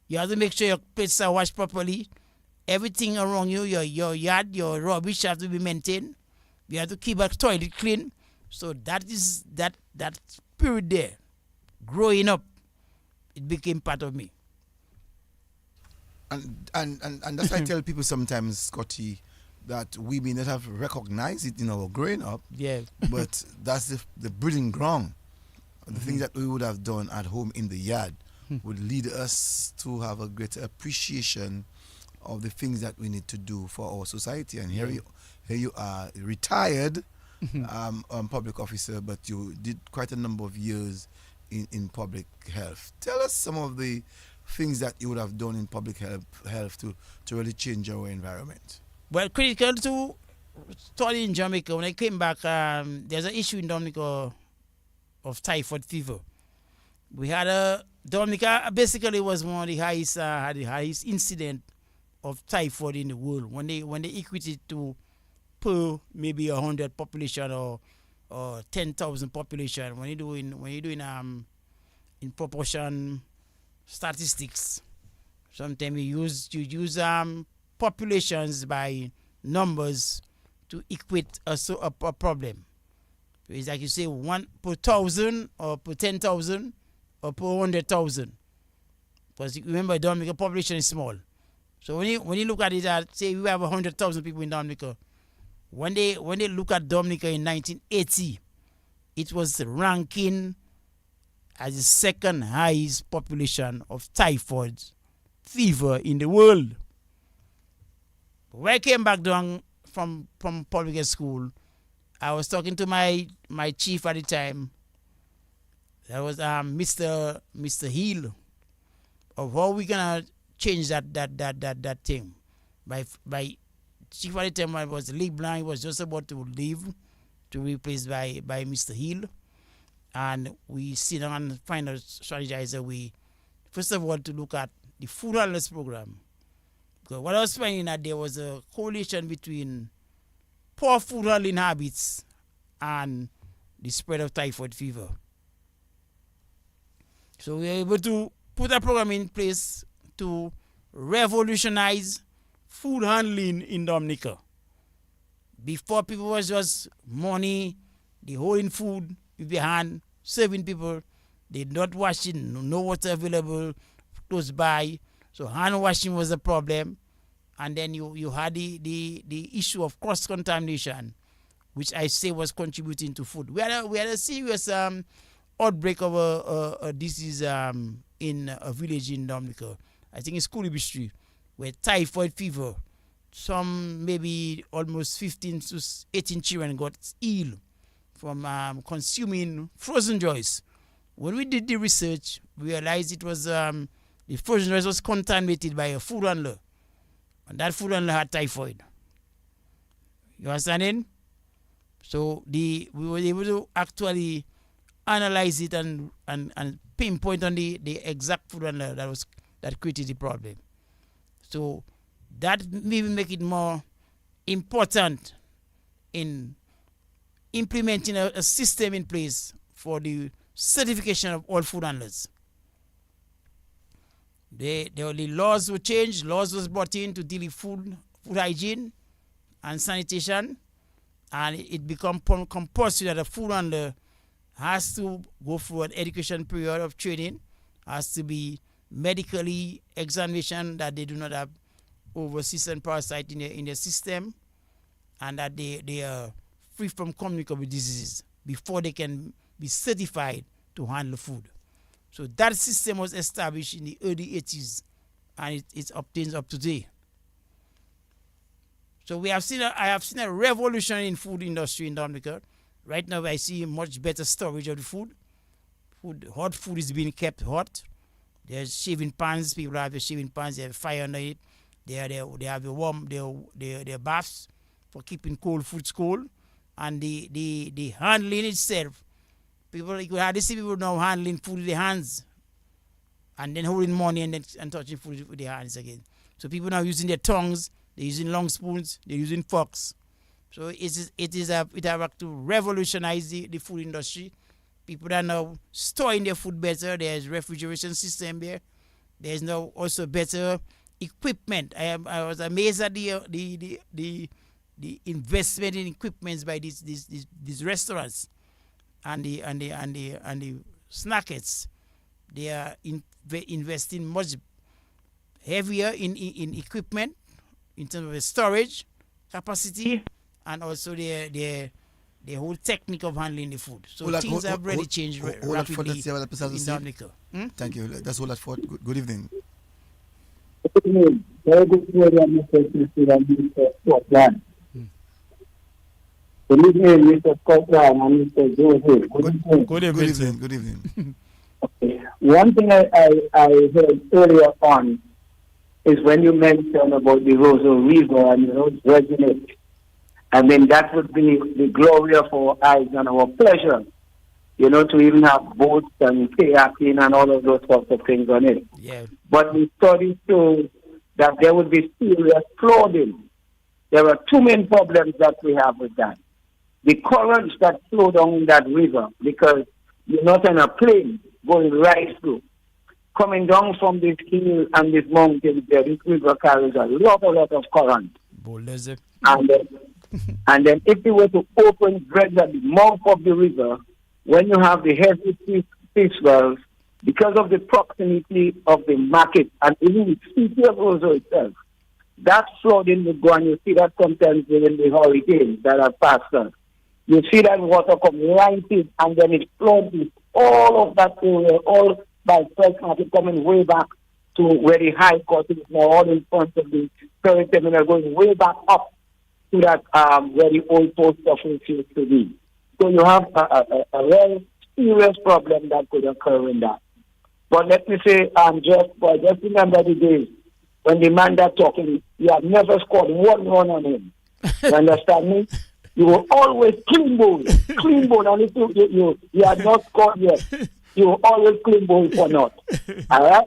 You have to make sure your plates are washed properly. Everything around you, your yard, your rubbish have to be maintained. You have to keep a toilet clean. So that is that spirit there. Growing up, it became part of me. And that's why I tell people sometimes, Scotty, that we may not have recognized it in our growing up. Yeah. But that's the breeding ground. The things that we would have done at home in the yard would lead us to have a greater appreciation of the things that we need to do for our society. And here you are, retired public officer, but you did quite a number of years in public health. Tell us some of the things that you would have done in public health to really change our environment. Well, critical to study in Jamaica, when I came back, there's an issue in Dominica of typhoid fever. We had Dominica basically was one of the highest, had the highest incident of typhoid in the world. When they equate it to per maybe 100 population or 10,000 population, when you're doing in proportion statistics, sometimes you use populations by numbers to equate a problem. It's like you say 1 per 1,000 or per 10,000 or per 100,000. Because remember, Dominica population is small. So when you look at it, say we have 100,000 people in Dominica. When they look at Dominica in 1980, it was ranking as the second highest population of typhoid fever in the world. When I came back down from public school, I was talking to my chief at the time. That was Mr. Hill, of how we gonna change that thing. By chief at the time I was Lee Blanc, was just about to leave, to be replaced by Mr. Hill, and we sit down and find a strategize a way. First of all, to look at the food handlers program. Because what I was finding that there was a correlation between poor food handling habits and the spread of typhoid fever. So we were able to put a program in place to revolutionize food handling in Dominica. Before, people was just money, they holding food with their hand, serving people, they not washing, no water available close by. So hand washing was a problem. And then you had the issue of cross-contamination, which I say was contributing to food. We had a serious outbreak of a disease in a village in Dominica. I think it's Coolidge Street, where typhoid fever, some maybe almost 15 to 18 children got ill from consuming frozen joys. When we did the research, we realized it was the frozen joys was contaminated by a food handler, and that food handler had typhoid. You understanding? So we were able to actually analyze it and pinpoint on the exact food handler that created the problem. So that maybe make it more important in implementing a system in place for the certification of all food handlers. The laws were changed, laws was brought in to deal with food hygiene and sanitation, and it become compulsory that a food handler has to go through an education period of training, has to be medically examination that they do not have overseas and parasite in their system, and that they are free from communicable diseases before they can be certified to handle food. So that system was established in the early 80s, and it obtains up to today. So I have seen a revolution in food industry in Dominica. Right now, I see much better storage of the food. Hot food is being kept hot. There's shaving pans. People have the shaving pans. They have fire under it. They have the warm their baths for keeping cold foods cold. And the handling itself. People, you hardly see people now handling food with their hands, and then holding money and touching food with their hands again. So people now using their tongues. They're using long spoons. They're using forks. So it have to revolutionize the food industry. People are now storing their food better. There's refrigeration system there. There's now also better equipment. I was amazed at the investment in equipments by these restaurants and the snackets. They are investing much heavier in equipment in terms of the storage capacity and also the whole technique of handling the food. So things have really changed rapidly in Dominica. Thank you. That's all that for. Good evening. Very good program, Mr. Cecil and Mr. Scotland. Good evening, Mr. Scotland and Mr. Joseph. Good evening. Good evening. Okay. One thing I heard earlier on is when you mentioned about the Roseau River and dredging it. And then that would be the glory of our eyes and our pleasure, to even have boats and kayaking and all of those sorts of things on it. Yeah. But the studies show that there would be serious flooding. There are two main problems that we have with that. The currents that flow down that river, because you're not on a plane going right through. Coming down from this hill and this mountain, this river carries a lot of current. And then if you were to open dredge at the mouth of the river, when you have the heavy fish wells, because of the proximity of the market and even the city of Roseau itself, that flooding will go, and you see that sometimes during the hurricanes that have passed us. You see that water come lighted and then it floods all of that area, all by first market coming way back to where the high court is now, all in front of the ferry terminal, going way back up to that where the old post office used to be. So you have a very serious problem that could occur in that. But let me say, just remember the days when the man that talking, you have never scored one run on him. You understand me? You will always clean ball, and if you have not scored yet, you will always clean ball for not. All right?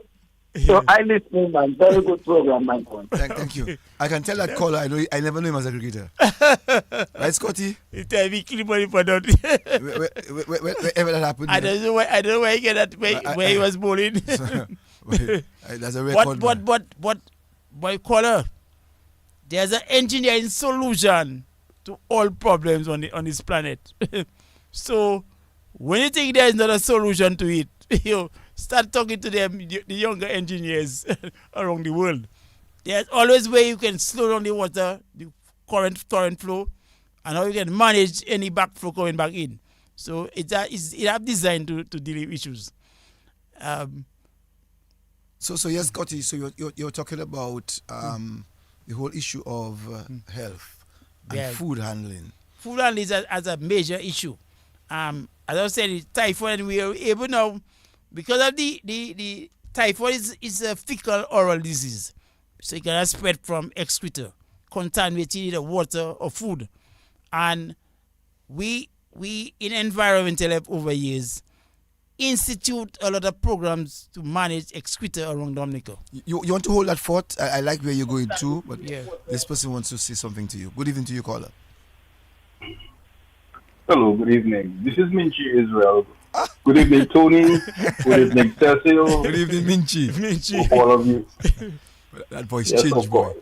So I listen, man. Very good program, my friend. Thank you. I can tell that caller, I never knew him as a cricketer. Right, Scotty? You tell me clean money for not. Wherever that happened. I don't know where he get that, where he was bowling. That's a record. But caller, there's an engineering solution to all problems on this planet. So when you think there is not a solution to it, start talking to them, the younger engineers around the world. There's always way you can slow down the water, the current flow, and how you can manage any backflow coming back in. So it have designed to deal with issues. So yes, Scotty. So you're talking about the whole issue of health and food handling. Food handling is a major issue. As I said, typhoid, we are able now, because of the typhoid is a fecal oral disease. So it can spread from excreta, contaminating either water or food. And we in environmental health over years institute a lot of programs to manage excreta around Dominica. You want to hold that thought? I like where you're going to, but this person wants to say something to you. Good evening to you, caller. Hello, good evening. This is Minchi Israel. Good evening, Tony. Good evening, Cecil. Good evening, Minchi. All of you. That voice changed, boy.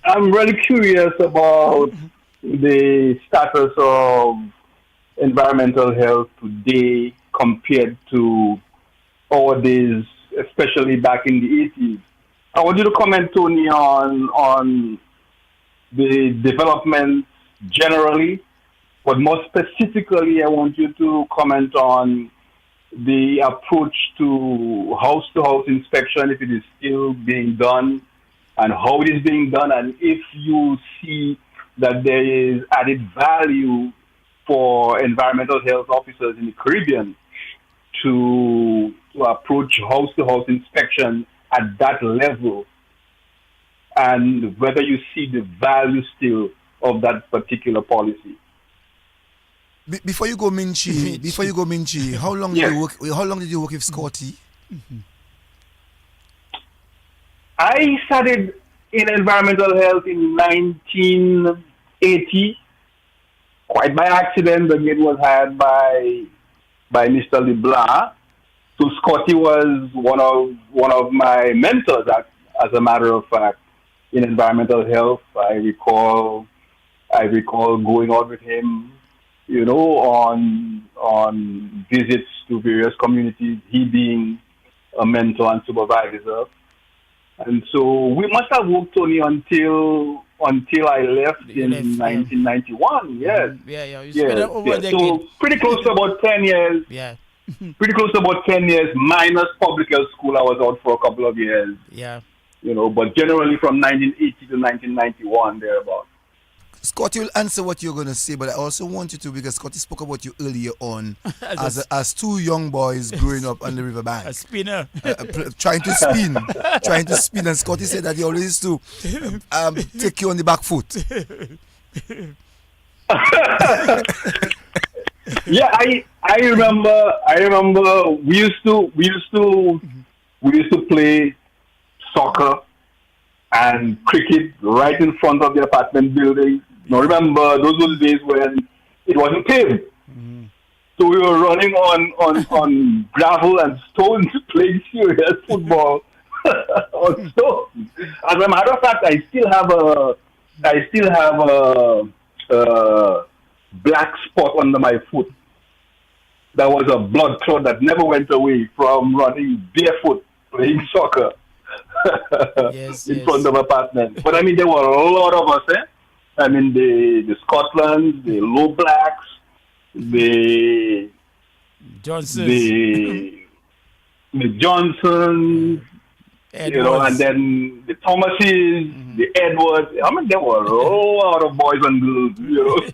I'm really curious about the status of environmental health today compared to our days, especially back in the 80s. I want you to comment, Tony, on the developments generally, but more specifically, I want you to comment on the approach to house inspection, if it is still being done, and how it is being done, and if you see that there is added value for environmental health officers in the Caribbean to approach house inspection at that level, and whether you see the value still of that particular policy. Before you go, Minchi, how long did Yes. you work? How long did you work with Scotty? I started in environmental health in 1980, quite by accident. The gate was hired by Mr. LeBlanc. So Scotty was one of my mentors, as a matter of fact, in environmental health. I recall going out with him, on visits to various communities. He being a mentor and supervisor. And so we must have worked only until I left in 1991. Yes. Yeah. You spent over a decade. So pretty close to about 10 years. Yeah. Pretty close to about 10 years, minus public health school. I was out for a couple of years. Yeah. But generally from 1980 to 1991, thereabout. Scotty will answer what you're going to say, but I also want you to, because Scotty spoke about you earlier on as two young boys growing up on the riverbank. A spinner. Trying to spin. And Scotty said that he always used to take you on the back foot. Yeah, I remember we used to play soccer and cricket right in front of the apartment building. Now remember, those were the days when it wasn't paved. So we were running on gravel and stones playing serious football on stones. As a matter of fact, I still have a black spot under my foot. That was a blood clot that never went away from running barefoot playing soccer. In front of apartments. But I mean, there were a lot of us, I mean, the Scotland, the Low Blacks, the Johnsons. the Johnsons, and then the Thomases, the Edwards. I mean, there were a lot of boys and girls,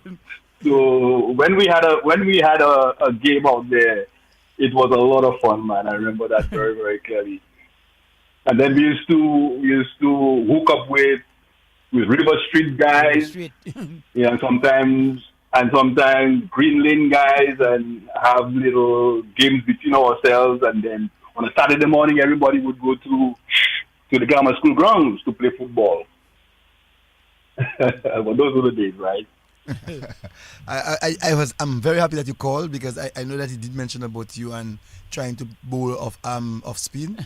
So when we had a game out there, it was a lot of fun, man. I remember that very, very clearly. And then we used to hook up with River Street guys, sometimes Green Lane guys, and have little games between ourselves. And then on a Saturday morning, everybody would go to the grammar school grounds to play football. But those were the days, right? I'm very happy that you called, because I know that he did mention about you and trying to bowl off spin,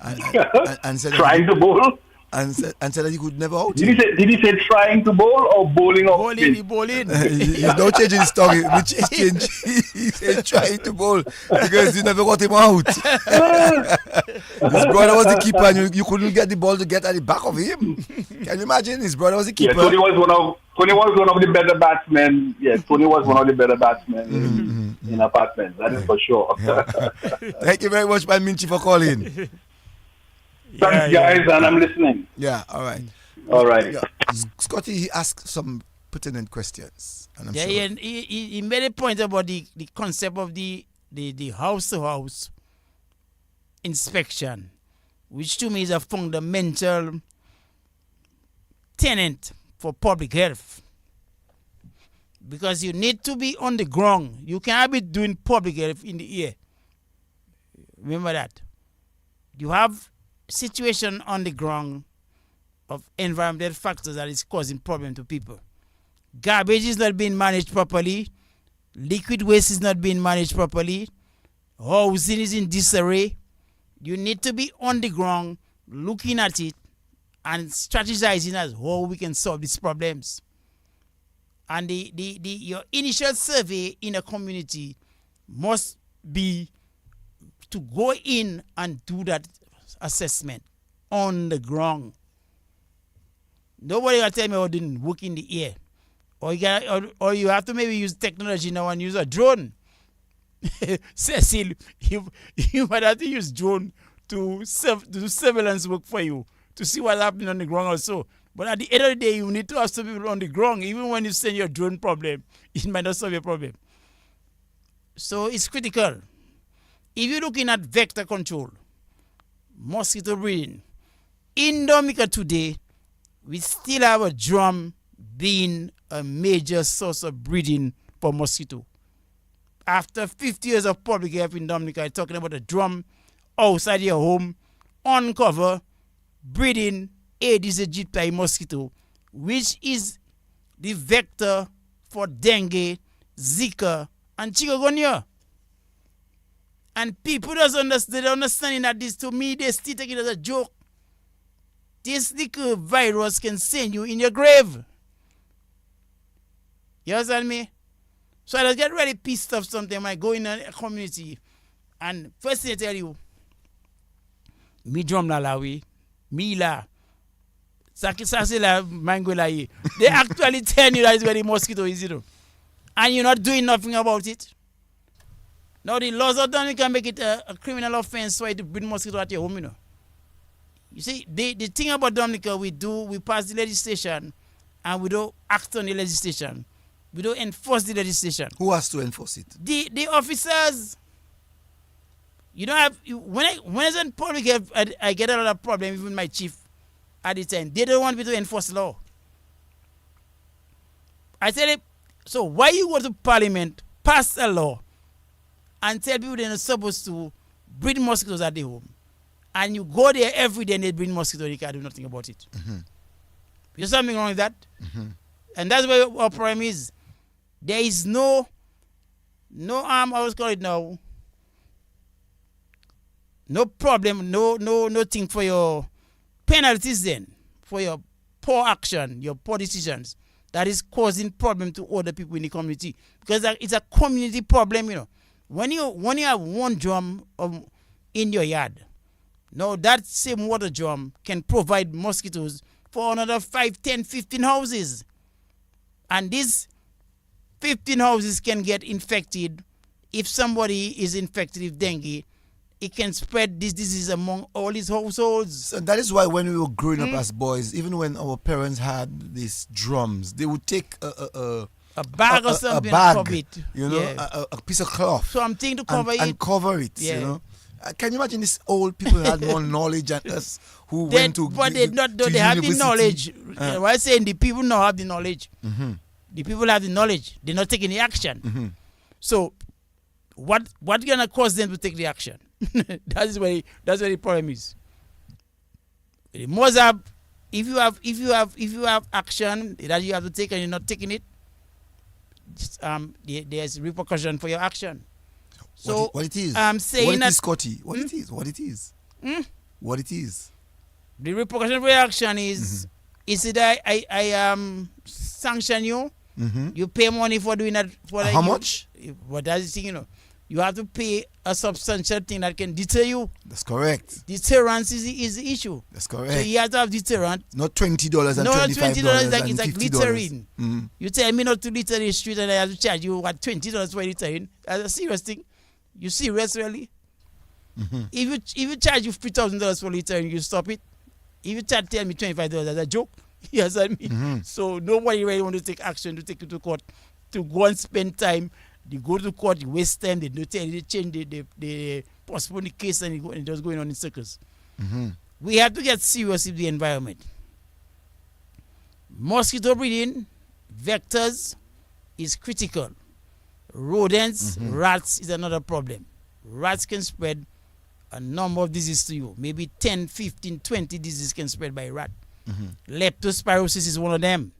and said trying to bowl, and said that he could never out. Did he say trying to bowl or bowling off spin? Bowling. He's not changing his story. Which is change. He said trying to bowl because you never got him out. His brother was the keeper, and you couldn't get the ball to get at the back of him. Can you imagine? His brother was the keeper. Yeah, Tony was one of the better batsmen. Yes, Tony was one of the better batsmen in apartments. That is for sure. Thank you very much, man Minchi, for calling. Thanks, guys, and I'm listening. Yeah, all right. All right. Yeah. Scotty, he asked some pertinent questions. And I'm sure. He made a point about the concept of the house-to-house inspection, which to me is a fundamental tenet for public health. Because you need to be on the ground. You cannot be doing public health in the air. Remember that. You have situation on the ground of environmental factors that is causing problem to people. Garbage is not being managed properly. Liquid waste is not being managed properly. Housing is in disarray. You need to be on the ground looking at it and strategizing as how we can solve these problems. And your initial survey in a community must be to go in and do that assessment on the ground. Nobody will tell me how to work in the air. Or you have to maybe use technology now and use a drone Cecil, you might have to use drone to do surveillance work for you to see what's happening on the ground also. But at the end of the day, you need to have some people on the ground. Even when you send your drone problem, it might not solve your problem. So it's critical. If you're looking at vector control, mosquito breeding, in Dominica today, we still have a drum being a major source of breeding for mosquito. After 50 years of public health in Dominica, I'm talking about a drum outside your home, on cover, breeding Aedes aegypti mosquito, which is the vector for dengue, Zika, and chikungunya. And people don't understand that this, to me, they still take it as a joke. This little virus can send you in your grave. You understand me? So I just get really pissed off sometimes when I go in a community and first thing I tell you, me drum la lawi, me la. Saki la mango la ye. They actually tell you that is where the mosquito is, you know. And you're not doing nothing about it. Now the laws of Dominica can make it a criminal offense why to bring mosquito at your home, you know. You see, the thing about Dominica, we pass the legislation and we don't act on the legislation. We don't enforce the legislation. Who has to enforce it? The officers. You don't have, when it's in public health, I get a lot of problem with my chief at the time. They don't want me to enforce law. I tell them, so why you go to parliament, pass a law, and tell people they're not supposed to breed mosquitoes at the home, and you go there every day and they breed mosquitoes and you can't do nothing about it. Mm-hmm. There's something wrong with that. Mm-hmm. And that's where our problem is. There is no I was call it now, no problem, no thing for your penalties then, for your poor action, your poor decisions that is causing problem to other people in the community. Because it's a community problem, you know. When you have one drum in your yard, now that same water drum can provide mosquitoes for another 5, 10, 15 houses. And these 15 houses can get infected. If somebody is infected with dengue, it can spread this disease among all these households. So that is why when we were growing up as boys, even when our parents had these drums, they would take a bag or something a bag, and cover it. You know, Yeah. a piece of cloth. So I'm thinking to cover it. And cover it, Yeah. you know. Can you imagine these old people had more knowledge than us who went to But they have the university? knowledge. What I'm saying, the people now have the knowledge. Mm-hmm. The people have the knowledge. They're not taking the action. Mm-hmm. So what's gonna cause them to take the action? that's where the problem is. The most if you have action that you have to take and you're not taking it, there's repercussion for your action. So what it is? I'm saying what it that is, Scotty. What it is? What it is? What it is? The repercussion for your action is it I sanction you. Mm-hmm. You pay money for doing that. How much? But that's the thing, you know. You have to pay a substantial thing that can deter you. That's correct. Deterrence is the issue. That's correct. So you have to have deterrent. Not $20 and $25 $20 and it's like $50. littering. Mm-hmm. You tell me not to litter in the street and I have to charge you what $20 for littering. That's a serious thing. You serious really? Mm-hmm. If you charge you $3,000 for littering, you stop it. If you tell me $25, that's a joke. You understand me? Mm-hmm. So nobody really want to take action to take you to court, to go and spend time. They go to court, you waste time. They don't tell you, they change, they postpone the case, and it just going on in circles. Mm-hmm. We have to get serious with the environment. Mosquito breeding, vectors is critical. Rodents, rats is another problem. Rats can spread a number of diseases to you. Maybe 10, 15, 20 diseases can spread by rat. Mm-hmm. Leptospirosis is one of them.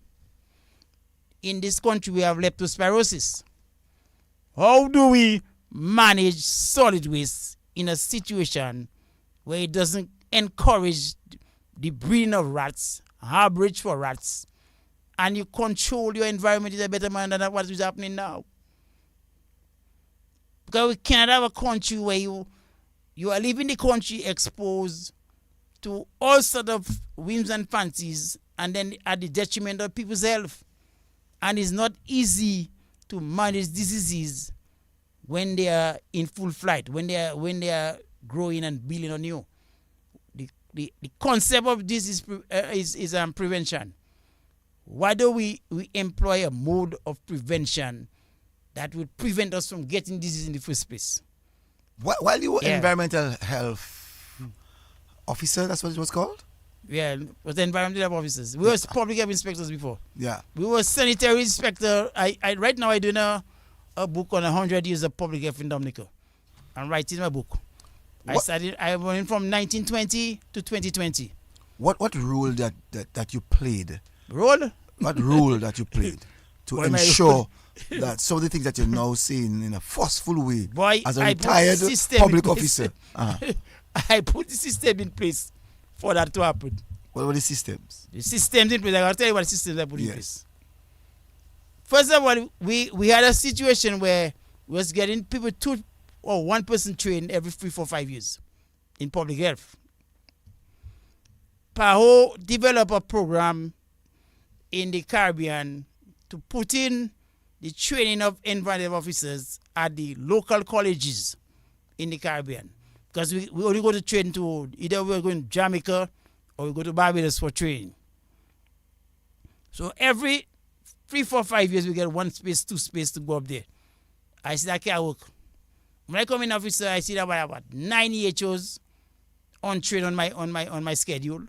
In this country, we have leptospirosis. How do we manage solid waste in a situation where it doesn't encourage the breeding of rats, harborage for rats, and you control your environment in a better manner than what is happening now? Because we cannot have a country where you are leaving the country exposed to all sorts of whims and fancies, and then at the detriment of people's health. And it's not easy to manage diseases when they are in full flight, when they are growing and building on you. The concept of this is prevention. Why do we employ a mode of prevention that would prevent us from getting disease in the first place? While you were environmental health officer, that's what it was called? Yeah, was environmental health officers. We were public health inspectors before. Yeah. We were sanitary inspector. I right now I doing a book on 100 years of public health in Dominica. I'm writing my book. I went from 1920 to 2020. What role that you played? Role? What role that you played to ensure that some of the things that you're now seeing in a forceful way as a retired public officer? I put the system in place for that to happen. What were the systems? The systems in place. I'll tell you what the systems I put in place. First of all, we had a situation where we was getting people 2 or 1 person trained every 3, 4, 5 years in public health. PAHO developed a program in the Caribbean to put in the training of environmental officers at the local colleges in the Caribbean. Because we only go to train to, either we're going to Jamaica or we go to Barbados for training. So every 3, 4, 5 years we get 1 space, 2 space to go up there. I said, I can't work. When I come in officer, I see that I have about 9 EHOs on train on my schedule.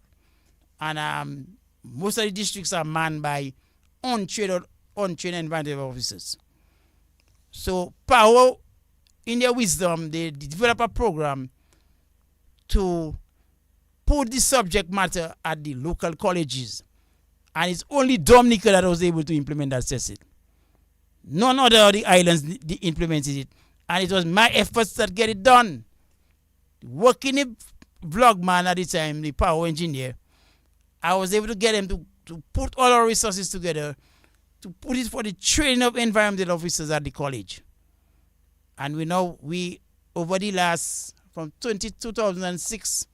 And most of the districts are manned by untrained environmental officers. So PAHO, in their wisdom, they develop a program to put the subject matter at the local colleges. And it's only Dominica that was able to implement that, Cecil. None other of the islands implemented it. And it was my efforts that get it done. Working the vlog man at the time, the PAHO engineer, I was able to get him to put all our resources together to put it for the training of environmental officers at the college. And we over the last, from 2006,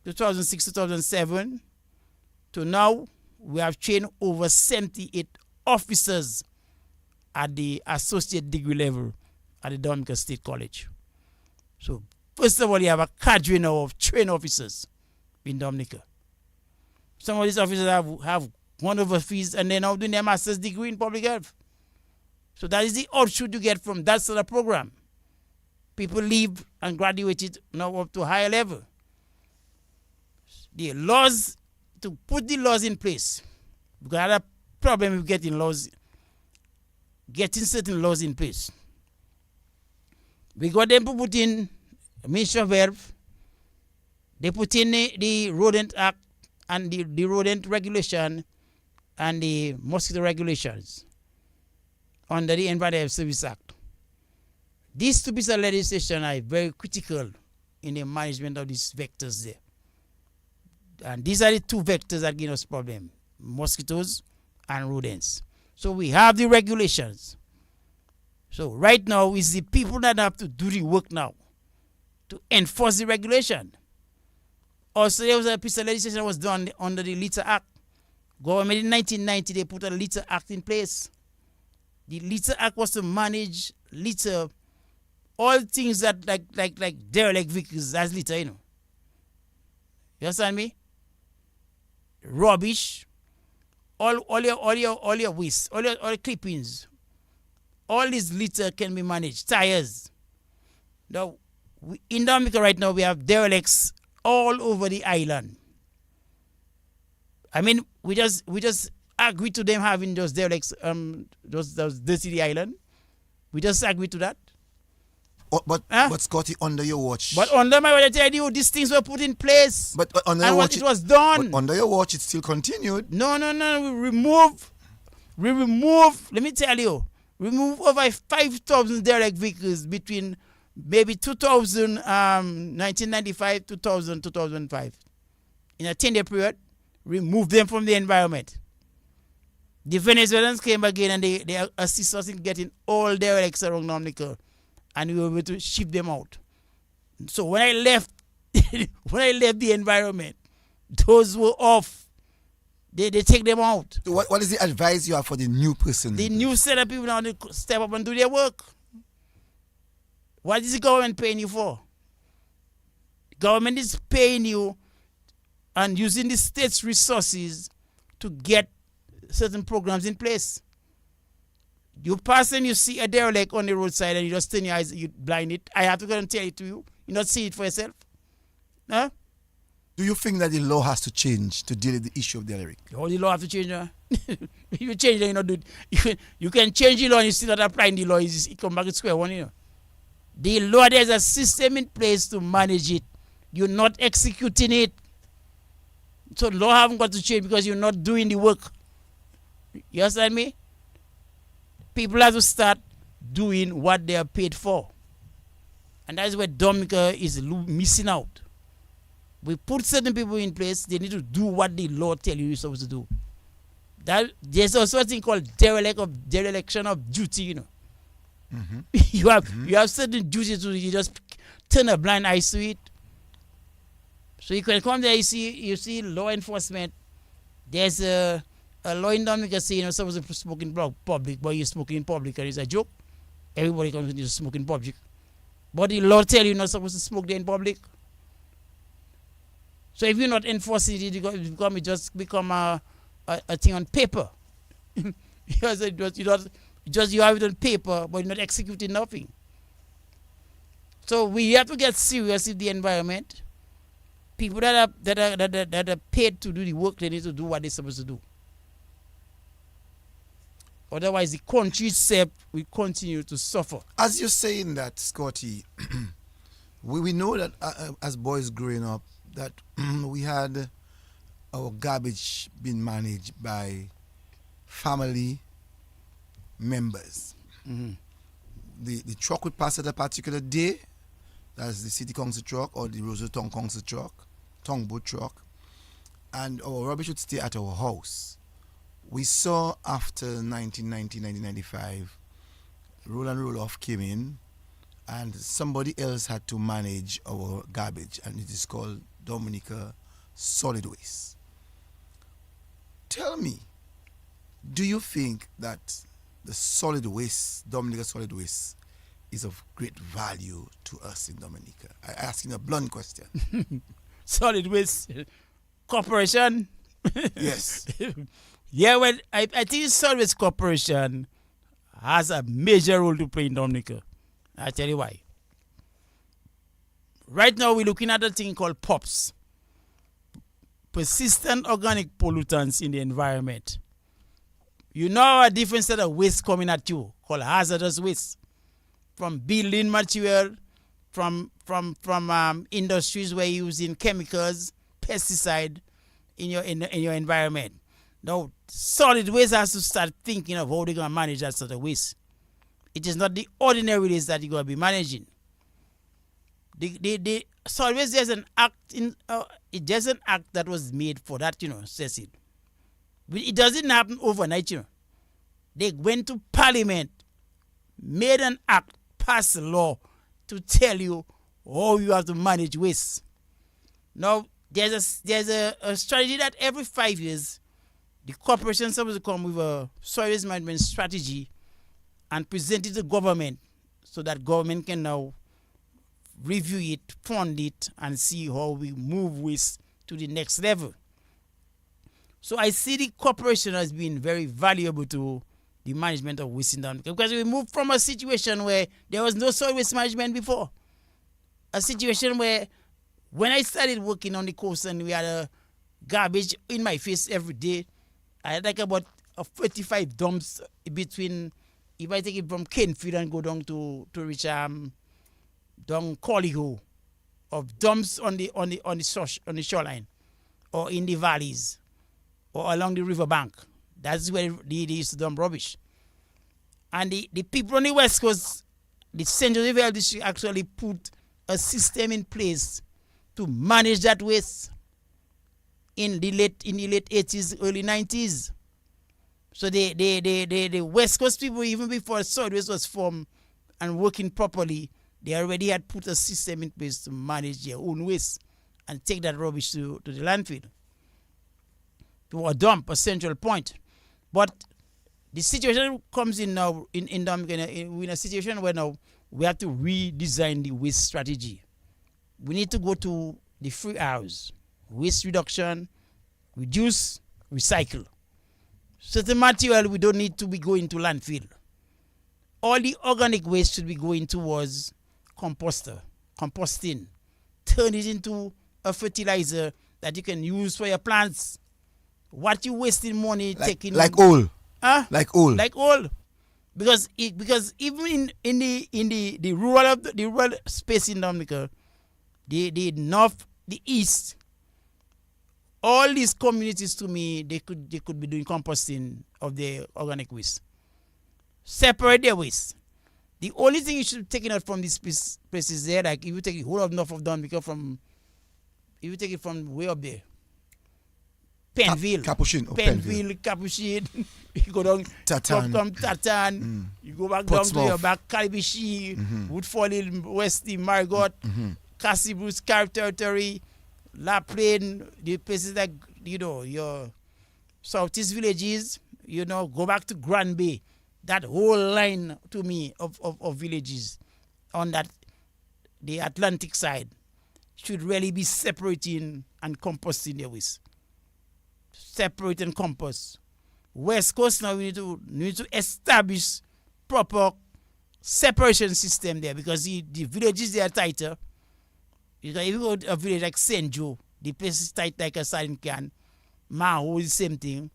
2007, to now, we have trained over 78 officers at the associate degree level at the Dominica State College. So, first of all, you have a cadre now of trained officers in Dominica. Some of these officers have gone overseas and they're now doing their master's degree in public health. So that is the output you get from that sort of program. People leave and graduated now up to a higher level. The laws, to put the laws in place, because I had a problem with getting certain laws in place. We got them to put in Ministry of Health. They put in the Rodent Act and the Rodent Regulation and the Mosquito Regulations under the Environmental Service Act. These 2 pieces of legislation are very critical in the management of these vectors there. And these are the 2 vectors that give us problem: mosquitoes and rodents. So we have the regulations. So right now it's the people that have to do the work now to enforce the regulation. Also, there was a piece of legislation that was done under the Litter Act. Government in 1990, they put a Litter Act in place. The Litter Act was to manage litter, all things that like derelict vehicles as litter, You understand me? Rubbish, all your waste, all your clippings, all this litter can be managed. Tires. Now, in Dominica right now, we have derelicts all over the island. I mean, we just agree to them having those derelicts, those dirty the island. We just agree to that. But Scotty, under your watch. But under my watch, I tell you, these things were put in place. But under your watch, it was done. But under your watch, it still continued. No. We remove. Let me tell you, remove over 5,000 derelict vehicles between maybe 1995, 2000, 2005. In a 10-year period, remove them from the environment. The Venezuelans came again and they assist us in getting all derelicts around Dominica, and we were able to ship them out. So when I left, the environment, those were off. They take them out. So what is the advice you have for the new person? The new set of people now to step up and do their work. What is the government paying you for? Government is paying you and using the state's resources to get certain programs in place. You pass and you see a derelict on the roadside and you just turn your eyes, you blind it. I have to go and tell it to you. You not see it for yourself. Huh? Do you think that the law has to change to deal with the issue of derelict? Oh, the law have to change. Huh? If you change it, you not do it. You can change the law and you still not applying the law. It come back to square one, you know. The law, there's a system in place to manage it. You're not executing it. So law haven't got to change because you're not doing the work. You understand me? People have to start doing what they are paid for. And that's where Dominica is missing out. We put certain people in place, they need to do what the law tells you you're supposed to do. There's also a thing called dereliction of duty, you know. Mm-hmm. You have certain duties to you just turn a blind eye to it. So you can come there, you see law enforcement. There's a law in Dominica saying you're supposed to smoke in public, but you smoke in public and it's a joke. Everybody comes to smoke in public. But the law tells you you're not supposed to smoke there in public. So if you're not enforcing it, it just become a thing on paper. Because you have it on paper, but you're not executing nothing. So we have to get serious with the environment. People that are paid to do the work, they need to do what they're supposed to do. Otherwise, the country itself will continue to suffer. As you're saying that, Scotty, we know that as boys growing up, that we had our garbage being managed by family members. Mm-hmm. The truck would pass at a particular day. That's the city council truck or the Rosary Town council truck, Tongboat truck. And our rubbish would stay at our house. We saw after 1990, 1995, roll and roll off came in and somebody else had to manage our garbage, and it is called Dominica Solid Waste. Tell me, do you think that the solid waste, Dominica Solid Waste, is of great value to us in Dominica? I'm asking a blunt question. Solid Waste Corporation. Yes. Yeah, well, I think Solid Waste Corporation has a major role to play in Dominica. I'll tell you why. Right now, we're looking at a thing called POPs. Persistent organic pollutants in the environment. You know a different set of waste coming at you called hazardous waste. From building material, from industries where you're using chemicals, pesticide in your environment. Now, solid waste has to start thinking of how they're going to manage that sort of waste. It is not the ordinary waste that you're going to be managing. The solid waste, there's an act there's an act that was made for that, Cecil. It doesn't happen overnight, They went to Parliament, made an act, passed a law to tell you how you have to manage waste. Now, there's a strategy that every 5 years, the corporation is supposed to come with a solid waste management strategy and present it to government so that government can now review it, fund it, and see how we move waste to the next level. So I see the corporation as being very valuable to the management of waste in Dominica, because we moved from a situation where there was no solid waste management before. A situation where when I started working on the coast and we had a garbage in my face every day, I had like about 35 dumps between, if I take it from Canefield and go down to reach down Colligo, of dumps on the shoreline or in the valleys or along the riverbank. That's where they used to dump rubbish. And the people on the West Coast, the St. Joseph District actually put a system in place to manage that waste in the late 80s, early 90s. So the West Coast people, even before solid waste was formed and working properly, they already had put a system in place to manage their own waste and take that rubbish to the landfill, to a dump, a central point. But the situation comes in now in Dominica, in a situation where now we have to redesign the waste strategy. We need to go to the 3 R's: waste reduction, reduce, recycle. Certain material we don't need to be going to landfill. All the organic waste should be going towards composting. Turn it into a fertilizer that you can use for your plants. What you wasting money taking like oil. Like oil. Because even in the rural space in Dominica, the north, the east, all these communities, to me, they could be doing composting of their organic waste. Separate their waste. The only thing you should be taking out from these places there, like if you take the whole of north of Dominica if you take it from way up there, Penville, Capuchin, you go down Tatan. Come Tatan, you go back down to your back Calibishi, Woodfall, Westy, Margot, Cassie Bruce, Carib Territory, La Plaine, the places like, your southeast villages, go back to Grand Bay. That whole line, to me, of villages on the Atlantic side should really be separating and composting their waste. Separate and compost. West Coast now, we need to establish proper separation system there, because the villages, they are tighter. Because if you go to a village like St. Joe, the place is tight like a sardine can. Maho is the same thing.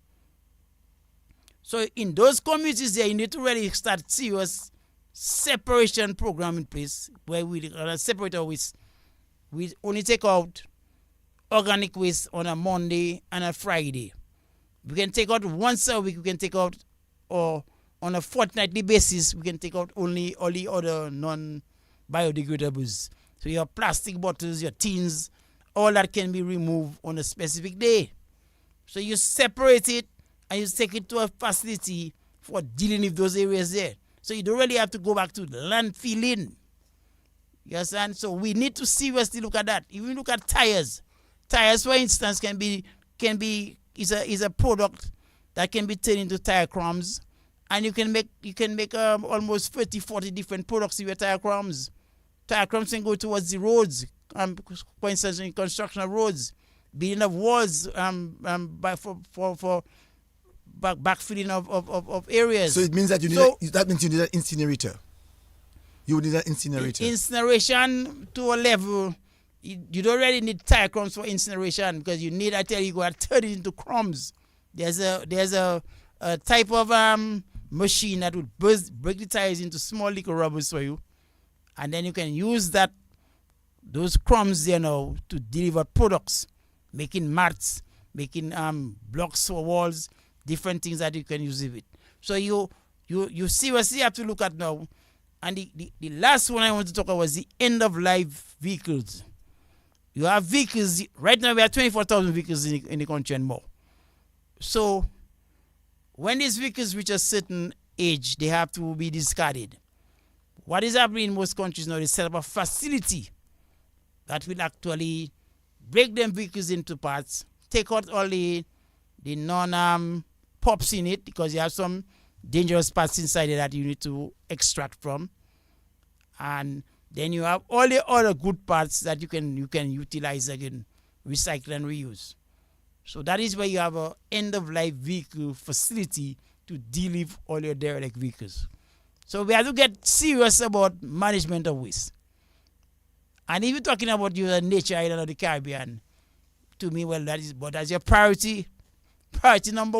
So in those communities there, you need to really start serious separation program in place, where we separate our waste. We only take out organic waste on a Monday and a Friday. We can take out once a week, we can take out, or on a fortnightly basis, we can take out only other non-biodegradables. So your plastic bottles, your tins, all that can be removed on a specific day. So you separate it and you take it to a facility for dealing with those areas there. So you don't really have to go back to landfilling. You understand? So we need to seriously look at that. Even look at tires. Tires, for instance, is a product that can be turned into tire crumbs, and you can make almost 30, 40 different products with your tire crumbs. Tire crumbs can go towards the roads, for instance, in construction of roads, building of walls, for backfilling of areas. So it means that you need an incinerator. You would need an incinerator. Incineration to a level, you don't really need tire crumbs for incineration, because you need, I tell you, go and turn it into crumbs. There's a type of machine that would break the tires into small little rubbers for you, and then you can use those crumbs there now to deliver products, making mats, making blocks for walls, different things that you can use with it. So you seriously have to look at now. And the last one I want to talk about was the end of life vehicles. You have vehicles, right now we have 24,000 vehicles in the country and more. So when these vehicles reach a certain age, they have to be discarded. What is happening in most countries now, they set up a facility that will actually break them vehicles into parts, take out all the non-pops in it, because you have some dangerous parts inside it that you need to extract from, and then you have all the other good parts that you can utilize again, recycle and reuse. So that is where you have an end-of-life vehicle facility to deal with all your derelict vehicles. So we have to get serious about management of waste. And if you're talking about your nature island of the Caribbean, to me, well, that's your priority number